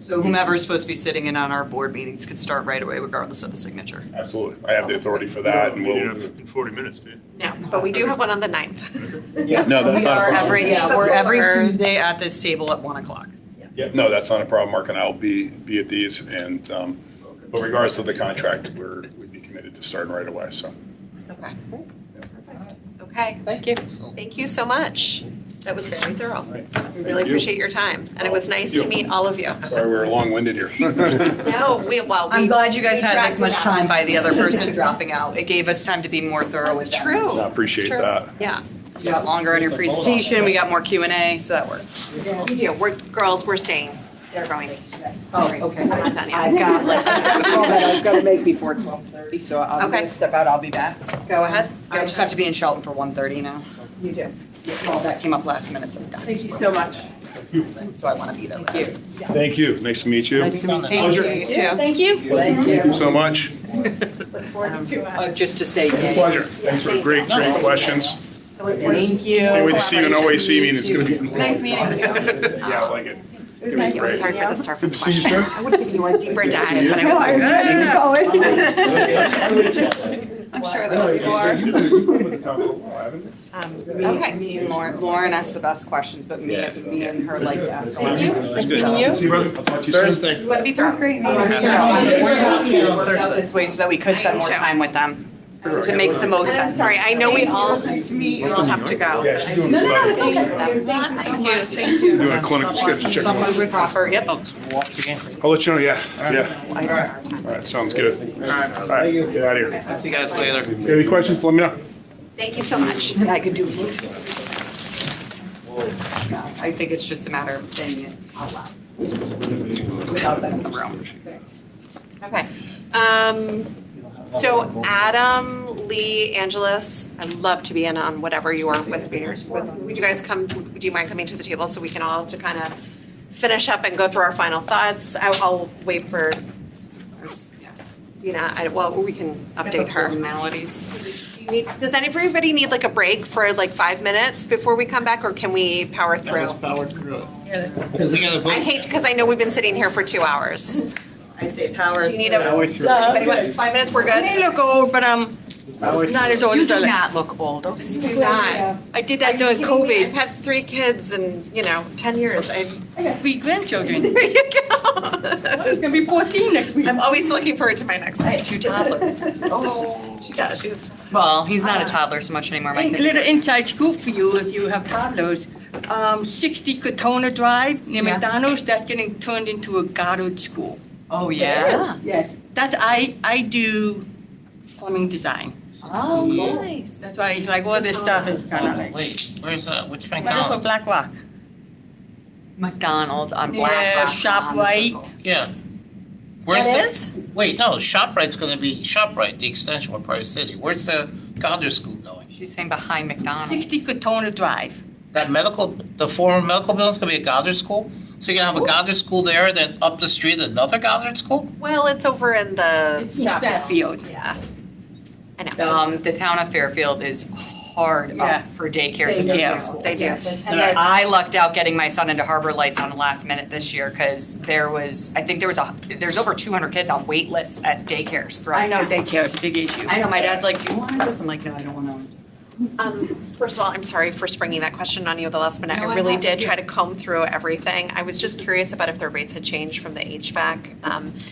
So whomever's supposed to be sitting in on our board meetings could start right away regardless of the signature. Absolutely. I have the authority for that, and Meeting we'll. in 40 minutes, dude. No, but we do have one on the 9th. Yeah, no, that's We not a are problem. we're every Tuesday at this table at 1 o'clock. Yeah, no, that's not a problem. Mark and I will be at these, and, but regardless of the contract, we'd be committed to starting right away, so. Okay. Perfect. Okay. Thank you. Thank you so much. That was very thorough. Right. We really you. appreciate your time, and it was nice to meet all of you. Sorry, we were long-winded here. No, I'm glad you guys had dragged this much it out. time by the other person dropping out. It gave us time to be more thorough with It's them. true. I appreciate It's true. that. Yeah, You got longer on your presentation, we got more Q&A, so that works. we do. We're staying. They're going. Oh, Sorry. okay. I'm not done I've yet. got like a call that I've got to make before 12:30, so I'm Okay. gonna step out, I'll be back. Go ahead. I just have to be in Shelton for 1:30 now. You do. Well, that came up last minute, so we got it. Thank you so much. So I want to be there. Thank you. Thank you. Nice to meet you. Nice to meet you. Pleasure. You too. Thank you. Thank Thank you so much. Just to say. Pleasure. Thanks for great questions. Thank you. Can't wait to see you in OAC meeting. It's gonna be. Nice meeting you. Yeah, I like it. It's gonna be great. Sorry for the surface Good to see you, question. sir. I would have given you a deeper dive, but I No, was I like, was ready to go. I'm sure that you are. Okay. Me and Lauren asked the best questions, but me and her like to ask. Thank you. Nice meeting you. See you, brother. I'll talk to you soon. Thursday. You want to be through? Great We're meeting. gonna out this way so that we could spend more time with them. It makes the most And I'm sense. sorry, I know we all have to go. Yeah, she's doing this. Thank you. Doing a clinical schedule check. I'll Proper, yep. Walk again. let you know, yeah. All right, sounds good. All right, get out of here. See you guys later. Got any questions, let me know. Thank you so much. And I could do it. I think it's just a matter of saying it out loud. Without them in the room. Okay. So Adam, Lee, Angelus, I'd love to be in on whatever you are with me. Would you guys come, would you mind coming to the table so we can all to kind of finish up and go through our final thoughts? I'll wait for, we can update her. Formalities. Does everybody need like a break for like 5 minutes before we come back, or can we power through? Let's power through it. Because we gotta I vote. hate, because I know we've been sitting here for 2 hours. I say power. Do you need a, Power through. anybody want 5 minutes, we're good? I look old, but I'm not as old You as I do look. not look old. Oh, Do not. I did that Are during you kidding me? I've COVID. had 3 kids in, 10 years. I got 3 grandchildren. There you go. I'm gonna be 14 next week. I'm always looking forward to my next I one. have 2 toddlers. Oh, she does, she's. Well, he's not a toddler so much anymore. My A kid. little inside scoop for you if you have toddlers. 60 Katona Drive near Yeah. McDonald's, that's getting turned into a Goddard school. Oh, yeah. Yes, that I do plumbing design. Oh, nice. That's why it's like all this stuff is kind of like. Wait, where's which Right for McDonald's? Black Rock. McDonald's on Black Yeah, Rock. ShopRite. Yeah. Where's That the- is? Wait, no, ShopRite's gonna be ShopRite, the extension with Price City. Where's the Goddard School going? She's saying behind McDonald's. 60 Katona Drive. The former medical building's gonna be a Goddard School? So you have a Goddard school there, then up the street, another Goddard school? Well, it's over in the. It's in Stratfield. Yeah. I know. The town of Fairfield is hard Yeah. up for daycares and Yeah. nursery schools. They do. Yes. And then, I lucked out getting my son into Harbor Lights on the last minute this year because there's over 200 kids on wait lists at daycares throughout. I know town. daycare is a big issue. I know, my dad's like, do you want this? I'm like, no, I don't want to. first of all, I'm sorry for springing that question on you at the last minute. No, I I really have did to. try to comb through everything. I was just curious about if their rates had changed from the HVAC,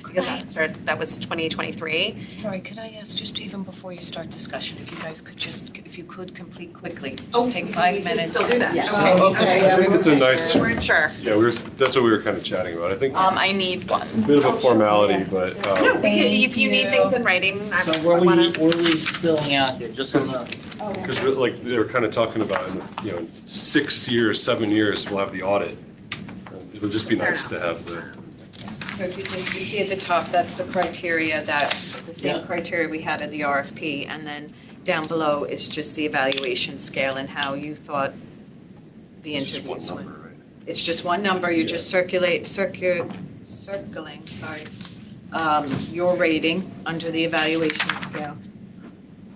because that was 2023. Sorry, could I ask, just even before you start discussion, if you guys could if you could complete quickly, Oh, just take 5 minutes. Still do that? Yes. Okay. I think it's a nice, We weren't sure. yeah, that's what we were kind of chatting about. I think I need one. it's a bit of a formality, but, No, we can, if you need things in writing, I So I wanna. what are we filling out here, just on the? because like they were kind of talking about, in 6 years, 7 years, we'll have the audit. It would just be nice to have the. So because you see at the top, that's the criteria the same Yeah. criteria we had at the RFP, and then down below is just the evaluation scale and how you thought the It's just one interviews went. number, right? It's just one number, you Yeah. just circling, your rating under the evaluation scale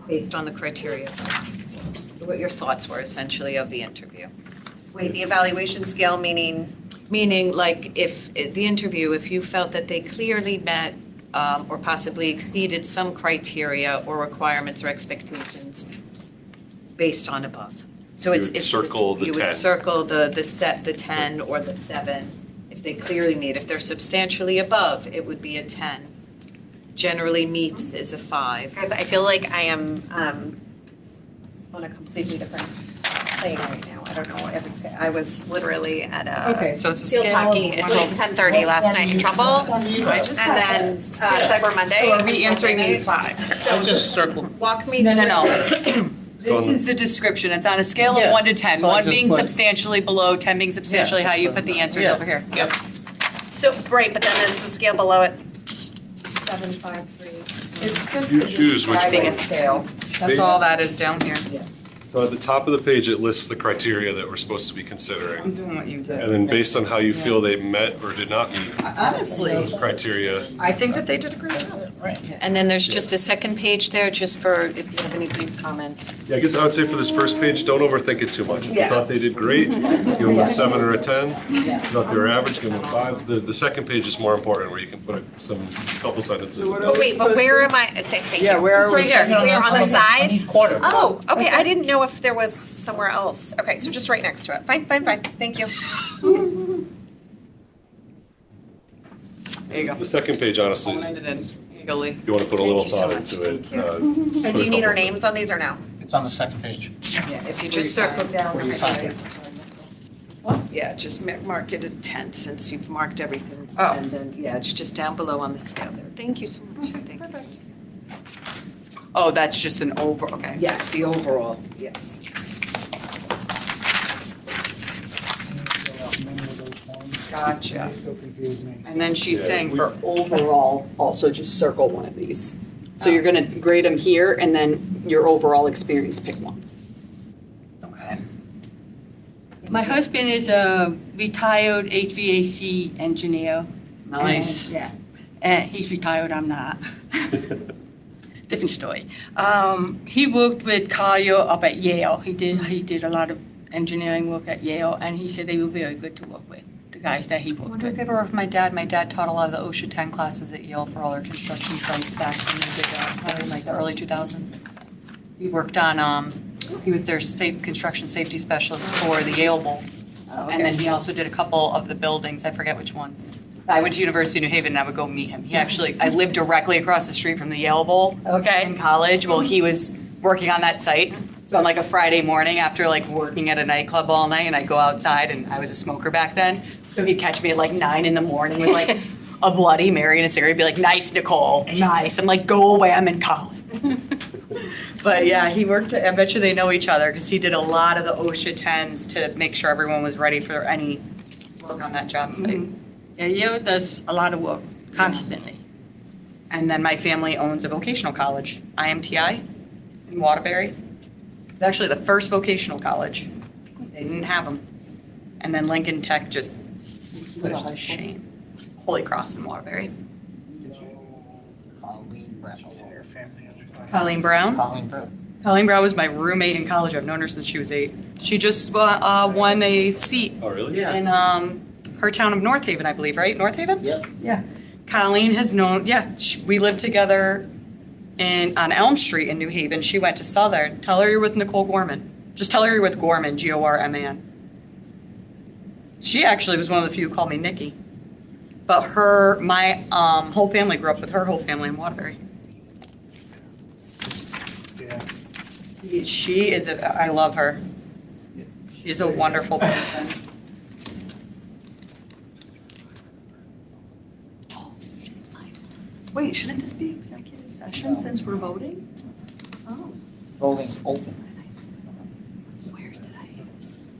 based on the criteria. So what your thoughts were essentially of the interview. Wait, the evaluation scale meaning, Meaning, like, if the interview, if you felt that they clearly met or possibly exceeded some criteria or requirements or expectations based on above. So You it's would circle the you 10. would circle the 10 or the 7 if they clearly meet. If they're substantially above, it would be a 10. Generally meets is a 5. guys, I feel like I am on a completely different plane right now. I don't know if it's, I was literally at Okay, a so it's a field scale of hockey until 10:30 last night in Trumbull. I just And then Cyber Monday. So are we until answering midnight. these 5? So Just circle. walk me No, through. no. This is the description. It's on a scale of Yeah. 1 to 10. So I 1 just being put- substantially below, 10 being substantially high. You put the answers Yeah. over here. Yep. So, right, but then is the scale below it? 753. It's just You choose which describing one. a scale. That's They- all that is down here. So at the top of the page, it lists the criteria that we're supposed to be considering. I'm doing what you did. And then based on how you feel they met or did not meet Honestly, those criteria, I think that they did a great job. And then there's just a second page there, just for if you have any brief comments. yeah, I guess I would say for this first page, don't overthink it too much. If you Yeah. thought they did great, give them a 7 or a 10. Yeah. If you thought they were average, give them a 5. The second page is more important, where you can put couple sentences. But wait, but where am I, say thank you. Yeah, where are we? Right here, we're on the side? Each quarter. Oh, okay, I didn't know if there was somewhere else. Okay, so just right next to it. Fine, thank you. There you go. The second page, honestly, Pulling it in eagerly. if you want to put a little Thank you so thought much. into it. And do you need our names on these or no? It's on the second page. Yeah, if you just circle down. Where you sign it. Yeah, just mark it a 10 since you've marked everything. Oh. And then, yeah, it's just down below on the scale there. Thank you so much. Thank you. Oh, that's just an over, okay. Yes, the overall, yes. Gotcha. Still confuse me. And then she's Yeah, saying we- for overall, also just circle one of these. So you're gonna grade them here and then your overall experience, pick one. Okay. My husband is a retired HVAC engineer. Nice. And, yeah. And he's retired, I'm not. Different story. He worked with Collier up at Yale. He did a lot of engineering work at Yale, and he said they were very good to work with, the guys that he I worked wonder if with. you ever with my dad. My dad taught a lot of the OSHA 10 classes at Yale for all our construction sites back when they did that, in like the early 2000s. He worked on, he was their construction safety specialist for the Yale Bowl. And then he also did a couple of the buildings, I forget which ones. I went to University of New Haven and I would go meet him. He actually, I lived directly across the street from the Yale Bowl. Okay. In college. Well, he was working on that site. So on like a Friday morning after like working at a nightclub all night and I go outside and I was a smoker back then. So he'd catch me at like 9 a.m. with like a Bloody Mary and a cigarette. He'd be like, nice, Nicole, nice. I'm like, go away, I'm in college. But yeah, he worked, I bet you they know each other because he did a lot of the OSHA 10s to make sure everyone was ready for any work on that job site. Yeah, Yale does a lot of work constantly. And then my family owns a vocational college, IMTI in Waterbury. It's actually the first vocational college. They didn't have them. And then Lincoln Tech just Where's the shame? Holy Cross in Waterbury. Colleen Brown. Colleen Brown? Colleen Brown. Colleen Brown was my roommate in college. I've known her since she was 8. She just won a seat Oh, really? Yeah. in her town of North Haven, I believe, right? North Haven? Yep. Yeah. Colleen has known, we lived together on Elm Street in New Haven. She went to Southern. Tell her you're with Nicole Gorman. Just tell her you're with Gorman, Gorman. She actually was one of the few who called me Nikki. But my whole family grew up with her whole family in Waterbury. Yeah. She is, I love her. She's a wonderful person. Wait, shouldn't this be executive session since we're voting? Oh. Voting's open. Where's did I use?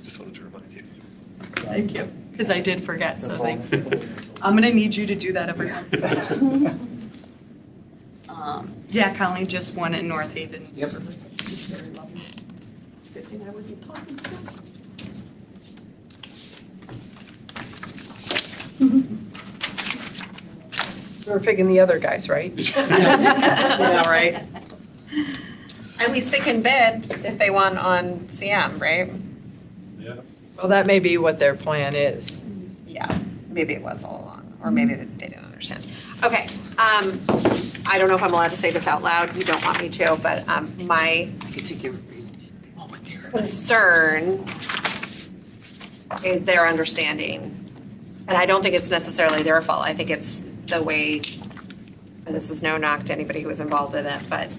Just wanted to remind you. Thank you, because I did forget, so thank you. I'm gonna need you to do that every once in a while. Yeah, Colleen just won in North Haven. Yep. She's very lovely. It's a good thing I wasn't talking to her. We're picking the other guys, right? Yeah, right. At least they can bid if they won on CM, right? Yeah. Well, that may be what their plan is. Yeah, maybe it was all along, or maybe they didn't understand. Okay, I don't know if I'm allowed to say this out loud. You don't want me to, but my concern is their understanding. And I don't think it's necessarily their fault. I think it's the way, and this is no knock to anybody who was involved in it, but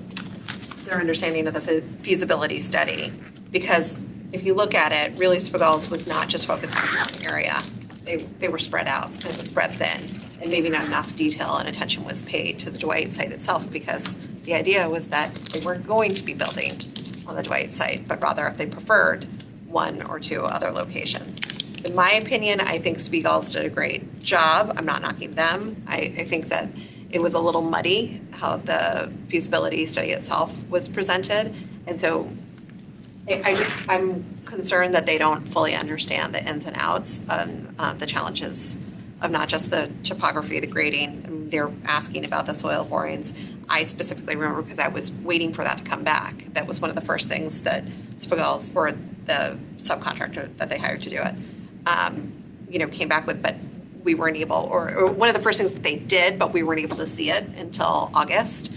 their understanding of the feasibility study. Because if you look at it, really Spagals was not just focused on one area. They were spread out, it was spread thin, and maybe not enough detail and attention was paid to the Dwight site itself, because the idea was that they weren't going to be building on the Dwight site, but rather if they preferred one or two other locations. In my opinion, I think Spagals did a great job. I'm not knocking them. I think that it was a little muddy how the feasibility study itself was presented. And so I'm concerned that they don't fully understand the ins and outs of the challenges of not just the topography, the grading. And they're asking about the soil borings. I specifically remember because I was waiting for that to come back. That was one of the first things that Spagals, or the subcontractor that they hired to do it, came back with, but we weren't able, or one of the first things that they did, but we weren't able to see it until August,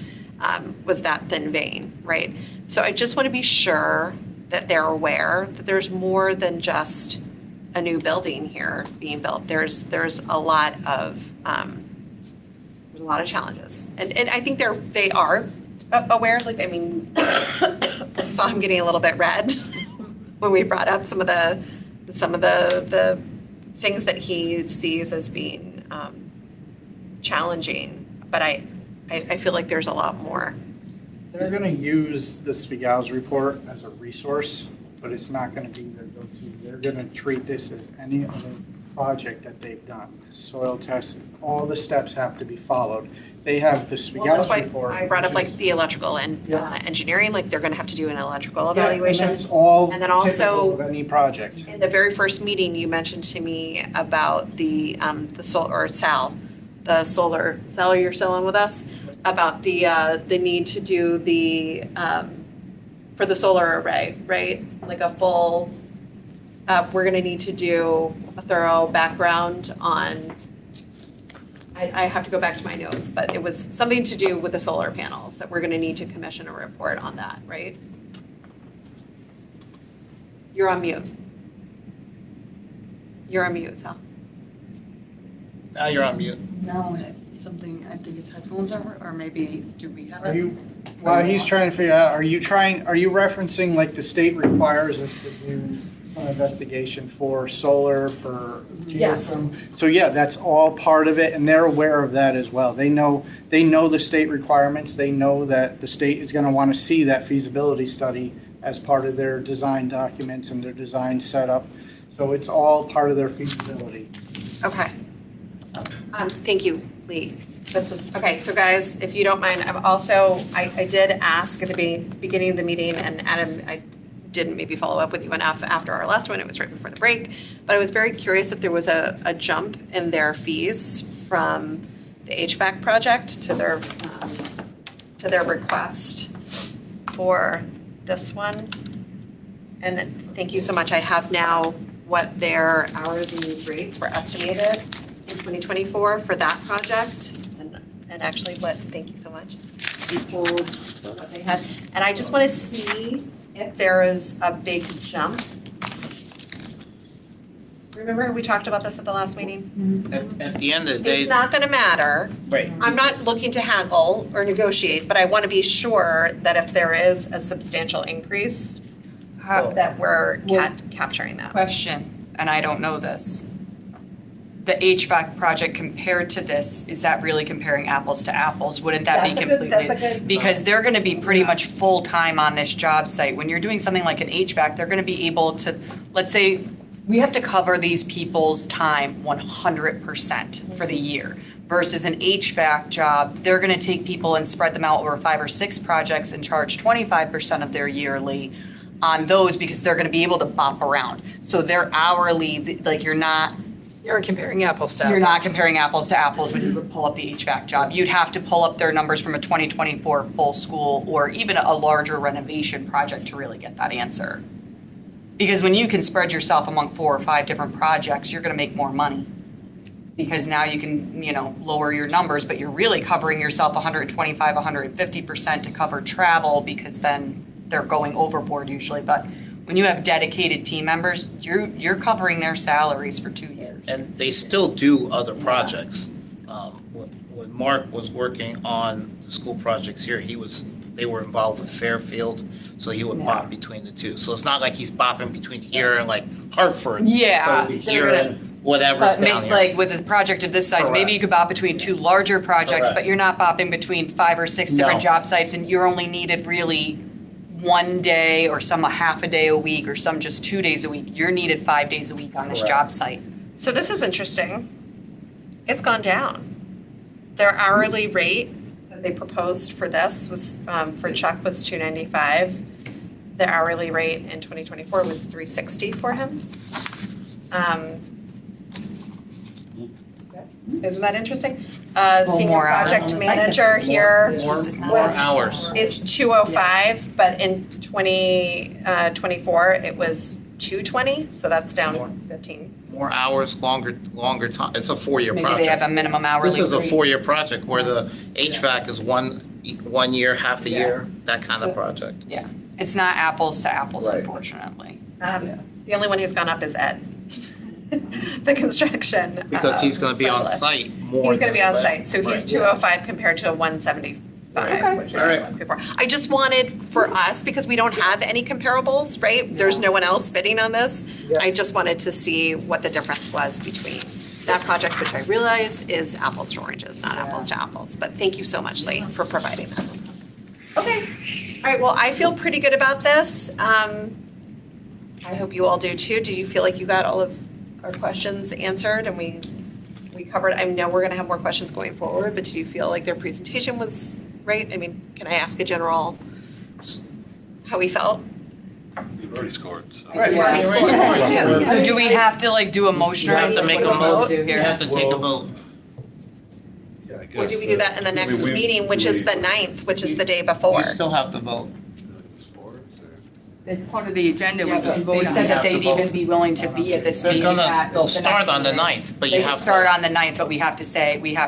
was that thin vein, right? So I just want to be sure that they're aware that there's more than just a new building here being built. There's a lot of challenges, and I think they are aware. Like, I mean, I saw him getting a little bit red when we brought up some of the things that he sees as being challenging, but I feel like there's a lot more. They're going to use the Spagals report as a resource, but it's not going to be their go-to. They're going to treat this as any other project that they've done. Soil tests, all the steps have to be followed. They have the Well, that's Spagals why report. I brought up like the electrical and engineering, like they're gonna have to do an electrical Yeah, evaluation. and that's all And then typical also, of any project. in the very first meeting, you mentioned to me about the Sal, you're still on with us? About the need to do for the solar array, right? Like a full, we're gonna need to do a thorough background on, I have to go back to my notes, but it was something to do with the solar panels, that we're gonna need to commission a report on that, right? You're on mute. You're on mute, Sal. Now you're on mute. No, something, I think his headphones are, or maybe, do we have Are it? you, while he's trying to figure out, are you referencing like the state requires us to do some investigation for solar, for Yes. geothermal? So yeah, that's all part of it, and they're aware of that as well. They know the state requirements. They know that the state is going to want to see that feasibility study as part of their design documents and their design setup. So it's all part of their feasibility. Okay. Thank you, Lee. This was, okay, so guys, if you don't mind, I did ask at the beginning of the meeting, and Adam, I didn't maybe follow up with you enough after our last one. It was right before the break. But I was very curious if there was a jump in their fees from the HVAC project to their request for this one. And thank you so much. I have now what their hourly rates were estimated in 2024 for that project. And actually thank you so much. We pulled what they had. And I just want to see if there is a big jump. Remember we talked about this at the last meeting? At the end of the day. It's not going to matter. Right. I'm not looking to haggle or negotiate, but I want to be sure that if there is a substantial increase, that we're capturing that. Question, and I don't know this. The HVAC project compared to this, is that really comparing apples to apples? Wouldn't that be completely? That's a good. Because they're gonna be pretty much full-time on this job site. When you're doing something like an HVAC, they're gonna be able to, let's say, we have to cover these people's time 100% for the year. Versus an HVAC job, they're gonna take people and spread them out over 5 or 6 projects and charge 25% of their yearly on those because they're gonna be able to bop around. So they're hourly, like you're not comparing apples to apples. You're not comparing apples to apples when you pull up the HVAC job. You'd have to pull up their numbers from a 2024 full school or even a larger renovation project to really get that answer. Because when you can spread yourself among 4 or 5 different projects, you're gonna make more money. Because now you can, lower your numbers, but you're really covering yourself 125, 150% to cover travel because then they're going overboard usually. But when you have dedicated team members, you're covering their salaries for 2 years. And they still do other projects. When Mark was working on the school projects here, they were involved with Fairfield, so he would bop between the two. So it's not like he's bopping between here and like Hartford. Yeah, over here and whatever's down here. Like with a project of this size, Correct. maybe you could bop between 2 larger projects, Correct. but you're not bopping between 5 or 6 different No. job sites, and you're only needed really 1 day, or some a half a day a week, or some just 2 days a week. You're needed 5 days a week on this Correct. job site. So this is interesting. It's gone down. Their hourly rate that they proposed for this was, for Chuck was $295. The hourly rate in 2024 was $360 for him. Isn't that interesting? Senior more hours project on the manager here More hours. is 205, but in 2024 it was 220, so that's down 15. More hours, longer time. It's a 4-year project. Maybe they have a minimum hourly This is a rate. 4-year project where the HVAC is one year, half a year, that kind of project. Yeah, it's not apples to apples, Right. unfortunately. The only one who's gone up is Ed, the construction Because he's gonna be on specialist. site more. He's gonna be on than- site, so he's Right. 205 compared to a 175, which All right. I was before. I just wanted for us, because we don't have any comparables, right? There's no one else bidding on this. I just wanted to see what the difference was between that project, which I realize is apples to oranges, not apples to apples. But thank you so much, Lee, for providing that. Okay, all right, well, I feel pretty good about this. I hope you all do too. Do you feel like you got all of our questions answered and we covered? I know we're gonna have more questions going forward, but do you feel like their presentation was right? I mean, can I ask a general how we felt? You've already scored. So. Right. Yeah. You're right. So do we have to like do a motion You or have to anything? make a What do we vote, do you here? have to take a vote. Yeah, I guess. Or do we do that in the next meeting, which is the 9th, which is the day before? You still have to vote. It's part of the agenda, we Yeah, can but vote they on said it. that have to they'd vote. even be willing to be at this They're meeting. they'll start on the 9th, but you They have to. start on the 9th, but we have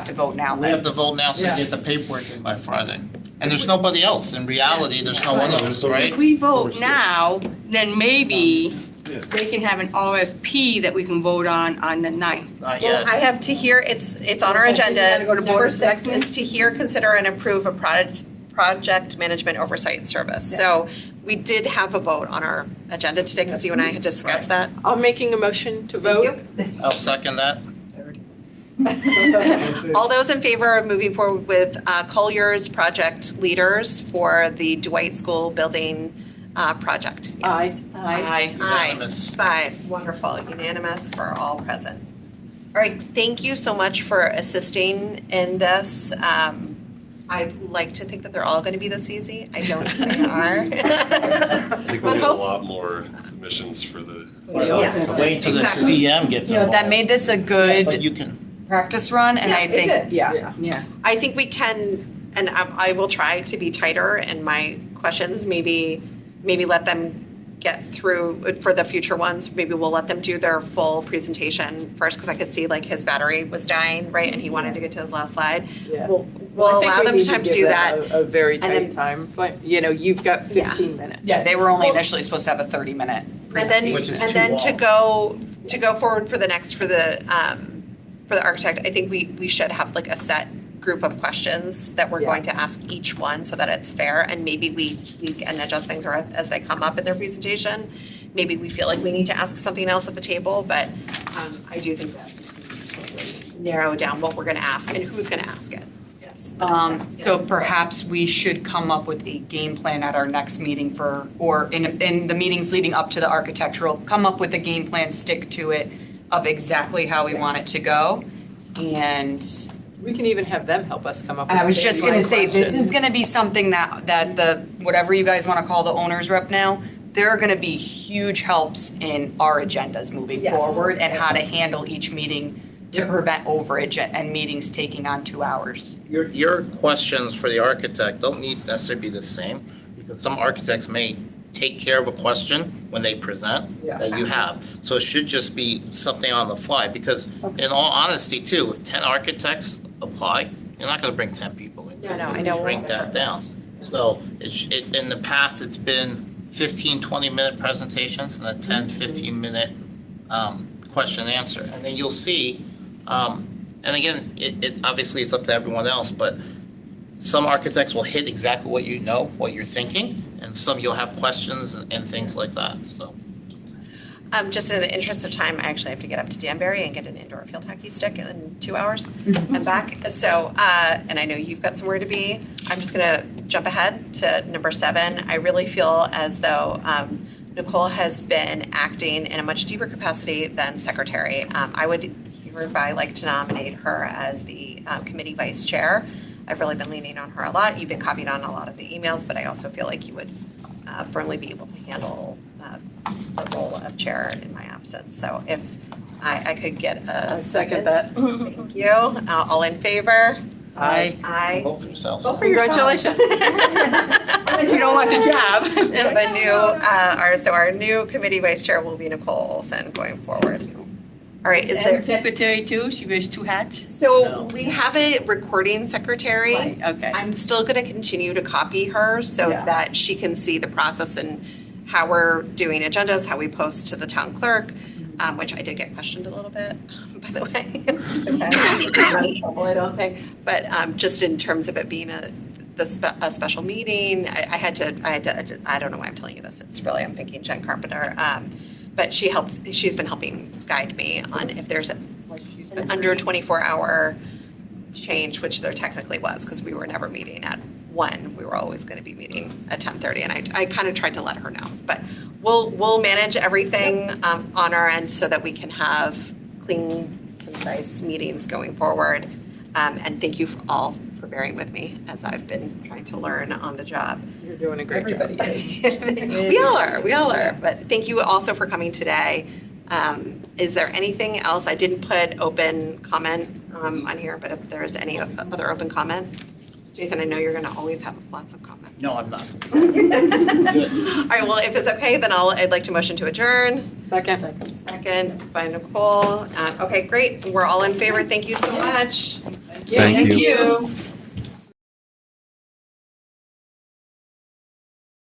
to vote now. We have to vote now so you get the paperwork in by Friday. And there's nobody else. In reality, there's no one else, right? If we vote now, then maybe they can have an RFP that we can vote on the 9th. Not Well, yet. I have to hear, it's on our Okay, so you agenda. gotta go to Board Number of 6 Selectmen? is to hear, consider, and approve a project management oversight service. So we did have a vote on our agenda today because you and I had discussed that. I'm making a motion to vote. I'll second that. All those in favor of moving forward with Collier's project leaders for the Dwight School building project? Yes. Aye. Unanimous. 5, wonderful, unanimous for all present. All right, thank you so much for assisting in this. I'd like to think that they're all going to be this easy. I don't think they are. I think we'll get a lot more submissions for the. Yes. Wait till the Exactly. CM gets You know, involved. that made this a But good you can, practice run, and Yeah, I it think. did. Yeah. I think we can, and I will try to be tighter in my questions. Maybe let them get through for the future ones. Maybe we'll let them do their full presentation first, because I could see like his battery was dying, right, and he wanted to get to his last slide. Yeah. We'll I think allow we them need time to give do that that. A very and tight then- time, but, you've got 15 minutes. Yeah, they were only Well- initially supposed to have a 30-minute And then, presentation. Which is and too then long. to go forward for the next, for the architect, I think we should have like a set group of questions that we're going to ask each one so that it's fair, and maybe we can adjust things or as they come up in their presentation. Maybe we feel like we need to ask something else at the table, but I do think that we can narrow down what we're gonna ask and who's gonna ask it. Yes. So perhaps we should come up with a game plan at our next meeting or in the meetings leading up to the architectural, come up with a game plan, stick to it of exactly how we want it to go. And We can even have them help us come up with. I was just gonna say, this questions. is gonna be something that the, whatever you guys wanna call the owner's rep now, there are gonna be huge helps in our agendas moving Yes. forward and how to handle each meeting to prevent overage and meetings taking on 2 hours. your questions for the architect don't need necessarily be the same, because some architects may take care of a question when they present that you have. So it should just be something on the fly, because in all honesty too, if 10 architects apply, you're not gonna bring 10 people in. Yeah, no, I know. Bring that down. So in the past, it's been 15, 20-minute presentations and a 10, 15-minute question and answer. And then you'll see, and again, it obviously it's up to everyone else, but some architects will hit exactly what you know, what you're thinking, and some you'll have questions and things like that, so. Just in the interest of time, I actually have to get up to Danbury and get an indoor field hockey stick in 2 hours and back. So, and I know you've got somewhere to be. I'm just gonna jump ahead to number 7. I really feel as though Nicole has been acting in a much deeper capacity than secretary. I would hereby like to nominate her as the committee vice chair. I've really been leaning on her a lot. You've been copied on a lot of the emails, but I also feel like you would firmly be able to handle the role of chair in my absence. So if I could get a second. that. Thank you. All in favor? Aye. Aye. Vote for yourself. Vote for yourself. Congratulations. Unless you don't want the job. The new, our new committee vice chair will be Nicole Olson going forward. All right, is there? And secretary too, she wears 2 hats? So we have a recording secretary. Right, okay. I'm still going to continue to copy her so that she can see the process and how we're doing agendas, how we post to the town clerk, which I did get questioned a little bit, by the way. It's okay. I'm not in trouble, I don't think. But just in terms of it being a special meeting, I had to, I don't know why I'm telling you this. It's really, I'm thinking Jen Carpenter. But she's been helping guide me on if there's an under 24-hour change, which there technically was, because we were never meeting at 1. We were always going to be meeting at 10:30, and I kind of tried to let her know. But we'll manage everything on our end so that we can have clean, concise meetings going forward. And thank you all for bearing with me as I've been trying to learn on the job. You're doing a great job. We all are. But thank you also for coming today. Is there anything else? I didn't put open comment on here, but if there's any other open comment, Jason, I know you're going to always have lots of comments. No, I'm not. All right. Well, if it's okay, then I'd like to motion to adjourn. Second by Nicole. Okay, great. We're all in favor. Thank you so much. Thank you. you.